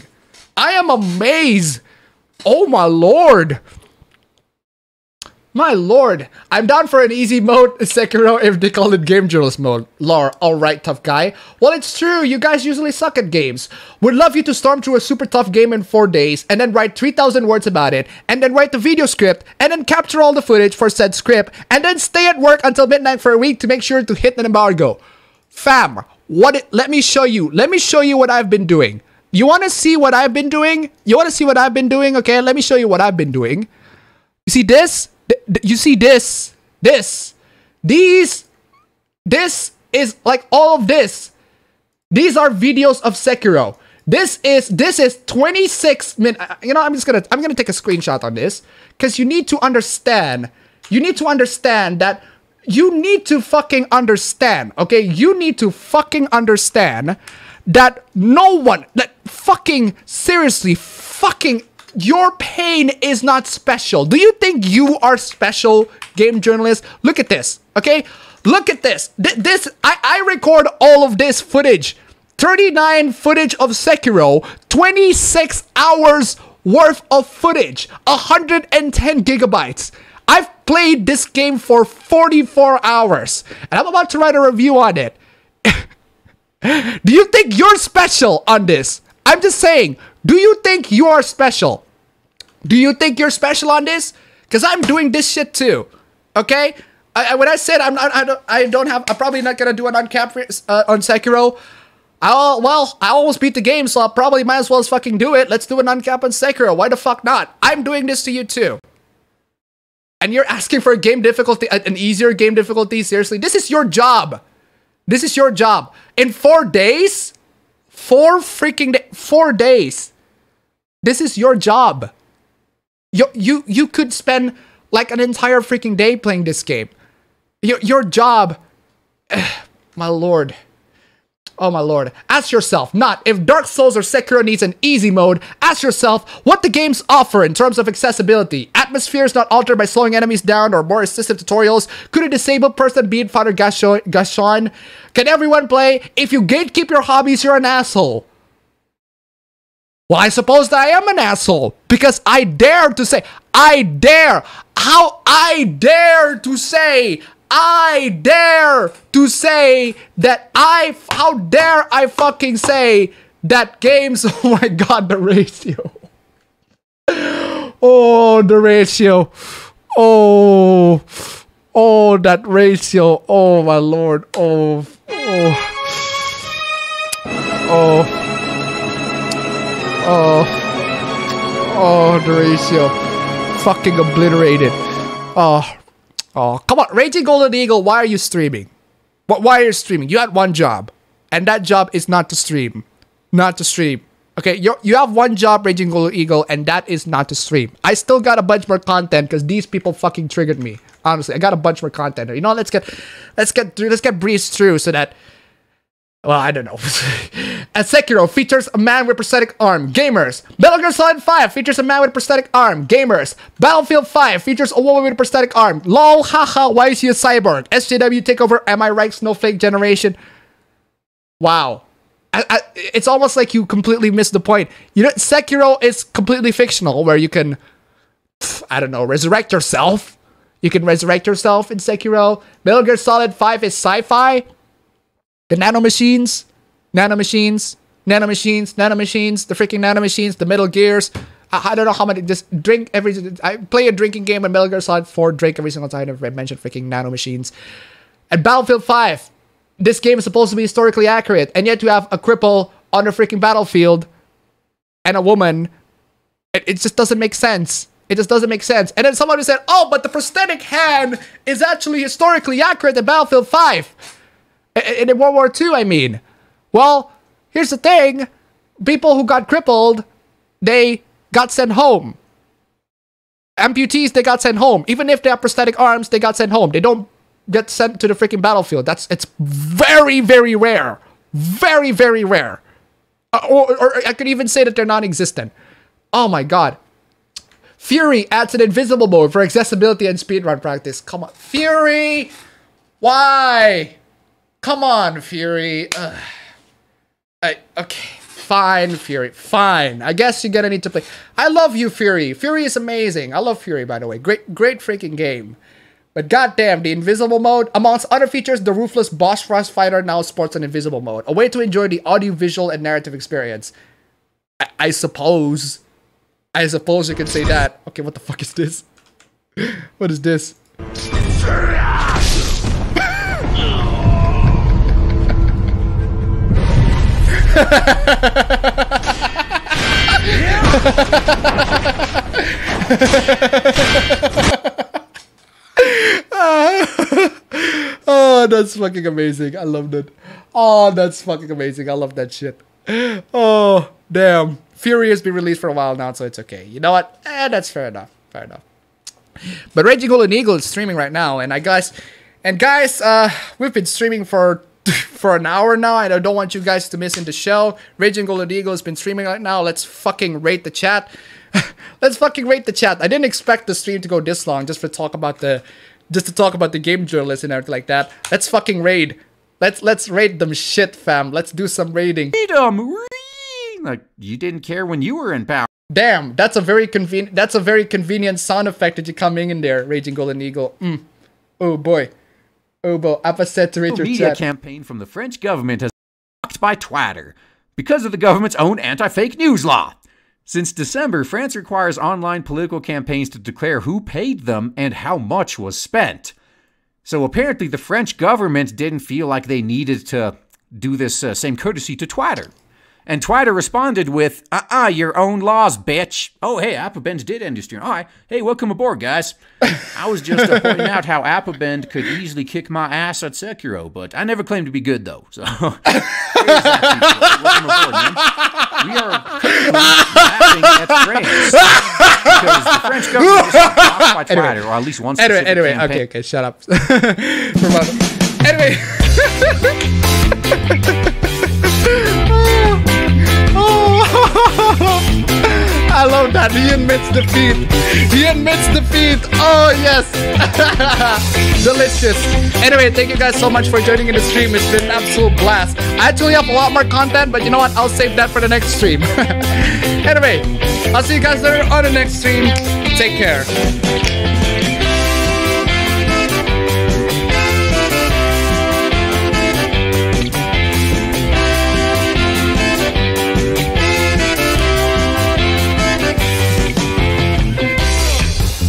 I am amazed. Oh my lord. My lord, I'm down for an easy mode, Sekiro, if they call it game journalist mode. Lore, alright, tough guy. Well, it's true, you guys usually suck at games. Would love you to storm through a super tough game in 4 days, and then write 3,000 words about it, and then write the video script, and then capture all the footage for said script, and then stay at work until midnight for a week to make sure to hit an embargo. Fam, let me show you what I've been doing. You wanna see what I've been doing? Okay, let me show you what I've been doing. You see this? You see this is like all of this. These are videos of Sekiro. This is 26 minutes. You know, I'm gonna take a screenshot on this because you need to understand that you need to fucking understand, okay? You need to fucking understand that no one, that fucking seriously, fucking your pain is not special. Do you think you are special, game journalist? Look at this, okay? Look at this. I record all of this footage. 39 footage of Sekiro, 26 hours worth of footage, 110 gigabytes. I've played this game for 44 hours, and I'm about to write a review on it. Do you think you're special on this? I'm just saying, do you think you are special? Do you think you're special on this? Because I'm doing this shit too, okay? When I said I'm probably not gonna do an uncap on Sekiro. I almost beat the game, so I probably might as well fucking do it. Let's do an uncap on Sekiro. Why the fuck not? I'm doing this to you too. And you're asking for a game difficulty, an easier game difficulty? Seriously, this is your job. This is your job. In 4 days, 4 days. This is your job. You could spend like an entire freaking day playing this game. Your job, my lord. Oh my lord. Ask yourself, not if Dark Souls or Sekiro needs an easy mode, ask yourself what the games offer in terms of accessibility. Atmosphere is not altered by slowing enemies down or more assistive tutorials. Could a disabled person beat Father Gashon? Can everyone play? If you gatekeep your hobbies, you're an asshole. Well, I suppose that I am an asshole because I dare to say, I dare to say that how dare I fucking say that games, oh my god, the ratio. Oh, the ratio. Oh, that ratio. Oh my lord. Oh, the ratio. Fucking obliterated. Oh, come on. Raging Golden Eagle, why are you streaming? Why are you streaming? You had one job. And that job is not to stream. Not to stream. Okay, you have one job, Raging Golden Eagle, and that is not to stream. I still got a bunch more content because these people fucking triggered me. Honestly, I got a bunch more content. You know, let's get breezed through so that, well, I don't know. Sekiro features a man with prosthetic arm. Gamers. Metal Gear Solid 5 features a man with a prosthetic arm. Gamers. Battlefield 5 features a woman with a prosthetic arm. LOL, haha, why is he a cyborg? SJW takeover, am I right? Snowflake generation. Wow. It's almost like you completely missed the point. You know, Sekiro is completely fictional, where you can, I don't know, resurrect yourself. You can resurrect yourself in Sekiro. Metal Gear Solid 5 is sci-fi. The nanomachines, the freaking nanomachines, the Metal Gears. I don't know how many, just drink I play a drinking game on Metal Gear Solid 4, drink every single time I've mentioned freaking nanomachines. And Battlefield 5, this game is supposed to be historically accurate, and yet you have a cripple on the freaking battlefield and a woman. It just doesn't make sense. It just doesn't make sense. And then somebody said, oh, but the prosthetic hand is actually historically accurate in Battlefield 5. And in World War II, I mean. Well, here's the thing. People who got crippled, they got sent home. Amputees, they got sent home. Even if they have prosthetic arms, they got sent home. They don't get sent to the freaking battlefield. It's very, very rare. Very, very rare. Or I could even say that they're non-existent. Oh my god. Fury adds an invisible mode for accessibility and speedrun practice. Come on. Fury! Why? Come on, Fury. Okay. Fine, Fury. Fine. I guess you're gonna need to play. I love you, Fury. Fury is amazing. I love Fury, by the way. Great freaking game. But goddamn, the invisible mode. Amongst other features, the ruthless boss rush fighter now sports an invisible mode. A way to enjoy the audio, visual, and narrative experience. I suppose. I suppose you can say that. Okay, what the fuck is this? What is this? Oh, that's fucking amazing. I love that. Oh, that's fucking amazing. I love that shit. Oh, damn. Fury has been released for a while now, so it's okay. You know what? That's fair enough. Fair enough. But Raging Golden Eagle is streaming right now, and guys, we've been streaming for an hour now, and I don't want you guys to miss in the show. Raging Golden Eagle has been streaming right now. Let's fucking rate the chat. Let's fucking rate the chat. I didn't expect the stream to go this long just to talk about the game journalists and everything like that. Let's fucking raid. Let's raid them shit, fam. Let's do some raiding. Like you didn't care when you were in power. Damn, that's a very convenient sound effect that you're coming in there, Raging Golden Eagle. Oh boy. Oh boy. AcCesSiBilITy your media chat. campaign from the French government has been blocked by Twitter because of the government's own anti-fake news law. Since December, France requires online political campaigns to declare who paid them and how much was spent. So apparently the French government didn't feel like they needed to do this same courtesy to Twitter. And Twitter responded with, your own laws, bitch. Oh, hey, appabendyt industry. All right. Hey, welcome aboard, guys. I was just pointing out how appabendyt could easily kick my ass at Sekiro, but I never claimed to be good, though. So, welcome aboard, man. We are currently laughing at France because the French government is blocked by Twitter, or at least one specific campaign. Okay, shut up. Anyway. I love that. He admits defeat. He admits defeat. Oh, yes. Delicious. Anyway, thank you guys so much for joining in the stream. It's been an absolute blast. I actually have a lot more content, but you know what? I'll save that for the next stream. Anyway, I'll see you guys later on the next stream. Take care.